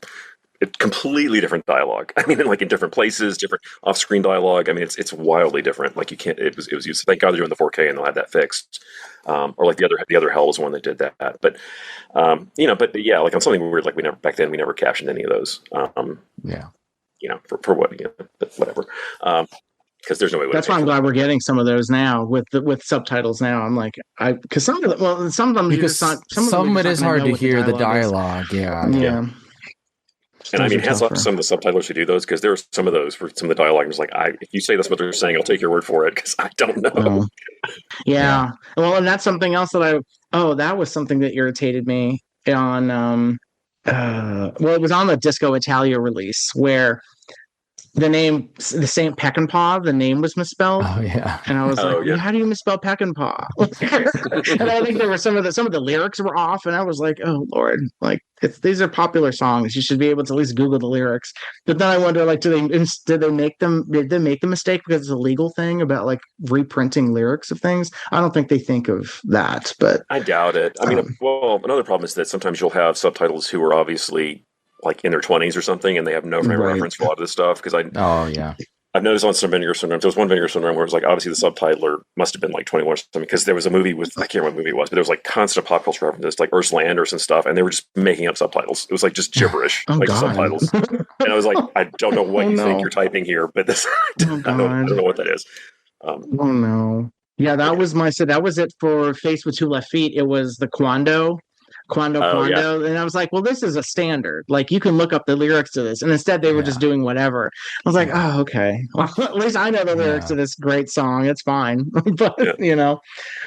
completely different dialogue. I mean, in different places, different off-screen dialogue. I mean, it's wildly different. Like you can't. It was used. Thank God they're doing the 4K and they'll have that fixed. Or like the other Hell was one that did that. But like on something weird, like we never captioned any of those. For what, but whatever. Because there's no way. That's why I'm glad we're getting some of those now with subtitles. Now I'm like, because some of them because some of it is hard to hear the dialogue. Yeah. And I mean, hands off to some of the subtitlers who do those, because there are some of those for some of the dialogue. It's like, if you say that's what they're saying, I'll take your word for it because I don't know. Yeah. Well, and that's something else that that was something that irritated me on. It was on the Disco Italia release where the Saint Peckinpah, the name was misspelled. Oh yeah, and I was how do you misspell Peckinpah? And I think there were some of the lyrics were off, and I was like, oh Lord, like these are popular songs. You should be able to at least Google the lyrics. But then I wonder, like, did they make the mistake because it's a legal thing about like reprinting lyrics of things? I don't think they think of that, but I doubt it. I mean, another problem is that sometimes you'll have subtitles who are obviously like in their 20s or something, and they have no frame of reference for a lot of this stuff. Because I've noticed on some Vinegar Syndrome, there was one Vinegar Syndrome where it was like obviously the subtitler must have been like 21 or something, because there was a movie with, I can't remember what movie it was, but there was like constant pop culture references like Earth's Landers and stuff, and they were just making up subtitles. It was like just gibberish, subtitles. And I was like, I don't know what you think you're typing here, but this I don't know what that is. Oh no. Yeah, that was it for Face with Two Left Feet. It was the Quando. And I was like, well, this is a standard. Like, you can look up the lyrics to this, and instead they were just doing whatever. I was like, oh, okay. Well, at least I know the lyrics to this great song. It's fine. But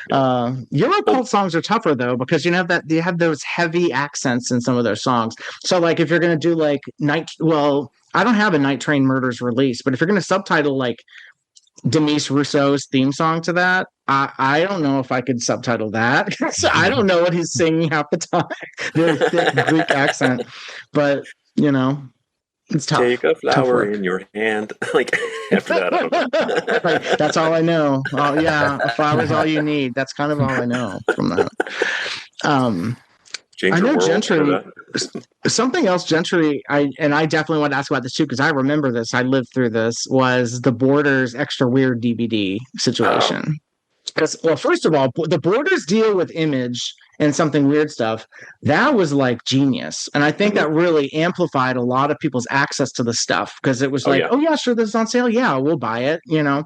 Europult songs are tougher though, because you have those heavy accents in some of their songs. So like, if you're gonna do like I don't have a Night Train Murders release, but if you're gonna subtitle like Demis Rousseau's theme song to that, I don't know if I could subtitle that. I don't know what he's singing half the time. The thick Greek accent, but it's tough. Take a flower in your hand. Like after that, I don't know. That's all I know. Oh yeah, a flower's all you need. That's kind of all I know from that. I know Gentry. Something else, Gentry. I definitely want to ask about this too, because I remember this. I lived through this. Was the Borders Extra Weird DVD situation? Well, first of all, the Borders deal with Image and Something Weird stuff. That was like genius, and I think that really amplified a lot of people's access to the stuff, because it was sure, this is on sale. Yeah, we'll buy it. And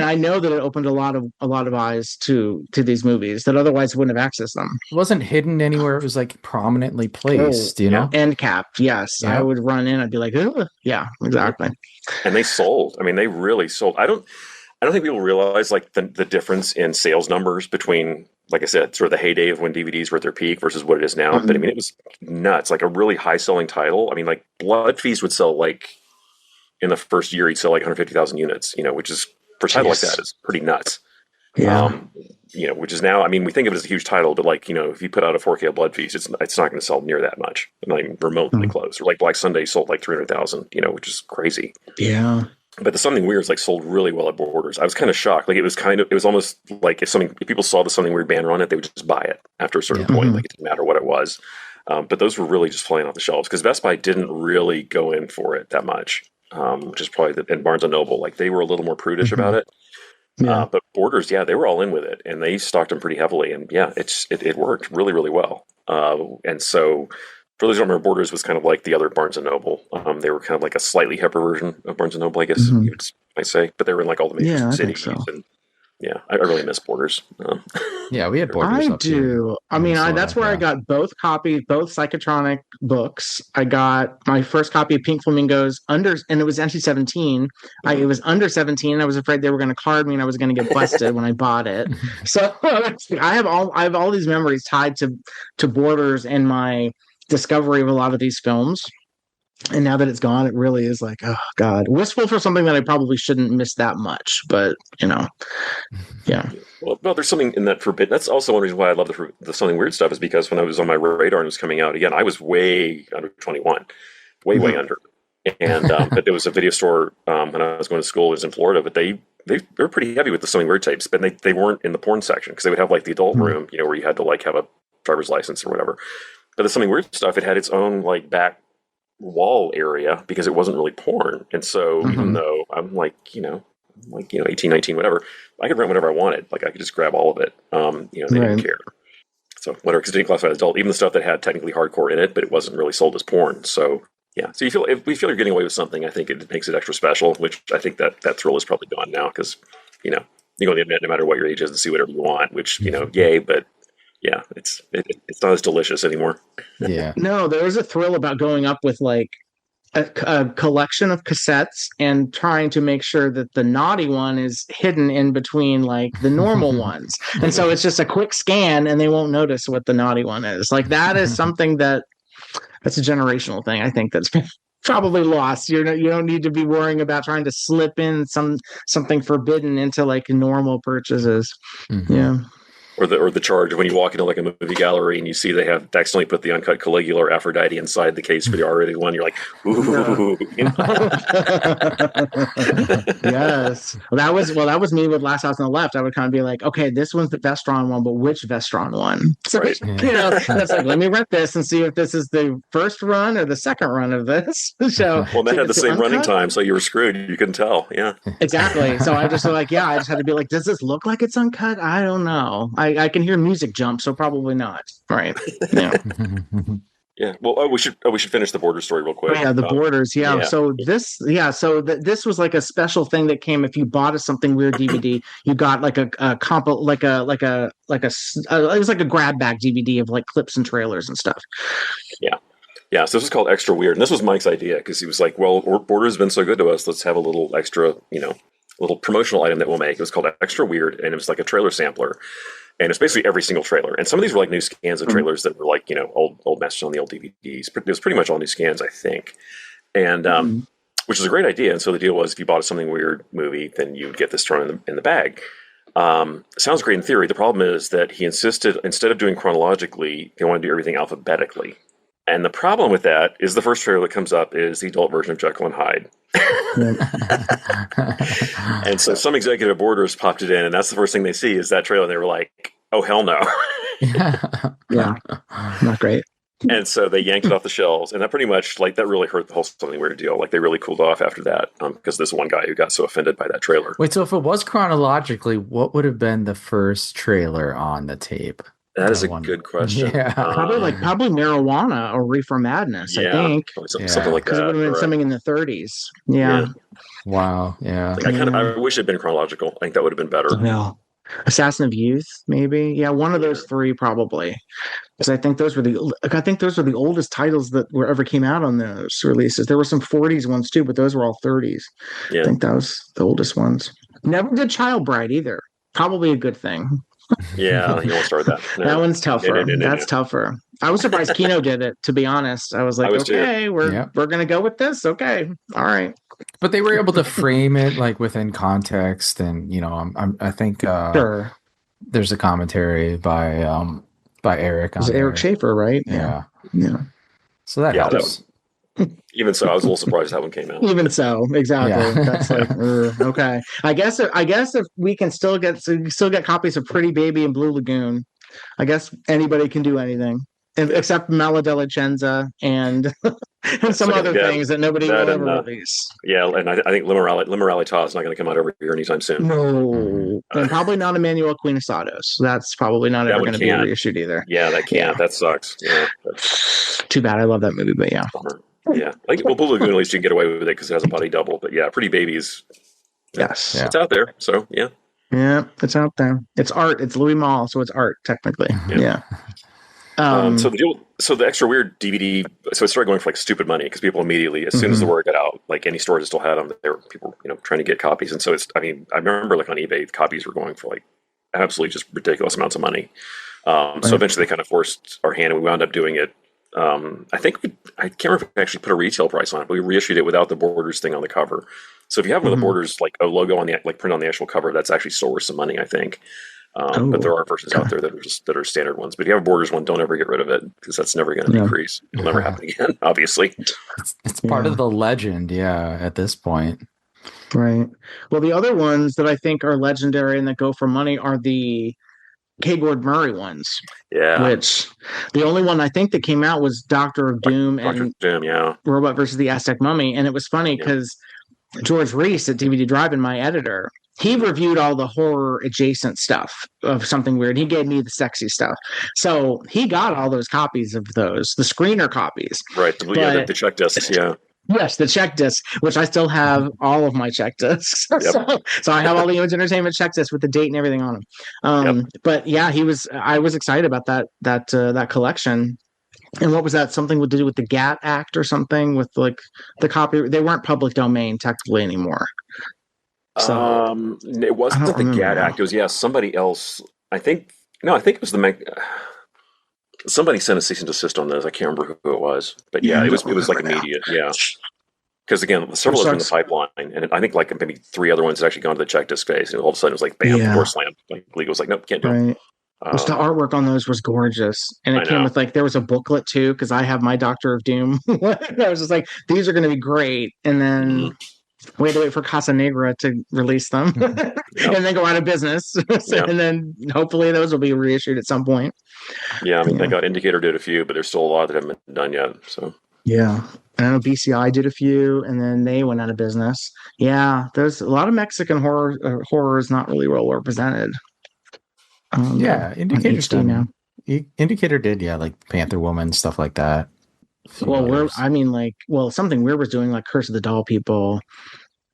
I know that it opened a lot of eyes to these movies that otherwise wouldn't have accessed them. It wasn't hidden anywhere. It was like prominently placed. End capped. Yes, yeah. I would run in. I'd be like, oh, yeah, exactly. And they sold. I mean, they really sold. I don't think people realize like the difference in sales numbers between, like I said, sort of the heyday of when DVDs were at their peak versus what it is now. Mm-hmm. But I mean, it was nuts. Like a really high selling title. I mean, like Blood Feast would sell like in the first year, he'd sell like 150,000 units, which is for a title like that is pretty nuts. Yeah. Which is now, I mean, we think of it as a huge title, but like, if you put out a 4K Blood Feast, it's not going to sell near that much. Not even remotely close. Or like Black Sunday sold like 300,000, which is crazy. Yeah. But the Something Weird is like sold really well at Borders. I was kind of shocked. Like it was almost like if people saw the Something Weird banner on it, they would just buy it after a certain point. Like it didn't matter what it was. But those were really just flying off the shelves because Best Buy didn't really go in for it that much, which is probably and Barnes and Noble, like they were a little more prudish about it. Yeah. But Borders, they were all in with it, and they stocked them pretty heavily, and it worked really, really well. And so, for those who don't remember, Borders was kind of like the other Barnes and Noble. They were kind of like a slightly hipper version of Barnes and Noble, I guess you might say. But they were in like all the major cities. I think so. And I really miss Borders. Yeah, we had Borders. I do. I mean, that's where I got both copies, both Psychotronic books. I got my first copy of Pink Flamingos and it was NC-17. It was under 17. I was afraid they were going to card me and I was going to get busted when I bought it. So I have all these memories tied to Borders and my discovery of a lot of these films. And now that it's gone, it really is like, oh God, wistful for something that I probably shouldn't miss that much. But yeah. Well, there's something in that forbidden. That's also one reason why I love the Something Weird stuff is because when I was on my radar and it was coming out again, I was way under 21, way under. And but there was a video store when I was going to school. It was in Florida, but they were pretty heavy with the Something Weird tapes, but they weren't in the porn section because they would have like the adult room, where you had to like have a driver's license or whatever. But the Something Weird stuff, it had its own like back wall area because it wasn't really porn. And so even though I'm like 18, 19, whatever, I could rent whatever I wanted. Like I could just grab all of it. They didn't care. So whatever, because it didn't classify as adult, even the stuff that had technically hardcore in it, but it wasn't really sold as porn. So so if we feel you're getting away with something, I think it makes it extra special, which I think that thrill is probably gone now because, you go on the internet no matter what your age is and see whatever you want, which, yay, but it's not as delicious anymore. Yeah. No, there was a thrill about going up with like a collection of cassettes and trying to make sure that the naughty one is hidden in between like the normal ones. And so it's just a quick scan and they won't notice what the naughty one is. Like that is something that's a generational thing. I think that's probably lost. You don't need to be worrying about trying to slip in something forbidden into like normal purchases. Yeah. Or the charge of when you walk into like a movie gallery and you see they have accidentally put the uncut Caligula or Aphrodite inside the case for the R-rated one. You're like, ooh. Yes. Well, that was me with Last House on the Left. I would kind of be like, okay, this one's the Vestron one, but which Vestron one? So, right. That's like, let me rent this and see if this is the first run or the second run of this. So, well, that had the same running time, so you were screwed. You couldn't tell. Yeah. Exactly. So I just I just had to be like, does this look like it's uncut? I don't know. I can hear music jump, so probably not. Right. Yeah. Yeah. Well, we should finish the Borders story real quick. Oh, yeah, the Borders. Yeah. Yeah. So this was like a special thing that came if you bought a Something Weird DVD, you got like it was like a grab bag DVD of like clips and trailers and stuff. Yeah. Yeah. So this was called Extra Weird, and this was Mike's idea because he was like, "Well, Borders has been so good to us. Let's have a little extra, little promotional item that we'll make." It was called Extra Weird, and it was like a trailer sampler. And it's basically every single trailer. And some of these were like new scans of trailers that were like, old messages on the old DVDs. It was pretty much all new scans, I think. And which is a great idea. And so the deal was if you bought a Something Weird movie, then you'd get this thrown in the bag. Sounds great in theory. The problem is that he insisted, instead of doing chronologically, they want to do everything alphabetically. And the problem with that is the first trailer that comes up is the adult version of Jekyll and Hyde. And so some executive Borders popped it in, and that's the first thing they see is that trailer. And they were like, oh, hell no. Yeah, not great. And so they yanked it off the shelves. And that pretty much, that really hurt the whole Something Weird deal. Like, they really cooled off after that because there's one guy who got so offended by that trailer. Wait, so if it was chronologically, what would have been the first trailer on the tape? That is a good question. Yeah. Probably Marijuana or Reefer Madness, I think. Something like that. Because it would have been something in the 30s. Yeah. Wow. Yeah. I wish it had been chronological. I think that would have been better. Yeah. Assassin of Youth, maybe. Yeah, one of those three probably. Because I think those were the oldest titles that were ever came out on those releases. There were some 40s ones too, but those were all 30s. Yeah. I think that was the oldest ones. Never did Child Bride either. Probably a good thing. Yeah, you won't start that. No. That one's tougher. That's tougher. I was surprised Kino did it, to be honest. I was like, we're gonna go with this. Okay. All right. But they were able to frame it within context, and I think sure. There's a commentary by Eric. It was Eric Schaefer, right? Yeah. Yeah. So that helps. Even so, I was a little surprised that one came out. Even so, exactly. Yeah. That's like okay. I guess if we can still get copies of Pretty Baby and Blue Lagoon, I guess anybody can do anything. Except Maladelicenza and and some other things that nobody will ever release. Yeah, and I think Limeralita is not going to come out over here anytime soon. No, and probably not Emmanuel Queen of Sados. That's probably not ever going to be reissued either. Yeah, that can't. Yeah. That sucks. Yeah, too bad. I love that movie, but yeah. Yeah, Blue Lagoon, at least you can get away with it because it has a body double. But yeah, Pretty Babies. Yes, it's out there. So yeah, it's out there. It's art. It's Louis Malle, so it's art technically. Yeah. So the extra weird DVD. So it started going for like stupid money because people immediately, as soon as the word got out, like any stores that still had them, there were people trying to get copies. And so I remember like on eBay, copies were going for like absolutely just ridiculous amounts of money. So eventually they kind of forced our hand, and we wound up doing it. I can't remember if we actually put a retail price on it, but we reissued it without the Borders thing on the cover. So if you have one of the Borders, like a logo on the print on the actual cover, that's actually still worth some money, I think. But there are versions out there that are standard ones. But if you have a Borders one, don't ever get rid of it because that's never going to decrease. It'll never happen again, obviously. It's part of the legend, at this point. Right. Well, the other ones that I think are legendary and that go for money are the K. Gord Murray ones. Yeah. Which the only one I think that came out was Doctor of Doom and Robot versus the Aztec Mummy. And it was funny because George Reese at DVD Drive-In, my editor, he reviewed all the horror adjacent stuff of Something Weird. He gave me the sexy stuff. So he got all those copies of those, the screener copies. Right. The check discs. Yeah. Yes, the check disc, which I still have all of my check discs. So I have all the Image Entertainment check discs with the date and everything on them. But yeah, I was excited about that collection. And what was that? Something to do with the GATT Act or something with like the copy. They weren't public domain technically anymore. So it wasn't the GATT Act. It was somebody else. I think it was somebody sent a cease and desist on those. I can't remember who it was, but it was like immediate. Yeah, because again, several of them in the pipeline, and I think like maybe 3 other ones had actually gone to the check disc phase, and all of a sudden it was like bam, door slammed. Like legal was like, nope, can't do it. Which the artwork on those was gorgeous, and it came with like there was a booklet too because I have my Doctor of Doom. I was just like, these are going to be great, and then. We had to wait for Casa Negra to release them and then go out of business. And then hopefully those will be reissued at some point. Yeah, I got Indicator did a few, but there's still a lot that haven't been done yet. So yeah. I know BCI did a few and then they went out of business. Yeah, there's a lot of Mexican horror is not really well represented. Indicator's done. Indicator did, like Panther Woman, stuff like that. Well, Something Weird was doing like Curse of the Doll People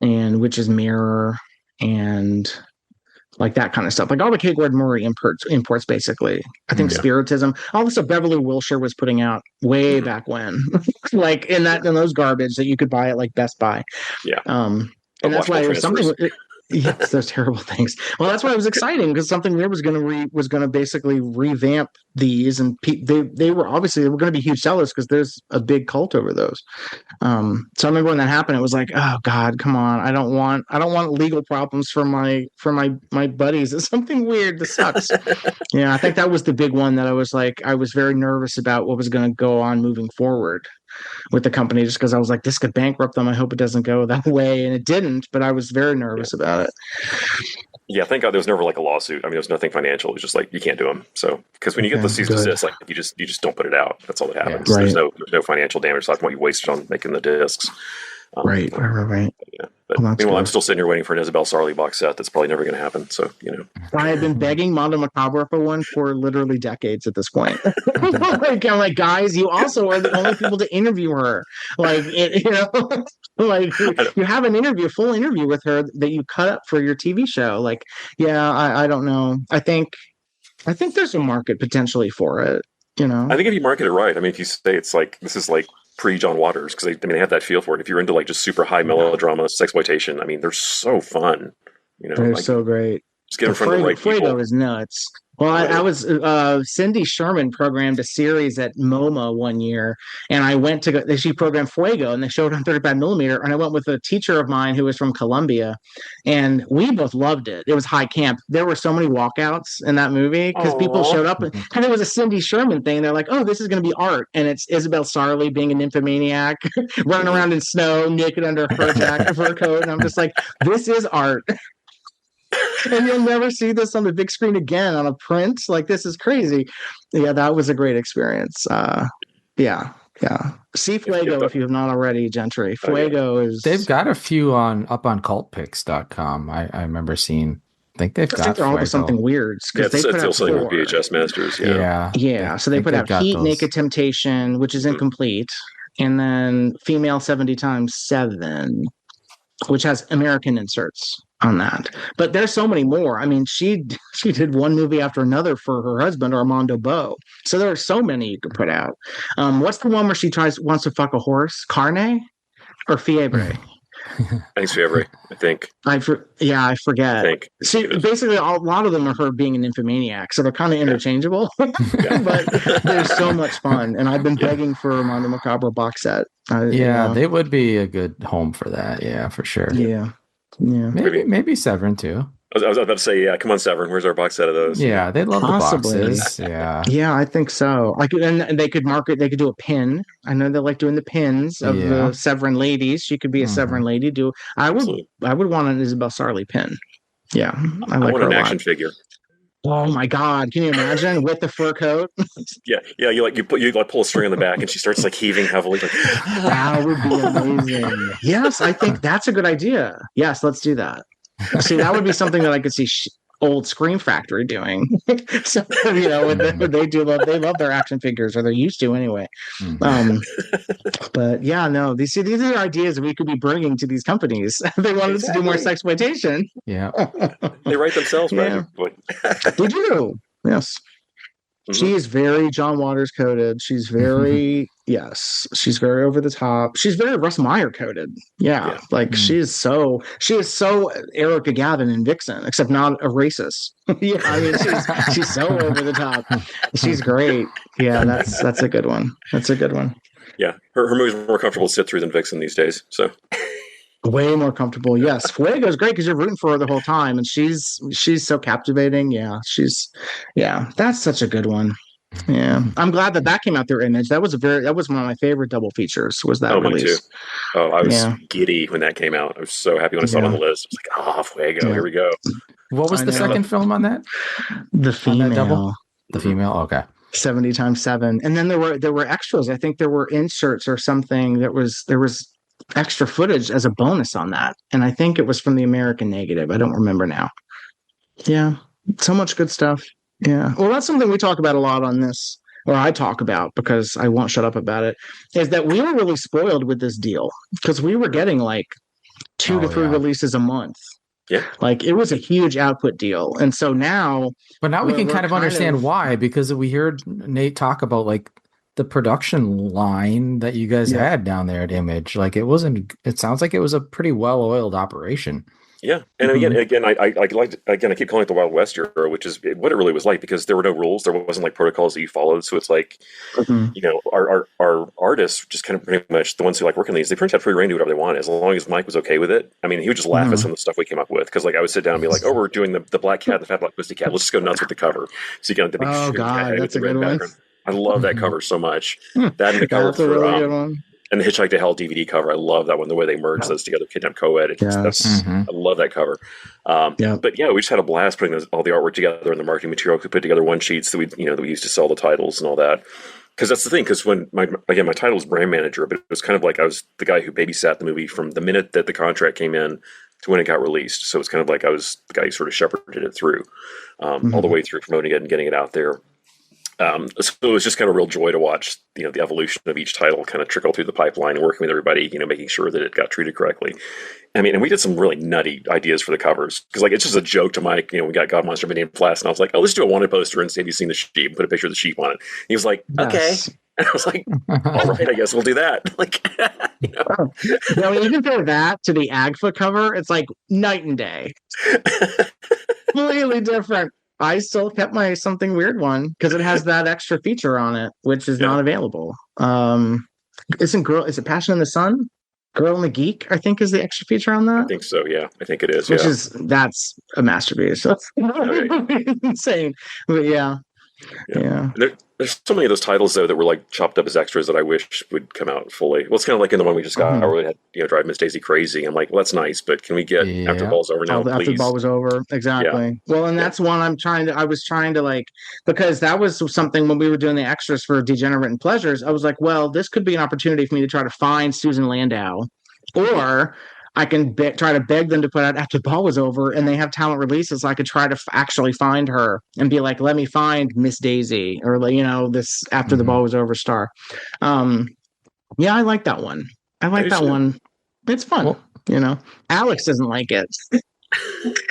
and Witch's Mirror and like that kind of stuff. Like all the K. Gord Murray imports basically. I think Spiritism. All the stuff Beverly Wilshire was putting out way back when. like in those garbage that you could buy at like Best Buy. Yeah. And that's why it was something. Yes, those terrible things. Well, that's why it was exciting because Something Weird was going to basically revamp these, and they were going to be huge sellers because there's a big cult over those. So I remember when that happened, it was like, oh God, come on! I don't want legal problems for my buddies. It's Something Weird. This sucks. I think that was the big one that I was very nervous about what was going to go on moving forward with the company, just because I was like, this could bankrupt them. I hope it doesn't go that way, and it didn't. But I was very nervous about it. Yeah, thank God there was never like a lawsuit. I mean, there was nothing financial. It was just like you can't do them. So because when you get the cease and desist, like you just don't put it out. That's all that happens. There's no financial damage left from what you wasted on making the discs. Right. Yeah. But meanwhile, I'm still sitting here waiting for an Isabel Sarli box set. That's probably never going to happen. So I have been begging Mondo Macabre for one for literally decades at this point. I'm like, guys, you also are the only people to interview her. Like, like you have a full interview with her that you cut up for your TV show. Like, I don't know. I think there's a market potentially for it. I think if you market it right. I mean, if you say it's like this is like pre-John Waters, because they have that feel for it. If you're into like just super high melodrama, sexploitation, I mean, they're so fun. They're so great. Just get in front of the right Fuego people. is nuts. Well, I was Cindy Sherman programmed a series at MoMA one year, and I went to go. She programmed Fuego, and they showed on 35 millimeter. And I went with a teacher of mine who was from Columbia, and we both loved it. It was high camp. There were so many walkouts in that movie because people showed up, and it was a Cindy Sherman thing. They're like, "Oh, this is going to be art," and it's Isabel Sarley being a nymphomaniac, running around in snow, naked under her jacket, fur coat, and I'm just like, "This is art." And you'll never see this on the big screen again on a print. Like, this is crazy. Yeah, that was a great experience. Yeah. See Fuego if you have not already, Gentry. Fuego is. They've got a few up on cultpix.com. I remember seeing. I think they've got. They're all something weird. Yeah, it's also like VHS Masters. Yeah. So they put out Heat, those. Naked Temptation, which is incomplete, and then Female 70 times 7, which has American inserts on that. But there's so many more. I mean, she did one movie after another for her husband, Armando Bo. So there are so many you could put out. What's the one where she wants to fuck a horse? Carne or Fiebre? Thanks, Fiebre, I think. I forget. See, basically, a lot of them are her being an nymphomaniac, so they're kind of interchangeable. But they're so much fun, and I've been begging for a Mondo Macabre box set. They would be a good home for that. Yeah, for sure. Yeah. Maybe Severin too. I was about to say, come on, Severin. Where's our box set of those? Yeah, they love Possibly. the boxes. Yeah, I think so. Like, and they could market. They could do a pin. I know they like doing the pins of the Severin ladies. She could be a Severin lady. I would want an Isabel Sarley pin. Yeah, I want an action figure. Oh my God! Can you imagine with the fur coat? Yeah. You pull a string on the back, and she starts like heaving heavily. Like, that would be amazing. Yes, I think that's a good idea. Yes, let's do that. See, that would be something that I could see old Scream Factory doing. So they love their action figures, or they're used to anyway. But yeah, no, these are ideas we could be bringing to these companies. They want us to do more sexploitation. Yeah, they write themselves, yeah. They do. Yes. She is very John Waters coded. She's very she's very over the top. She's very Russ Meyer coded. Yeah. Like she is so Erica Gavin in Vixen, except not a racist. Yeah, I mean she's so over the top. She's great. Yeah, that's a good one. That's a good one. Yeah, her movie's more comfortable to sit through than Vixen these days. So way more comfortable. Yes, Fuego's great because you're rooting for her the whole time, and she's so captivating. Yeah, that's such a good one. Yeah, I'm glad that came out their Image. That was one of my favorite double features. Was that release? Me too. Oh, I was giddy when that came out. I was so happy when I saw it on the list. I was like, Fuego, here we go. What was the second film on that? The Female. Double? The Female. Okay. 70 times 7, and then there were extras. I think there were inserts or something. There was extra footage as a bonus on that, and I think it was from the American negative. I don't remember now. Yeah, so much good stuff. Yeah, well, that's something we talk about a lot on this, or I talk about because I won't shut up about it, is that we were really spoiled with this deal because we were getting like 2 to 3 releases a month. Yeah, like it was a huge output deal, and so now, but now we can kind of understand why, because we heard Nate talk about like the production line that you guys had down there at Image. Like it sounds like it was a pretty well-oiled operation. Yeah, and again, I keep calling it the Wild West era, which is what it really was like, because there were no rules, there wasn't like protocols that you followed. So it's like, our artists just kind of pretty much the ones who like working these, they pretty much had free reign to do whatever they wanted as long as Mike was okay with it. I mean, he would just laugh at some of the stuff we came up with, because like I would sit down and be like, "Oh, we're doing the Black Cat, the Fat Black Pussy Cat. Let's just go nuts with the cover." So you get the big cat that's a good one. I love that cover so much. That and the cover for good one. And the Hitchhike to Hell DVD cover, I love that one. The way they merge those together, Kidnap Co-Ed. I love that cover. But yeah, we just had a blast putting all the artwork together and the marketing material. We put together one sheets that we used to sell the titles and all that. Because that's the thing. Because when my title was brand manager, but it was kind of like I was the guy who babysat the movie from the minute that the contract came in to when it got released. So it's kind of like I was the guy who sort of shepherded it through, all the way through promoting it and getting it out there. So it was just kind of a real joy to watch, the evolution of each title kind of trickle through the pipeline and working with everybody, making sure that it got treated correctly. I mean, and we did some really nutty ideas for the covers, because like it's just a joke to Mike. We got God Monster Made Blast, and I was like, "Oh, let's do a wanted poster and say, have you seen the sheep?" And put a picture of the sheep on it. And he was like, "Okay." And I was like, "All right, I guess we'll do that." Like, you compare that to the Agfa cover, it's like night and day. completely different. I still kept my something weird one because it has that extra feature on it, which is not available. Is it Passion in the Sun? Girl and the Geek, I think, is the extra feature on that. I think so. Yeah, I think it is. Which that's a masterpiece. That's insane. But yeah. There's so many of those titles though that were like chopped up as extras that I wish would come out fully. Well, it's kind of like in the one we just got, where we had Drive Miss Daisy Crazy. I'm like, well, that's nice, but can we get After the Ball's Over now, please? After the Ball was over, exactly. Yeah. Well, and that's one I was trying to like, because that was something when we were doing the extras for Degenerate and Pleasures. I was like, well, this could be an opportunity for me to try to find Susan Landau, or I can try to beg them to put out After the Ball Was Over, and they have talent releases. So I could try to actually find her and be like, let me find Miss Daisy, or this After the Ball Was Over star. Yeah, I like that one. One. It's fun. Well, Alex doesn't like it.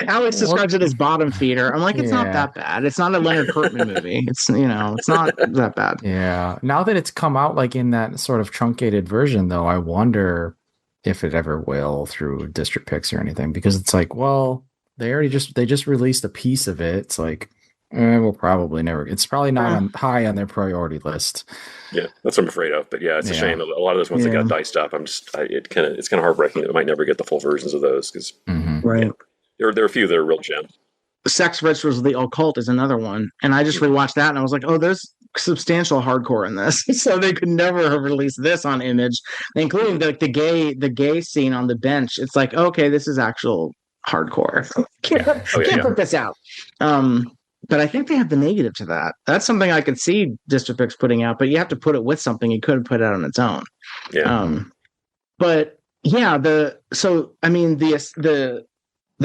Alex describes it as bottom feeder. I'm like, it's not that bad. It's not a Leonard Kirkman movie. It's it's not that bad. Yeah. Now that it's come out like in that sort of truncated version, though, I wonder if it ever will through District Picks or anything, because it's like, well, they just released a piece of it. It's like, we'll probably never. It's probably not high on their priority list. Yeah, that's what I'm afraid of. But yeah, it's a shame. A lot of those ones that got diced up. It's kind of heartbreaking that we might never get the full versions of those because right. There are a few that are real gems. Sex Rituals of the Occult is another one, and I just rewatched that and I was like, oh, there's substantial hardcore in this. So they could never have released this on Image, including the gay scene on the bench. It's like, okay, this is actual hardcore. Can't put this out. But I think they have the negative to that. That's something I could see District Picks putting out, but you have to put it with something you could put it out on its own. Yeah. But yeah, the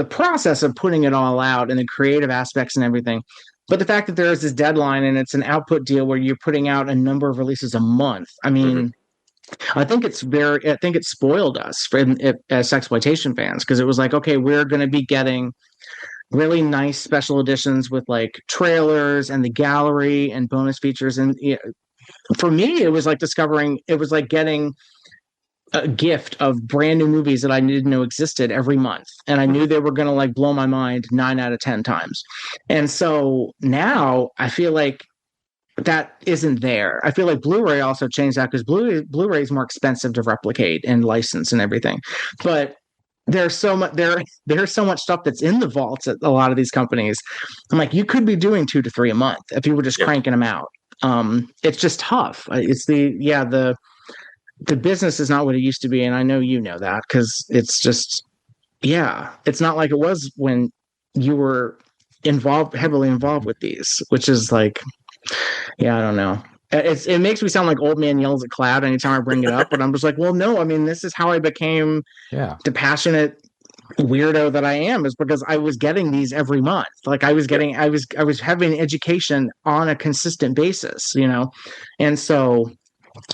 process of putting it all out and the creative aspects and everything, but the fact that there is this deadline and it's an output deal where you're putting out a number of releases a month. I mean, I think it spoiled us as sexploitation fans, because it was like, okay, we're going to be getting really nice special editions with like trailers and the gallery and bonus features. And for me, it was like getting a gift of brand new movies that I didn't know existed every month. And I knew they were going to like blow my mind 9 out of 10 times. And so now I feel like that isn't there. I feel like Blu-ray also changed that, because Blu-ray is more expensive to replicate and license and everything. But there's so much stuff that's in the vaults at a lot of these companies. I'm like, you could be doing 2 to 3 a month if you were just cranking them out. It's just tough. It's the business is not what it used to be, and I know you know that, because it's just, it's not like it was when you were heavily involved with these, which is like, I don't know. It makes me sound like old man yells at cloud anytime I bring it up, but I'm just like, well, no, I mean, this is how I became the passionate weirdo that I am, is because I was getting these every month. Like I was having education on a consistent basis, and so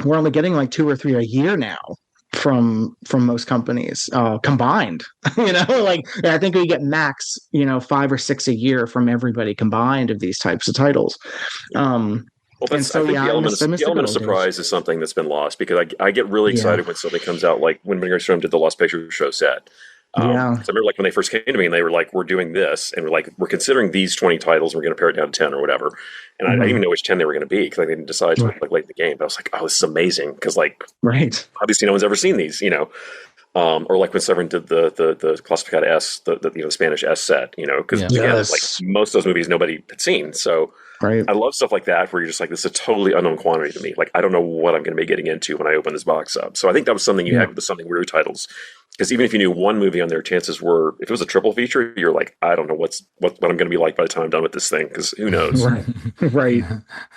we're only getting like 2 or 3 a year now from most companies combined. Like I think we get max 5 or 6 a year from everybody combined of these types of titles. Well, I think the element of surprise is something that's been lost, because I get really excited when something comes out, like when Vinegar Syndrome did the Lost Picture Show set. So I remember like when they first came to me and they were like, we're doing this, and we're considering these 20 titles, and we're going to pare it down to 10 or whatever. And I didn't even know which 10 they were going to be, because they didn't decide to like late in the game. But I was like, oh, this is amazing, because obviously no one's ever seen these, or like when Severin did the Classificada S, the Spanish S set, because again, like most of those movies nobody had seen. So I love stuff like that, where you're just like, this is a totally unknown quantity to me. Like, I don't know what I'm going to be getting into when I open this box up. So I think that was something you had with the Something Weird titles. Because even if you knew one movie on there, chances were, if it was a triple feature, you're like, I don't know what I'm going to be like by the time I'm done with this thing, because who knows? Right.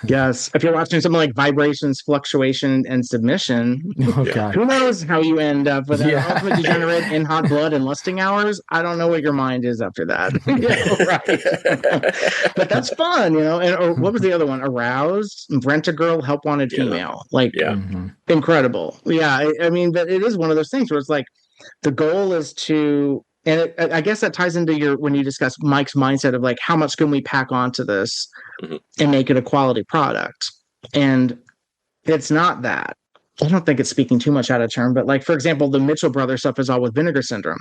Yes. If you're watching something like Vibrations, Fluctuation, and Submission, who knows how you end up with an Ultimate Degenerate, In Hot Blood, and Lusting Hours? I don't know what your mind is after that. But that's fun, And or what was the other one? Aroused, Rent a Girl, Help Wanted Female. Incredible. Yeah. I mean, but it is one of those things where it's like, the goal is to, and I guess that ties into when you discuss Mike's mindset of like, how much can we pack onto this and make it a quality product? And it's not that. I don't think it's speaking too much out of turn, but like, for example, the Mitchell Brothers stuff is all with Vinegar Syndrome.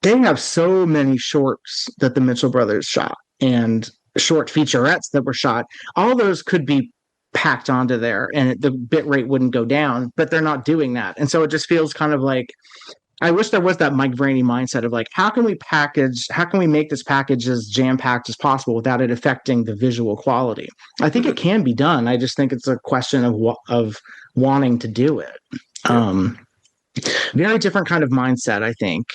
they have so many shorts that the Mitchell brothers shot and short featurettes that were shot. All those could be packed onto there and the bit rate wouldn't go down, but they're not doing that. And so it just feels kind of like, I wish there was that Mike Vraney mindset of like, how can we make this package as jam-packed as possible without it affecting the visual quality? I think it can be done. I just think it's a question of wanting to do it. Very different kind of mindset, I think.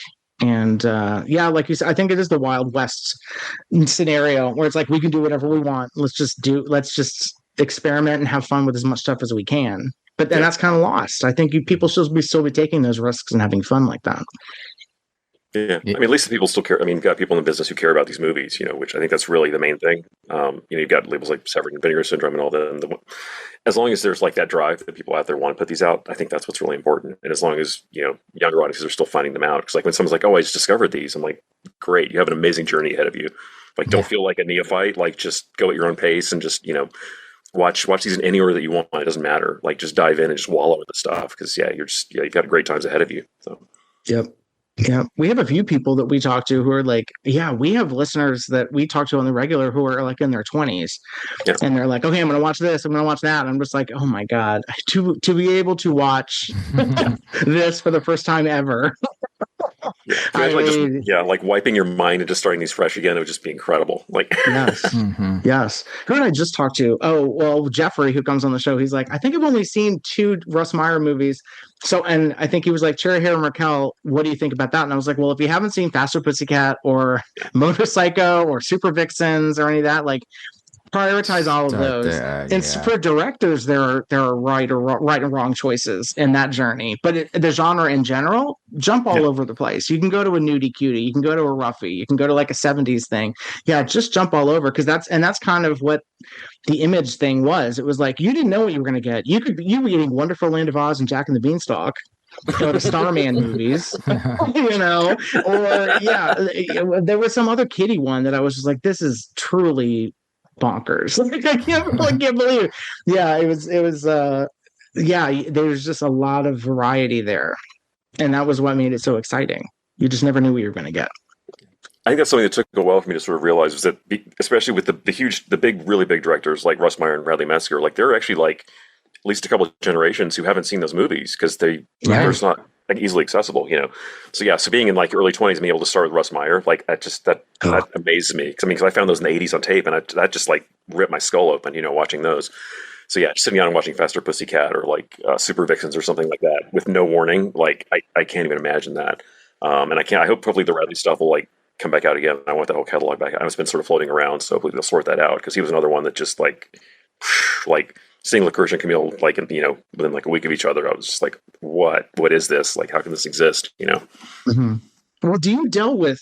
And like you said, I think it is the Wild West scenario where it's like we can do whatever we want. Let's just experiment and have fun with as much stuff as we can. But then that's kind of lost. I think people should still be taking those risks and having fun like that. Yeah. I mean, at least the people still care. I mean, you've got people in the business who care about these movies, which I think that's really the main thing. You've got labels like Severed and Vinegar Syndrome and all that. And as long as there's like that drive that people out there want to put these out, I think that's what's really important. And as long as, younger audiences are still finding them out. Because like when someone's like, oh, I just discovered these, I'm like, great, you have an amazing journey ahead of you. Like, don't feel like a neophyte. Like, just go at your own pace and just, watch these in any order that you want. It doesn't matter. Like, just dive in and just wallow with the stuff. Because you've got great times ahead of you. So. Yep. Yeah, we have a few people that we talk to who are like, we have listeners that we talk to on the regular who are like in their 20s. Yeah. And they're like, okay, I'm going to watch this. I'm going to watch that. And I'm just like, oh my God, to be able to watch this for the first time ever. Like wiping your mind and just starting these fresh again, it would just be incredible. Like, yes. Yes. Who did I just talk to? Oh, well, Jeffrey, who comes on the show, he's like, I think I've only seen 2 Russ Meyer movies. So, and I think he was like, Cherry Hair and Raquel, what do you think about that? And I was like, well, if you haven't seen Faster Pussycat or Motor Psycho or Super Vixens or any of that, like, prioritize all of those. And for directors, there are right and wrong choices in that journey. But the genre in general, jump all over the place. You can go to a nudie cutie, you can go to a roughie, you can go to like a 70s thing. Yeah, just jump all over because that's kind of what the Image thing was. It was like you didn't know what you were going to get. You were getting Wonderful Land of Oz and Jack and the Beanstalk. The Starman movies, or there was some other kiddie one that I was just like, this is truly bonkers. Like I can't believe it. Yeah, it was there's just a lot of variety there. And that was what made it so exciting. You just never knew what you were going to get. I think that's something that took a while for me to sort of realize was that, especially with the big, really big directors like Russ Meyer and Bradley Metzger, like they're actually like at least a couple of generations who haven't seen those movies because they're just not like easily accessible, So being in like your early 20s and being able to start with Russ Meyer, like that amazes me. Because I found those in the 80s on tape, and that just like ripped my skull open, watching those. So just sitting down and watching Faster Pussycat or like Super Vixens or something like that with no warning, like I can't even imagine that. And I hope probably the Radley stuff will like come back out again. I want that whole catalog back. It's been sort of floating around, so hopefully they'll sort that out because he was another one that just like seeing Licorice and Camille like within like a week of each other, I was just like, what is this? Like, how can this exist? Mm-hmm. Well, do you deal with?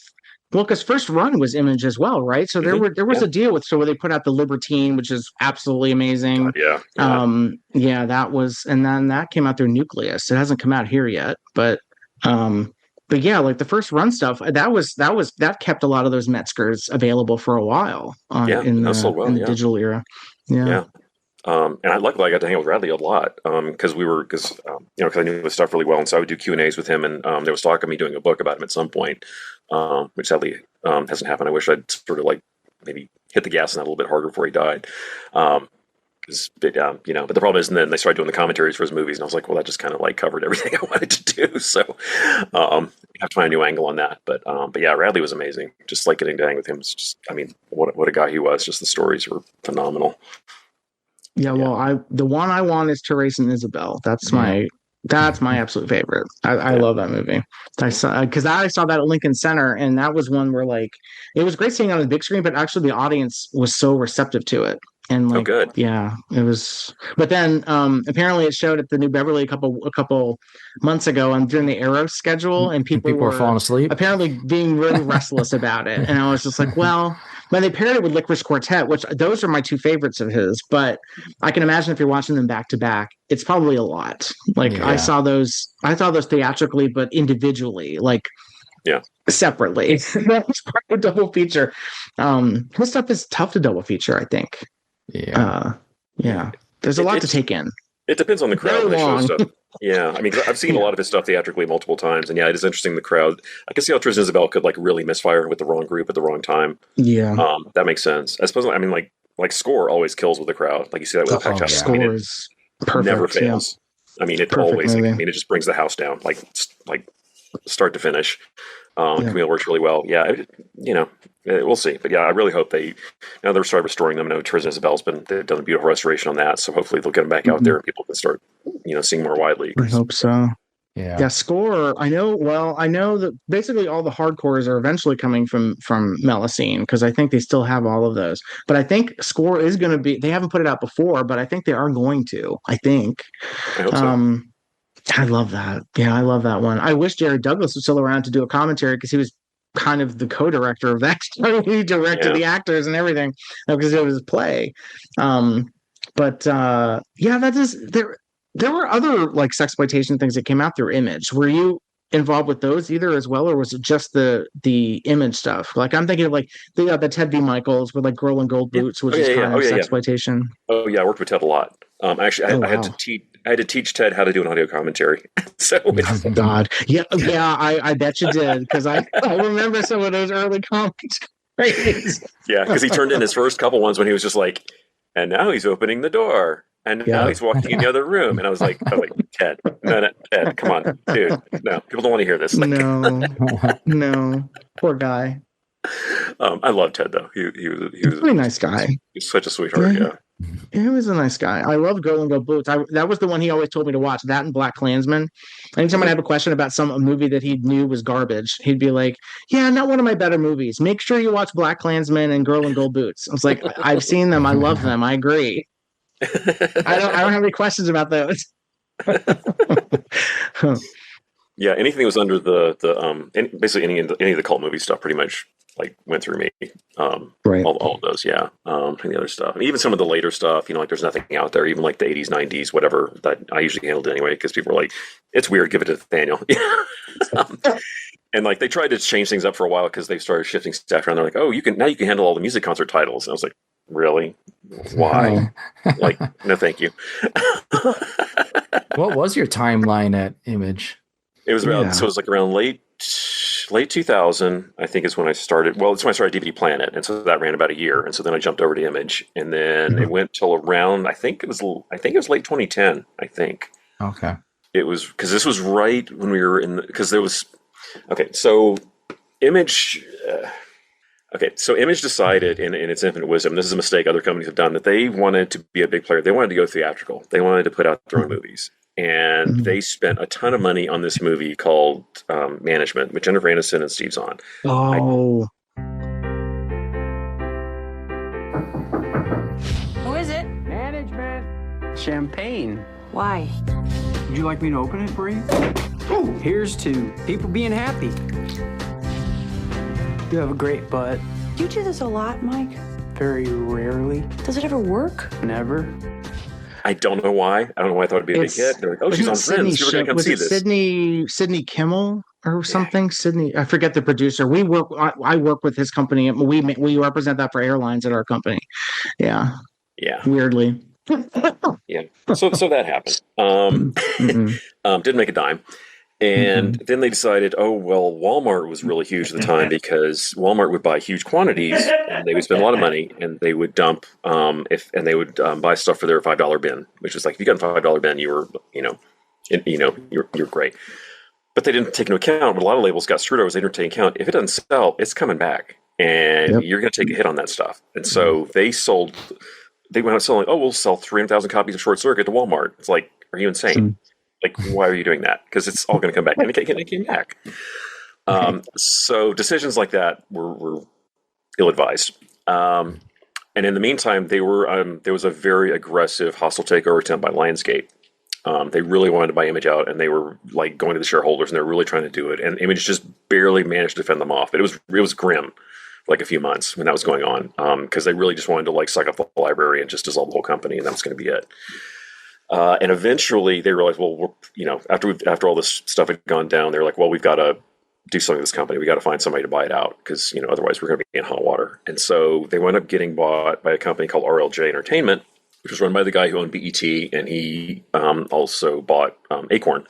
Well, because First Run was Image as well, right? So there was a deal with where they put out the Libertine, which is absolutely amazing. That was, and then that came out through Nucleus. It hasn't come out here yet, but yeah, like the First Run stuff, that kept a lot of those Metzgers available for a while in the digital era. Yeah. And I luckily got to hang out with Radley a lot because I knew his stuff really well, and so I would do Q&As with him. And there was talk of me doing a book about him at some point, which sadly hasn't happened. I wish I'd sort of like maybe hit the gas on that a little bit harder before he died. But the problem is, and then they started doing the commentaries for his movies, and I was like, well, that just kind of like covered everything I wanted to do. So you have to find a new angle on that. But yeah, Radley was amazing. Just like getting to hang with him was just, what a guy he was. Just the stories were phenomenal. Yeah, well, the one I want is Therese and Isabel. That's my absolute favorite. I love that movie. I saw that at Lincoln Center, and that was one where like it was great seeing it on the big screen, but actually the audience was so receptive to it. And like, good. Yeah, it was. But then apparently it showed at the New Beverly a couple months ago, and during the Arrow schedule, and people were falling asleep. Apparently being really restless about it, and I was just like, well. When they paired it with Licorice Quartet, which those are my 2 favorites of his, but I can imagine if you're watching them back to back, it's probably a lot. Like I saw those theatrically, but individually, like separately. That's part of a double feature. His stuff is tough to double feature, I think. There's a lot to take in. It depends on the crowd Very when they show long. stuff. Yeah, I mean, I've seen a lot of his stuff theatrically multiple times, and yeah, it is interesting. The crowd, I can see how Tris and Isabel could like really misfire with the wrong group at the wrong time. Yeah. That makes sense. I suppose. I mean, like Score always kills with the crowd. Like you see that with Packed House. Score I mean, is perfect. never fails. Yeah. I mean, it Perfect always. movie. I mean, it just brings the house down, like start to finish. Camille works really well. Yeah, we'll see. But yeah, I really hope now they're starting restoring them. I know Tris and Isabel's they've done a beautiful restoration on that. So hopefully they'll get them back out there and people can start, seeing more widely. I hope so. Yeah. Score. I know that basically all the hardcores are eventually coming from Melusine, because I think they still have all of those. But I think Score is going to be. They haven't put it out before, but I think they are going to. I think. I hope so. I love that. Yeah, I love that one. I wish Jared Douglas was still around to do a commentary, because he was kind of the co-director of that. He directed the actors and everything because it was his play. That is there. There were other like sexploitation things that came out through Image. Were you involved with those either as well, or was it just the Image stuff? Like I'm thinking of like the Ted V. Michaels with like Girl in Gold Boots, which is kind of sexploitation. Oh yeah, I worked with Ted a lot. Actually, I had to teach. I had to teach Ted how to do an audio commentary. So God, I bet you did, because I remember some of those early commentaries. Yeah, because he turned in his first couple ones when he was just like, and now he's opening the door. And now he's walking in the other room, and I was like, Ted, no, Ted, come on, dude, no, people don't want to hear this. Like, no, poor guy. I love Ted though. He was a really nice guy. He's such a sweetheart. Yeah, he was a nice guy. I love Girl in Gold Boots. That was the one he always told me to watch. That and Black Klansman. Anytime I have a question about a movie that he knew was garbage, he'd be like, "Yeah, not one of my better movies. Make sure you watch Black Klansman and Girl in Gold Boots." I was like, "I've seen them. I love them. I agree." I don't have any questions about those. Yeah, anything that was under basically any of the cult movie stuff pretty much like went through me. Right. All of those, yeah. And the other stuff, and even some of the later stuff, like There's Nothing Out There, even like the 80s, 90s, whatever, that I usually handled anyway, because people were like, it's weird, give it to Nathaniel. And like they tried to change things up for a while because they started shifting staff around. They're like, oh, you can handle all the music concert titles. And I was like, really? Why? Like, no, thank you. What was your timeline at Image? It was around, so it was like around late 2000, I think is when I started. Well, it's when I started DVD Planet. And so that ran about a year. And so then I jumped over to Image, and then it went till around, I think it was late 2010, I think. Okay. It was, because this was right when we were because there was, so Image decided in its infinite wisdom, this is a mistake other companies have done, that they wanted to be a big player. They wanted to go theatrical. They wanted to put out their own movies. And they spent a ton of money on this movie called Management with Jennifer Aniston and Steve Zahn. Oh. Who is it? Management. Champagne. Why? Would you like me to open it for you? Ooh. Here's to people being happy. You have a great butt. You do this a lot, Mike? Very rarely. Does it ever work? Never. I don't know why. I don't know why I thought it'd be a big hit. They're like, oh, she's on Friends. People are going to come see this. Sydney Kimmel or something? Sydney, I forget the producer. I work with his company. We represent that for airlines at our company. Yeah. Yeah. Weirdly. Yeah. So that happened. Didn't make a dime. And then they decided, oh, well, Walmart was really huge at the time, because Walmart would buy huge quantities and they would spend a lot of money, and they would dump they would buy stuff for their $5 bin, which was like, if you got a $5 bin, you were, you're great. But they didn't take into account what a lot of labels got screwed over. They didn't take into account, if it doesn't sell, it's coming back, and you're going to take a hit on that stuff. And so they went out selling, we'll sell 300,000 copies of Short Circuit to Walmart. It's like, are you insane? Like, why are you doing that? Because it's all going to come back. And it came back. So decisions like that were ill-advised. And in the meantime, there was a very aggressive hostile takeover attempt by Lionsgate. They really wanted to buy Image out, and they were like going to the shareholders, and they were really trying to do it. And Image just barely managed to fend them off. But it was grim for like a few months when that was going on, because they really just wanted to like suck up the library and just dissolve the whole company, and that was going to be it. And eventually they realized, well, after all this stuff had gone down, they're like, well, we've got to do something with this company. We got to find somebody to buy it out, because otherwise we're going to be in hot water. And so they wound up getting bought by a company called RLJ Entertainment, which was run by the guy who owned BET, and he also bought Acorn.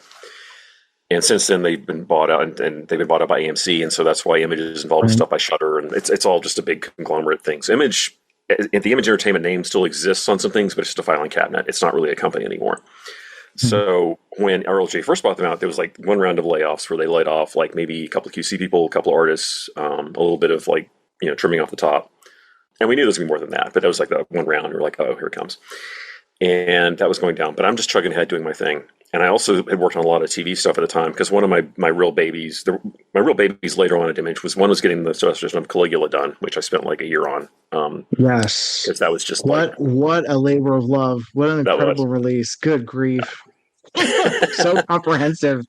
And since then, they've been bought out, and they've been bought out by AMC, and so that's why Image is involved with stuff by Shudder, and it's all just a big conglomerate thing. So Image, the Image Entertainment name still exists on some things, but it's just a filing cabinet. It's not really a company anymore. So when RLJ first bought them out, there was like one round of layoffs where they laid off like maybe a couple of QC people, a couple of artists, a little bit of like, trimming off the top. And we knew there was going to be more than that, but that was like the one round. We were like, oh, here it comes. And that was going down. But I'm just chugging ahead doing my thing. And I also had worked on a lot of TV stuff at the time because one of my real babies, later on at Image was getting the restoration of Caligula done, which I spent like a year on. Yes. Because that was just what a labor of love. What an incredible release. Good grief. So comprehensive.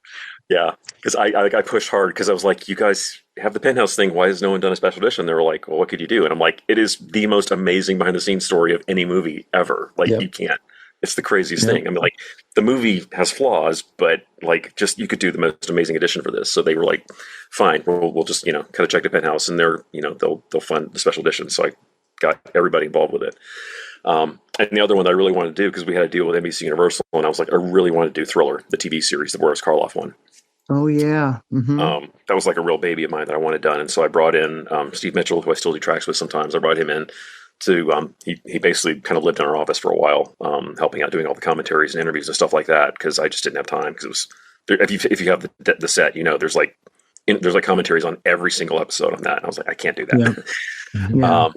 Yeah, because I pushed hard because I was like, you guys have the Penthouse thing. Why has no one done a special edition? They were like, well, what could you do? And I'm like, it is the most amazing behind the scenes story of any movie ever. Like, you can't. It's the craziest thing. I mean, like, the movie has flaws, but like, just you could do the most amazing edition for this. So they were like, fine, we'll just kind of check the Penthouse, and they'll fund the special edition. So I got everybody involved with it. And the other one that I really wanted to do, because we had a deal with NBC Universal, and I was like, I really wanted to do Thriller, the TV series, the Boris Karloff one. Oh, yeah. Mm-hmm. That was like a real baby of mine that I wanted done. And so I brought in Steve Mitchell, who I still do tracks with sometimes. I brought him in to, he basically kind of lived in our office for a while, helping out, doing all the commentaries and interviews and stuff like that, because I just didn't have time. Because it was, if you have the set, there's like commentaries on every single episode on that. And I was like, I can't do that. Yeah.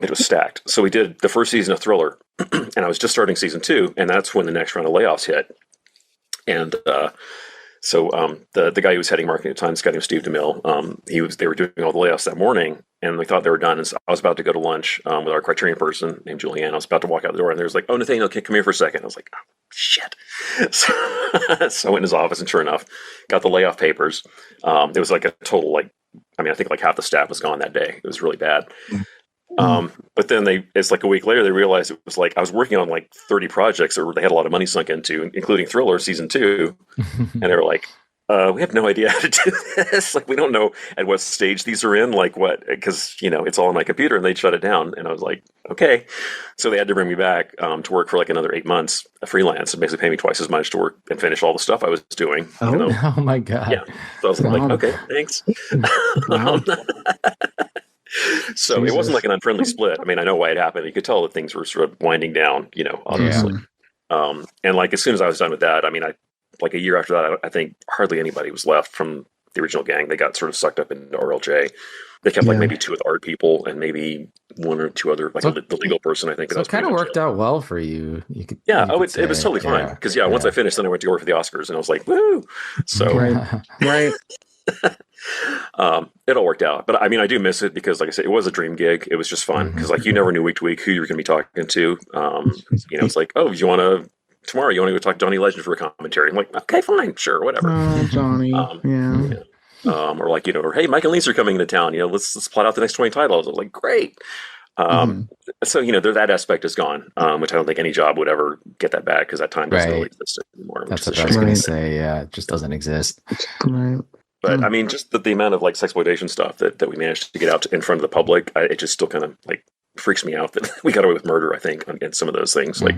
It was stacked. So we did the first season of Thriller, and I was just starting season 2, and that's when the next round of layoffs hit. And so the guy who was heading marketing at the time, this guy named Steve DeMille, they were doing all the layoffs that morning, and they thought they were done. And so I was about to go to lunch with our Criterion person named Julianne. I was about to walk out the door, and there was like, oh, Nathaniel, come here for a second. I was like, oh, shit. So I went in his office, and sure enough, got the layoff papers. It was like a total, I think like half the staff was gone that day. It was really bad. But then it's like a week later, they realized it was like I was working on like 30 projects that they had a lot of money sunk into, including Thriller season 2. And they were like, we have no idea how to do this. Like, we don't know at what stage these are in, like what, because, it's all on my computer, and they'd shut it down. And I was like, okay. So they had to bring me back to work for like another 8 months freelance and basically pay me twice as much to work and finish all the stuff I was doing. Oh my God. Yeah. So I was like, okay, thanks. Wow. So Jesus. It wasn't like an unfriendly split. I mean, I know why it happened. You could tell that things were sort of winding down, obviously. Yeah. And like as soon as I was done with that, I mean, like a year after that, I think hardly anybody was left from the original gang. They got sort of sucked up into RLJ. They kept like maybe 2 of the art people and maybe 1 or 2 other, like the legal person, I think. So it kind of worked out well for you. It was totally fine. Because once I finished, then I went to work for the Oscars, and I was like, woo! So right. It all worked out, but I mean, I do miss it because, like I said, it was a dream gig. It was just fun because, like, you never knew week to week who you were going to be talking to. It's like, oh, you want to go talk to Johnny Legend for a commentary? I'm like, okay, fine, sure, whatever. Oh, Johnny, or like, or hey, Mike and Lisa are coming into town. Let's plot out the next 20 titles. I was like, great. So that aspect is gone, which I don't think any job would ever get that back because that time doesn't really exist anymore. That's what I was going to say. Yeah, it just doesn't exist. Right. But I mean, just the amount of like sexploitation stuff that we managed to get out in front of the public, it just still kind of like freaks me out that we got away with murder. I think and some of those things, like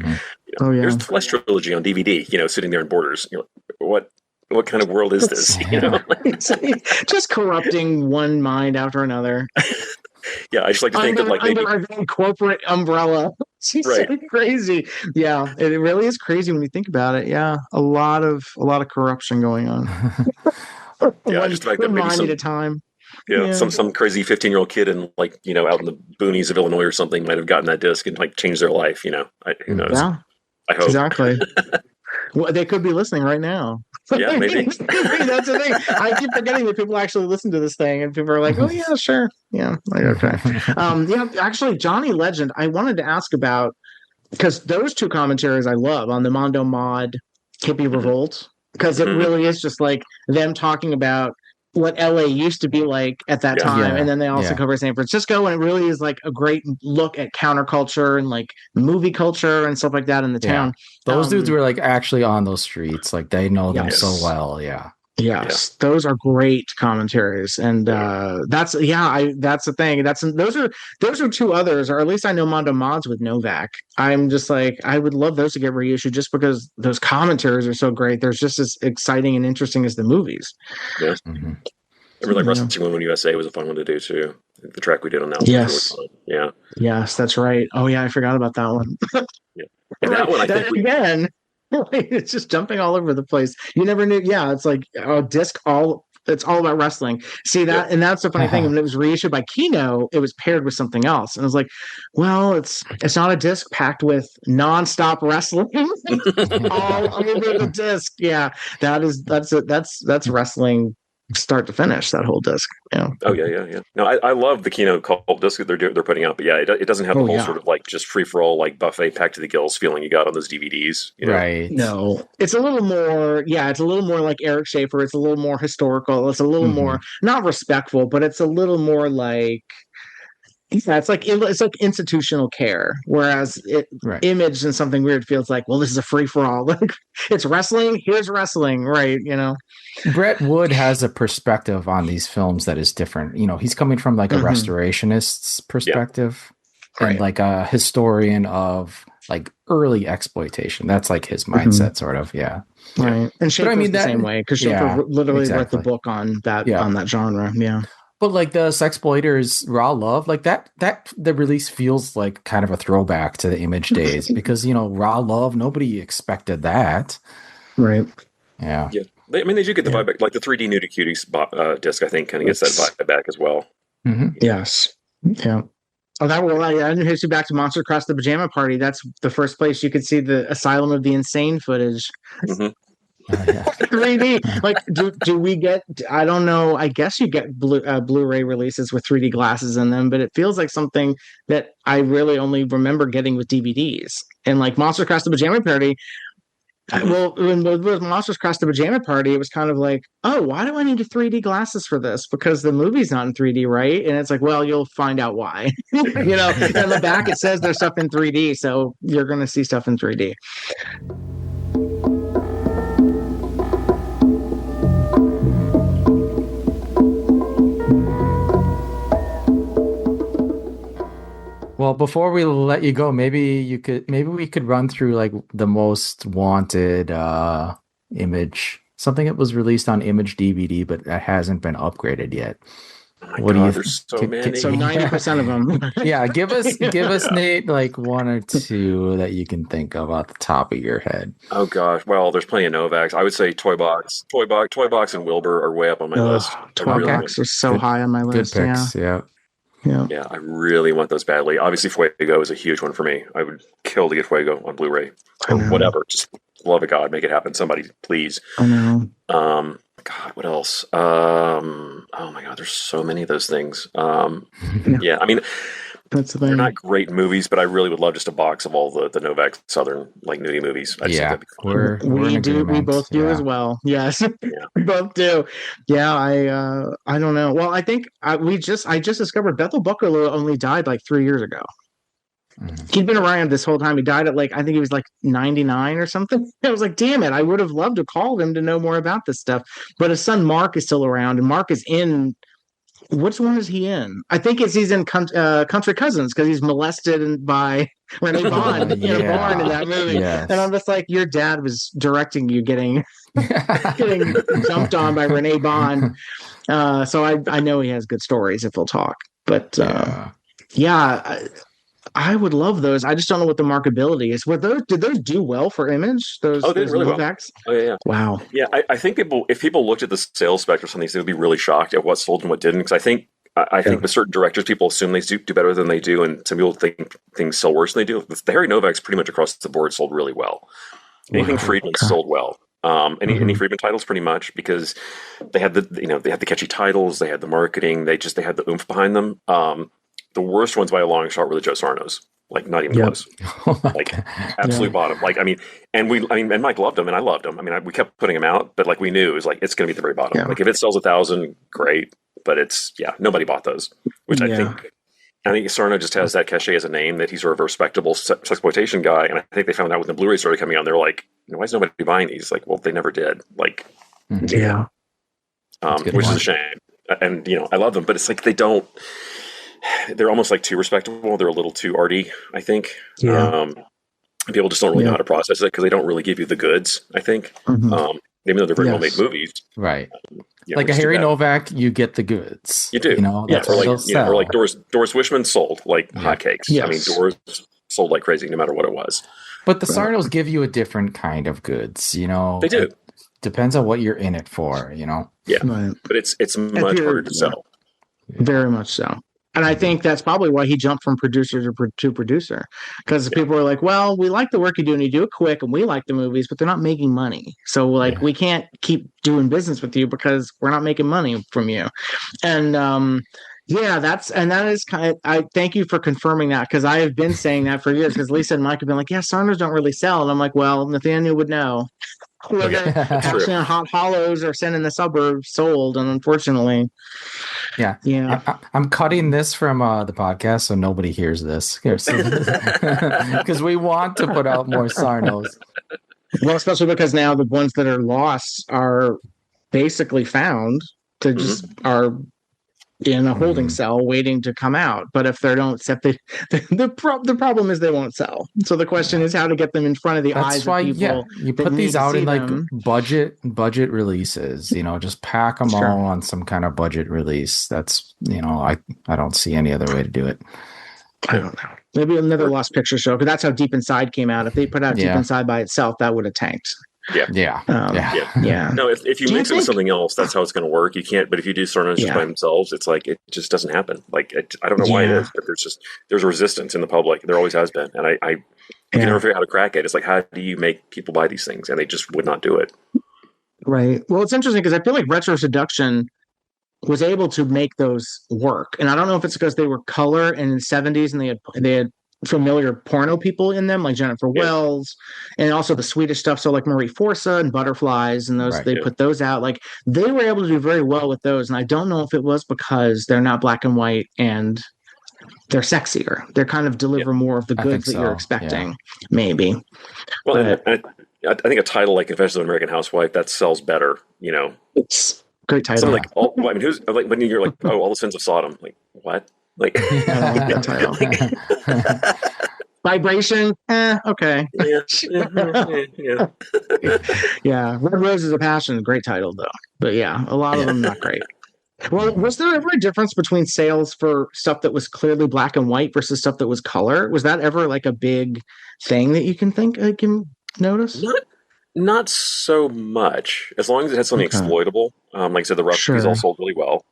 there's the Flesh trilogy on DVD, sitting there in Borders. You're like, what kind of world is this? Just corrupting one mind after another. Yeah, I just like to think that like maybe under a corporate umbrella. She's so crazy. Yeah, it really is crazy when you think about it. Yeah, a lot of corruption going on. Just like that maybe at a time. Yeah, some crazy 15-year-old kid in like out in the boonies of Illinois or something might have gotten that disc and like changed their life. Who knows? Yeah, I hope exactly. Well, they could be listening right now. Yeah, maybe. That's the thing. I keep forgetting that people actually listen to this thing, and people are like, "Oh yeah, sure, yeah, like, okay." Actually, Johnny Legend. I wanted to ask about because those 2 commentaries I love on the Mondo Mod Hippie Revolt. Because it really is just like them talking about what LA used to be like at that time. And then they also cover San Francisco. And it really is like a great look at counterculture and like movie culture and stuff like that in the town. Those dudes were like actually on those streets. Like they know them so well. Yeah. Yes, those are great commentaries, and that's the thing. Those are two others, or at least I know Mondo Mods with Novak. I'm just like, I would love those to get reissued just because those commentaries are so great. They're just as exciting and interesting as the movies. Yeah. Mm-hmm. I remember like Wrestling Women USA was a fun one to do too. The track we did on that one was really fun. Yeah. Yes, that's right. Oh yeah, I forgot about that one. Yeah. And that one I think again. It's just jumping all over the place. You never knew. Yeah, it's like a disc. It's all about wrestling. See that, and that's the funny thing. When it was reissued by Kino, it was paired with something else, and I was like, "Well, it's not a disc packed with nonstop wrestling all over the disc." Yeah, that's wrestling start to finish. That whole disc. Yeah. Oh yeah. No, I love the Kino cult disc that they're putting out, but yeah, it doesn't have the whole sort of like just free for all like buffet packed to the gills feeling you got on those DVDs. You know? Right. No, it's a little more. Yeah, it's a little more like Eric Schaefer. It's a little more historical. It's a little more not respectful, but it's a little more like. Yeah, it's like institutional care, whereas Image and Something Weird feels like, well, this is a free for all. Like it's wrestling. Here's wrestling, right? You know. Brett Wood has a perspective on these films that is different. You know, he's coming from like a restorationist's perspective and like a historian of like early exploitation. That's like his mindset, sort of. Yeah. Right. And Schaefer's the same way because Schaefer literally wrote the book on that on that genre. Yeah. But like the Sexploiters Raw Love, like that the release feels like kind of a throwback to the Image days because, you know, Raw Love, nobody expected that. Right. Yeah. Yeah. I mean, they do get the vibe back. Like the 3D Nudie Cuties disc, I think, kind of gets that vibe back as well. Mm-hmm. Yes. Yeah. Oh, that will. I takes you back to Monster Across the Pajama Party. That's the first place you could see the Asylum of the Insane footage. 3D. Like, do we get? I don't know. I guess you get Blu-ray releases with 3D glasses in them, but it feels like something that I really only remember getting with DVDs. And like Monster Across the Pajama Party. Well, when with Monsters Across the Pajama Party, it was kind of like, oh, why do I need 3D glasses for this? Because the movie's not in 3D, right? And it's like, well, you'll find out why. You know, and on the back it says there's stuff in 3D, so you're going to see stuff in 3D. Well, before we let you go, maybe we could run through like the most wanted Image, something that was released on Image DVD, but that hasn't been upgraded yet. What do you think? So many. So 90% of them. Yeah, give us Nate like one or two that you can think of off the top of your head. Oh gosh, well, there's plenty of Novaks. I would say Toy Box, and Wilbur are way up on my list. Toy Box are so high on my list. Good picks, yeah. Yeah, I really want those badly. Obviously, Fuego is a huge one for me. I would kill to get Fuego on Blu-ray or whatever. Just love of God, make it happen. Somebody, please. I know. God, what else? Oh my God, there's so many of those things. Yeah, I mean, that's the thing. They're not great movies, but I really would love just a box of all the Novak Southern like nudie movies. I just think that'd be fun. We both do as well. Yes, we both do. Yeah, I don't know. Well, I think I just discovered Bethel Buckaloo only died like 3 years ago. He'd been around this whole time. He died at I think he was like 99 or something. I was like, damn it, I would have loved to call him to know more about this stuff. But his son Mark is still around, and Mark is in. Which one is he in? I think he's in Country Cousins because he's molested by Renee Bond in a barn in that movie. Yes. And I'm just like, your dad was directing you getting jumped on by Renee Bond. So I know he has good stories if we'll talk. But I would love those. I just don't know what the marketability is. Did those do well for Image? They did really well. Oh yeah. Wow. Yeah, I think if people looked at the sales spectrum on these, they would be really shocked at what sold and what didn't. Because I think with certain directors, people assume they do better than they do, and some people think things sell worse than they do. The Harry Novaks pretty much across the board sold really well. Anything Friedman sold well. Any Friedman titles pretty much because they had the catchy titles, they had the marketing, they had the oomph behind them. The worst ones by a long shot were the Joe Sarnos. Like not even close. Like absolute bottom. Like and Mike loved them and I loved them. I mean, we kept putting them out, but like we knew it was like it's going to be at the very bottom. Yeah. Like if it sells 1,000, great. But it's nobody bought those. Which I think Sarno just has that cachet as a name that he's sort of a respectable sexploitation guy. And I think they found out when the Blu-ray started coming out, they're like, why is nobody buying these? Like, well, they never did. Like, yeah. which is a shame. And I love them, but it's like they're almost like too respectable. They're a little too arty, I think. Yeah. People just don't really know how to process it because they don't really give you the goods, I think. Even though they're very well-made movies. Right. Like a Harry Novak, you get the goods. You do. That's what they'll sell. Or like Doris Wishman sold like hotcakes. Yes. I mean, Doris sold like crazy no matter what it was. But the Sarnos give you a different kind of goods, They do. It depends on what you're in it for, Yeah. Right. But it's much harder to sell. Very much so. And I think that's probably why he jumped from producer to producer, because people are like, well, we like the work you do and you do it quick and we like the movies, but they're not making money. So we can't keep doing business with you because we're not making money from you. And that is kind of, I thank you for confirming that, because I have been saying that for years, because Lisa and Mike have been like, yeah, Sarnos don't really sell. And I'm like, well, Nathaniel would know. Actually on Hot Hollows or Send in the Suburbs sold, and unfortunately. I'm cutting this from the podcast so nobody hears this because we want to put out more Sarnos. Well, especially because now the ones that are lost are basically found to just are in a holding cell waiting to come out. But if they don't set the problem is they won't sell. So the question is how to get them in front of the eyes of people. You put these out in like budget releases, just pack them all on some kind of budget release. That's, I don't see any other way to do it. I don't know. Maybe another Lost Picture Show, because that's how Deep Inside came out. If they put out Deep Inside by itself, that would have tanked. Yeah. No, if you mix it with something else, that's how it's going to work. You can't. But if you do Sarnos just by themselves, it's like it just doesn't happen. Like I don't know why it is, but there's resistance in the public. There always has been, and I can never figure out how to crack it. It's like, how do you make people buy these things? And they just would not do it. Right. Well, it's interesting because I feel like Retro Seduction was able to make those work, and I don't know if it's because they were color in the 70s and they had familiar porno people in them, like Jennifer Wells, and also the Swedish stuff. So like Marie Forza and Butterflies, and those put those out. Like they were able to do very well with those. And I don't know if it was because they're not black and white and they're sexier. They're kind of deliver more of the goods that you're expecting. Maybe. Well, I think a title like Confessions of an American Housewife that sells better. It's great title. So who's like when you're like, oh, All the Sins of Sodom. Like what? Like I don't like that title. Vibration, okay. Yeah. Red Roses of Passion, great title though. But a lot of them not great. Well, was there ever a difference between sales for stuff that was clearly black and white versus stuff that was color? Was that ever like a big thing that you can notice? Not so much. As long as it had something exploitable. Like I said, the Ruffies all sold really well.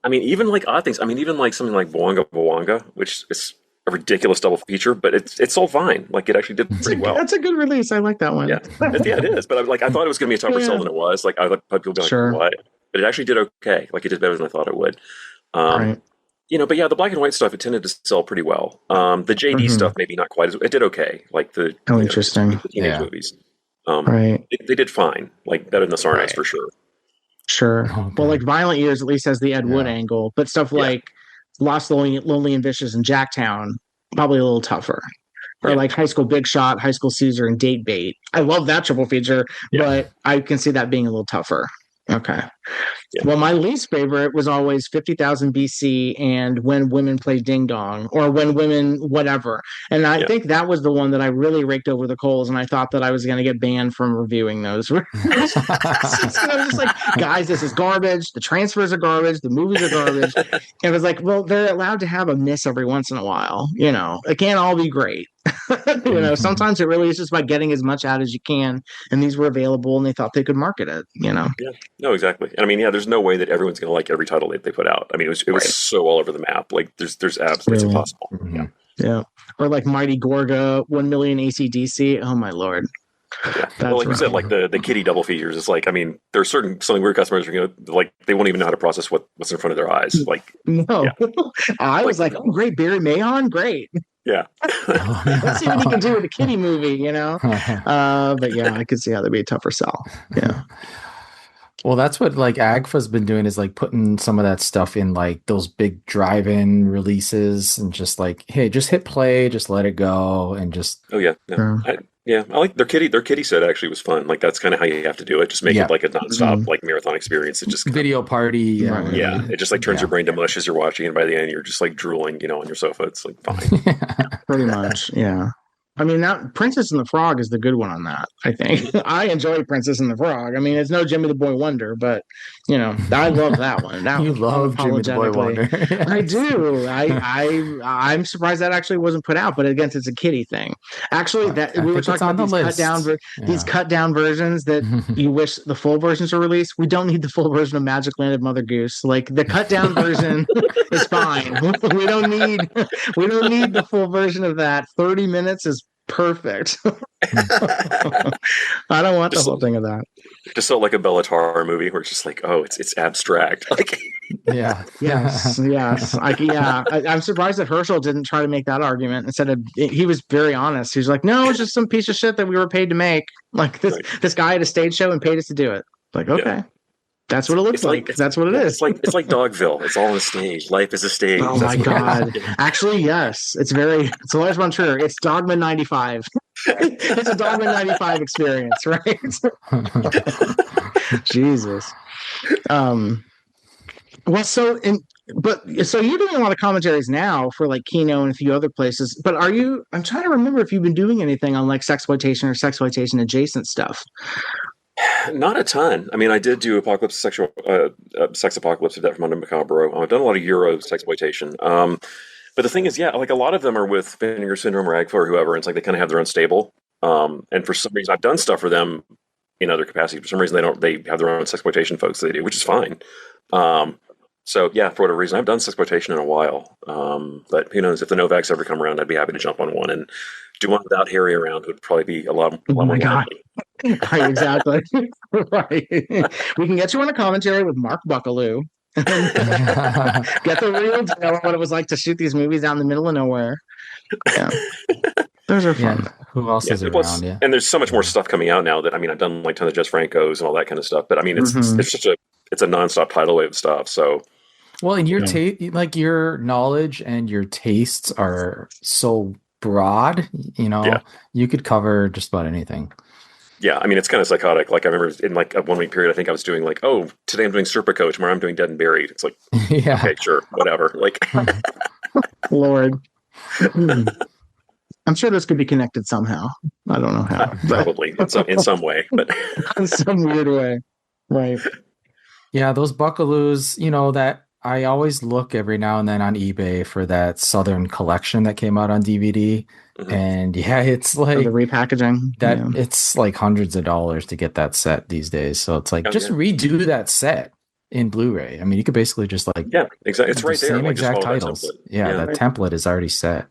I mean, even like odd things. I mean, even like something like Bwanga Bwanga, which is a ridiculous double feature, but it sold fine. Like it actually did pretty well. That's a good release. I like that one. Yeah, it is. But I thought it was going to be a tougher sell than it was. Like I thought people would be like, what? But it actually did okay. Like it did better than I thought it would. But the black and white stuff, it tended to sell pretty well. The JD stuff, maybe not quite as. It did okay. Like the interesting the teenage movies. They did fine. Like better than the Sarnos for sure. Sure. Okay. Well, like Violent Years at least has the Ed Wood angle, but stuff like Lost, Lonely and Vicious and Jacktown, probably a little tougher. Or like High School Big Shot, High School Caesar, and Date Bait. I love that triple feature, but I can see that being a little tougher. Okay. Yeah. Well, my least favorite was always 50,000 BC and When Women Play Ding Dong, or When Women whatever. And I think that was the one that I really raked over the coals, and I thought that I was going to get banned from reviewing those. I was just like, guys, this is garbage. The transfers are garbage. The movies are garbage. And it was like, well, they're allowed to have a miss every once in a while. It can't all be great. Sometimes it really is just about getting as much out as you can, and these were available and they thought they could market it. No, exactly. And I mean, there's no way that everyone's going to like every title that they put out. I mean, it was so all over the map. Like there's absolutely it's impossible. Or like Mighty Gorga, 1 Million AC/DC. Oh my lord. Well, like you said, like the kitty double features, it's like, I mean, there's something weird customers are like they won't even know how to process what's in front of their eyes. Like I was like, oh great, Barry Mahon, great. Yeah. Let's see what he can do with a kitty movie, But I could see how that'd be a tougher sell. Yeah. Well, that's what like Agfa's been doing is like putting some of that stuff in like those big drive-in releases and just like, hey, just hit play, just let it go, and just Oh yeah, no. I like their kitty. Their kitty set actually was fun. Like that's kind of how you have to do it. Just make it like a nonstop like marathon experience. It just video party. Yeah, yeah. It just like turns your brain to mush as you're watching, and by the end you're just like drooling, on your sofa. It's like fine. Pretty much, yeah. I mean, that Princess and the Frog is the good one on that. I think I enjoy Princess and the Frog. I mean, it's no Jimmy the Boy Wonder, but I love that one. That You love Jimmy the Boy Wonder. I do. I'm surprised that actually wasn't put out, but again, it's a kiddie thing. Actually, that we were talking about these cut down versions that you wish the full versions were released. We don't need the full version of Magic Land of Mother Goose. Like the cut down version is fine. We don't need the full version of that. 30 minutes is perfect. I don't want the whole thing of that. Just so like a Bellatar movie where it's just like, oh, it's abstract. Like, yes. I'm surprised that Herschel didn't try to make that argument. Instead of, he was very honest. He was like, no, it's just some piece of shit that we were paid to make. Like this guy had a stage show and paid us to do it. Like, okay. Yeah. That's what it looks like. That's what it is. It's like Dogville. It's all on a stage. Life is a stage. Oh my God. Actually, yes. It's Lars von Trier. It's Dogma 95. It's a Dogma 95 experience, right? Jesus. Well, so you're doing a lot of commentaries now for like Kino and a few other places, but I'm trying to remember if you've been doing anything on like sexploitation or sexploitation adjacent stuff. Not a ton. I mean, I did do Apocalypse, Sex Apocalypse of Death from Under Macabro. I've done a lot of Euro sexploitation. But the thing is, like a lot of them are with Vinegar Syndrome or Agfa or whoever. And it's like they kind of have their own stable. And for some reason, I've done stuff for them in other capacities. For some reason, they have their own sexploitation folks that they do, which is fine. So yeah, for whatever reason, I've done sexploitation in a while. But who knows, if the Novaks ever come around, I'd be happy to jump on one, and do one without Harry around would probably be a lot more likely. Right, exactly. Right. We can get you on a commentary with Mark Buckaloo. Get the real deal of what it was like to shoot these movies out in the middle of nowhere. Yeah. Those are fun. Yeah. Who else is around? Yeah. And there's so much more stuff coming out now that, I mean, I've done like tons of Jess Franco's and all that kind of stuff, but I mean, it's such it's a nonstop tidal wave of stuff. So, well, and your like your knowledge and your tastes are so broad, you could cover just about anything. Yeah, I mean, it's kind of psychotic. Like I remember in like a 1 week period, I think I was doing like, oh, today I'm doing Serpico, tomorrow I'm doing Dead and Buried. It's like, okay, sure, whatever. Like, Lord. I'm sure this could be connected somehow. I don't know how. Probably in some way, but in some weird way, right? Yeah, those Buckaloos, that I always look every now and then on eBay for that Southern collection that came out on DVD. Mm-hmm. And it's like the repackaging that it's like hundreds of dollars to get that set these days. So it's like redo that set in Blu-ray. I mean, you could basically just like exactly. It's right there. Same like, exact titles. That template is already set.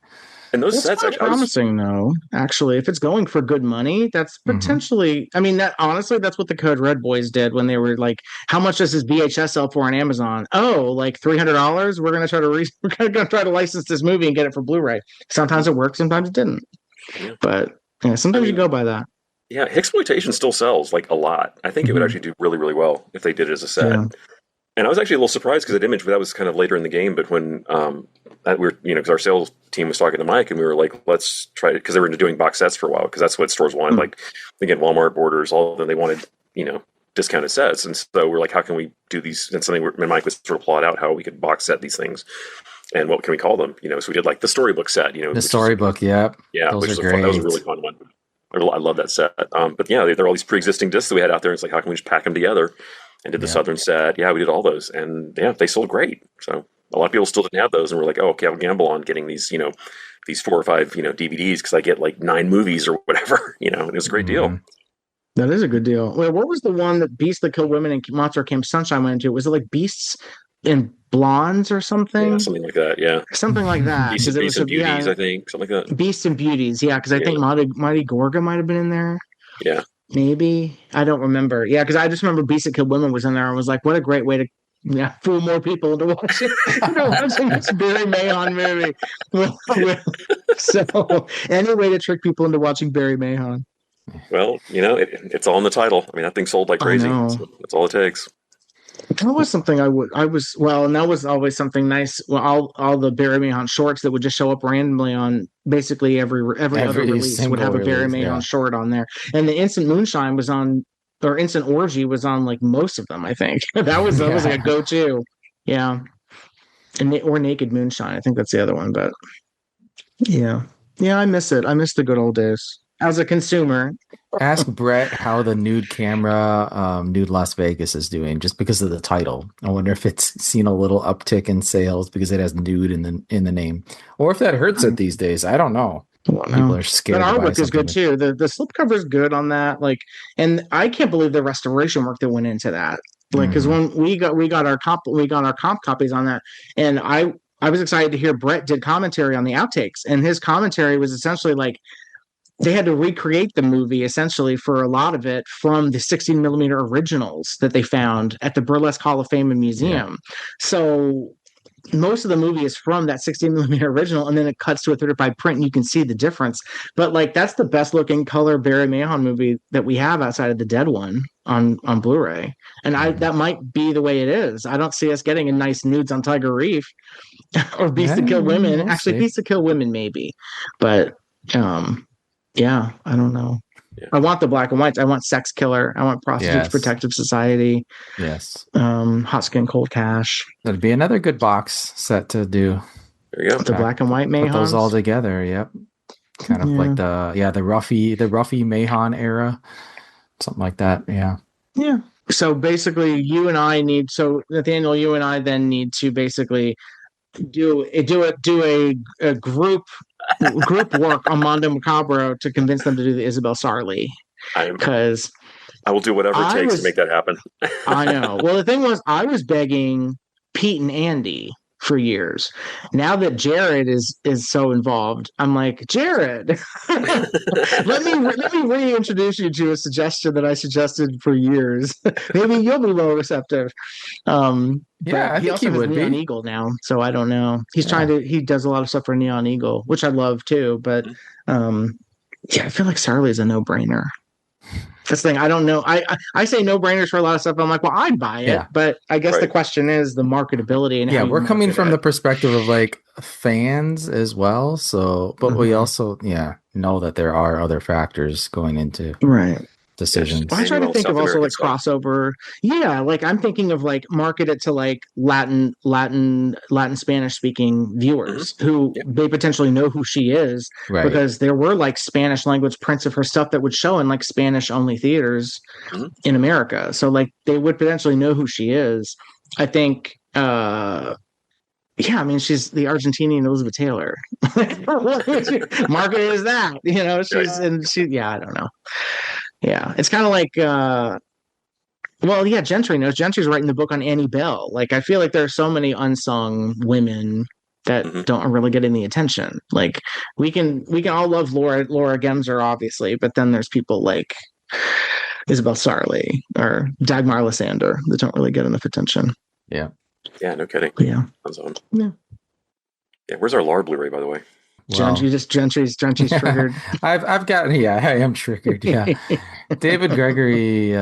And those sets actually promising though. Actually, if it's going for good money, that's potentially. I mean, that honestly, that's what the Code Red boys did when they were like, "How much does this VHS sell for on Amazon?" Oh, like $300. We're gonna try to license this movie and get it for Blu-ray. Sometimes it worked, sometimes it didn't. Yeah. But sometimes you go by that. Yeah, Hexploitation still sells like a lot. I think it would actually do really, really well if they did it as a set. Yeah. And I was actually a little surprised because that was kind of later in the game. But when because our sales team was talking to Mike and we were like, let's try it because they were doing box sets for a while because that's what stores wanted. Like again, Walmart, Borders, all of them, they wanted discounted sets, and so we're like, how can we do these? And something me and Mike was sort of plot out how we could box set these things and what can we call them? So we did like the storybook set. The storybook, yeah, those which was great. Fun. That was a really fun one. I love that set. But yeah, there are all these pre-existing discs that we had out there. It's like, how can we just pack them together? And did the Southern set. Yeah, we did all those. And they sold great. So a lot of people still didn't have those. And we're like, oh, okay, I'll gamble on getting these, these 4 or 5, DVDs because I get like 9 movies or whatever, and it was a great deal. That is a good deal. Wait, what was the one that Beasts That Kill Women and Monster Camp Sunshine went into? Was it like Beasts and Blondes or something? Yeah, something like that, yeah. Something like that. Beasts and Beauties, I think. Something like that. Beasts and Beauties, yeah, because I think Mighty Gorga might have been in there. Yeah. Maybe. I don't remember. Yeah, because I just remember Beasts That Kill Women was in there and was like, what a great way to fool more people into watching this Barry Mahon movie. So, any way to trick people into watching Barry Mahon. Well, it's all in the title. I mean, that thing sold like crazy. So that's all it takes. That was something and that was always something nice. Well, all the Barry Mahon shorts that would just show up randomly on basically every other release would have a Barry Mahon short on there. And the Instant Moonshine was on, or Instant Orgy was on like most of them, I think. that was like a go-to. Yeah. Or Naked Moonshine. I think that's the other one, but yeah. Yeah, I miss it. I miss the good old days as a consumer. Ask Brett how the nude camera, Nude Las Vegas is doing, just because of the title. I wonder if it's seen a little uptick in sales because it has nude in the name, or if that hurts it these days. I don't know. People are scared. But artwork is good too. The slipcover is good on that. Like, and I can't believe the restoration work that went into that. Like, because when we got our comp copies on that, and I was excited to hear Brett did commentary on the outtakes, and his commentary was essentially like, they had to recreate the movie essentially for a lot of it from the 16 millimeter originals that they found at the Burlesque Hall of Fame and Museum. Yeah. So most of the movie is from that 16 millimeter original, and then it cuts to a 35 print, and you can see the difference. But like, that's the best looking color Barry Mahon movie that we have outside of the Dead one on Blu-ray. And that might be the way it is. I don't see us getting a nice nudes on Tiger Reef or Beast to Kill Women. Actually, Beast to Kill Women maybe, but yeah, I don't know. Yeah. I want the black and whites. I want Sex Killer. I want Prostitutes Protective Society. Yes. Hot Skin Cold Cash. That'd be another good box set to do. There you go. The black and white Mahons. Put those all together. Yep. Kind of like the Ruffy Mahon era, something like that. Yeah. Yeah. So basically, Nathaniel, you and I then need to basically do a group work on Mondo Macabro to convince them to do the Isabel Sarli, because I will do whatever it takes to make that happen. I know. Well, the thing was, I was begging Pete and Andy for years. Now that Jared is so involved, I'm like, Jared, let me reintroduce you to a suggestion that I suggested for years. Maybe you'll be more receptive. Yeah, he also has Neon Eagle now, so I don't know. He does a lot of stuff for Neon Eagle, which I love too. But I feel like Sarli is a no-brainer. This thing, I don't know. I say no-brainers for a lot of stuff. I'm like, well, I'd buy it, but I guess the question is the marketability. And we're coming from the perspective of like fans as well. So, but we also know that there are other factors going into decisions. Well, I try to think of also like crossover. Yeah, like I'm thinking of like market it to like Latin Spanish speaking viewers who they potentially know who she is, because there were like Spanish language prints of her stuff that would show in like Spanish only theaters in America. So like they would potentially know who she is. I think I mean, she's the Argentinian Elizabeth Taylor. Market is that, I don't know. Yeah, it's kind of like, Gentry knows. Gentry's writing the book on Annie Bell. Like, I feel like there are so many unsung women that don't really get any attention. Like, we can all love Laura Gemser, obviously, but then there's people like Isabel Sarli or Dagmar Lysander that don't really get enough attention. Yeah. Yeah, no kidding. Yeah. Yeah. Where's our Lar Blu-ray, by the way? Well, Gentry's triggered. I've got I am triggered. Yeah. David Gregory.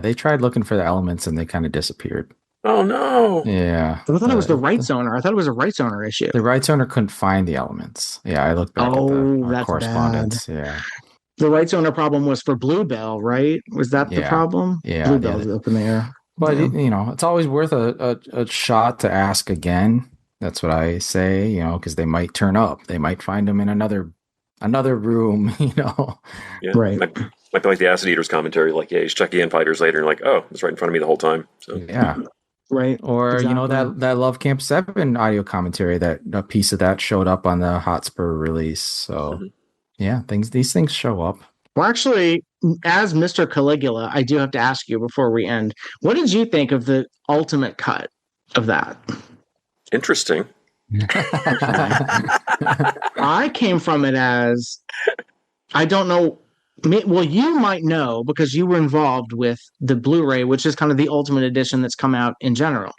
They tried looking for the elements and they kind of disappeared. Oh no. Yeah. I thought it was the rights owner. I thought it was a rights owner issue. The rights owner couldn't find the elements. Yeah, I looked back at the correspondence. Bad. Yeah. The rights owner problem was for Bluebell, right? Was that the problem? Yeah. Bluebell's up in the air. But it's always worth a shot to ask again. That's what I say, because they might turn up. They might find them in another room, Yeah, right. Might be like the Acid Eaters commentary, like, he's checking in 5 years later, and like, oh, it's right in front of me the whole time. So yeah, right. Or exactly. that Love Camp 7 audio commentary, that a piece of that showed up on the Hotspur release. So these things show up. Well, actually, as Mr. Caligula, I do have to ask you before we end, what did you think of the ultimate cut of that? Interesting. I came from it as, I don't know. Well, you might know because you were involved with the Blu-ray, which is kind of the ultimate edition that's come out in general.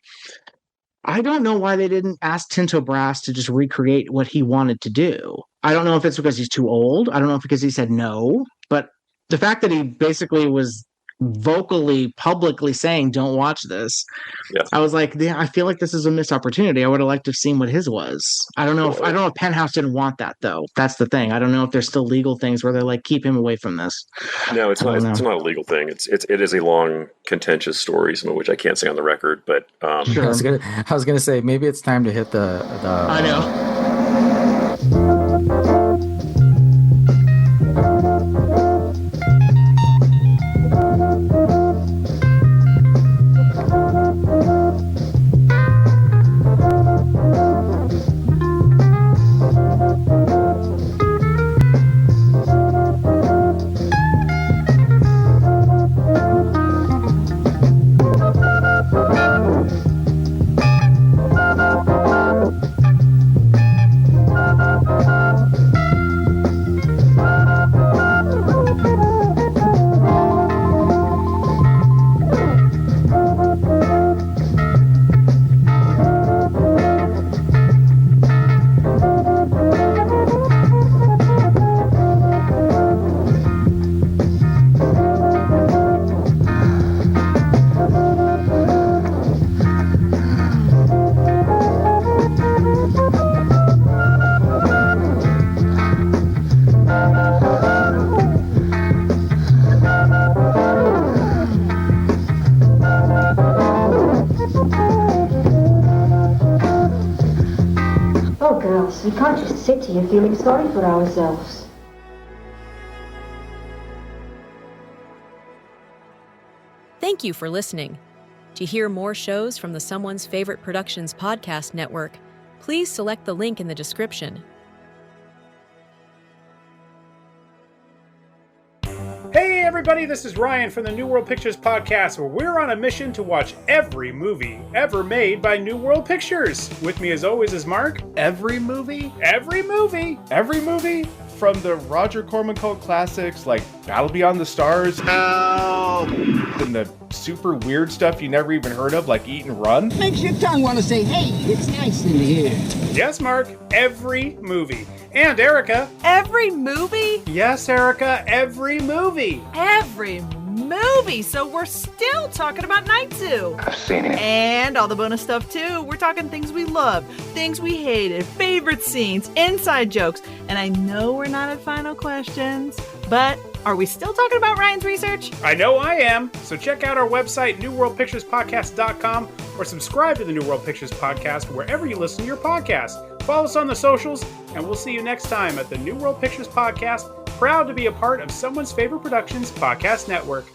I don't know why they didn't ask Tinto Brass to just recreate what he wanted to do. I don't know if it's because he's too old. I don't know if because he said no, but the fact that he basically was vocally, publicly saying, "Don't watch this." Yeah. I was like, yeah, I feel like this is a missed opportunity. I would have liked to have seen what his was. I don't know if Penthouse didn't want that though. That's the thing. I don't know if there's still legal things where they're like, keep him away from this. No, it's not. It's not a legal thing. It is a long, contentious story, some of which I can't say on the record. But Sure. I was gonna say maybe it's time to hit the. I know. We can't just sit here feeling sorry for ourselves. Thank you for listening. To hear more shows from the Someone's Favorite Productions podcast network, please select the link in the description. Hey everybody, this is Ryan from the New World Pictures podcast, where we're on a mission to watch every movie ever made by New World Pictures. With me as always is Mark. Every movie? Every movie! Every movie? From the Roger Corman cult classics like Battle Beyond the Stars, Help! and the super weird stuff you never even heard of like Eat and Run. Makes your tongue want to say, hey, it's nice in here. Yes, Mark, every movie. And Erica. Every movie? Yes, Erica, every movie. Every movie. So we're still talking about Night Zoo. I've seen it. And all the bonus stuff too. We're talking things we loved, things we hated, favorite scenes, inside jokes. And I know we're not at final questions, but are we still talking about Ryan's research? I know I am. So check out our website, newworldpicturespodcast.com, or subscribe to the New World Pictures Podcast wherever you listen to your podcasts. Follow us on the socials, and we'll see you next time at the New World Pictures Podcast, proud to be a part of Someone's Favorite Productions podcast network.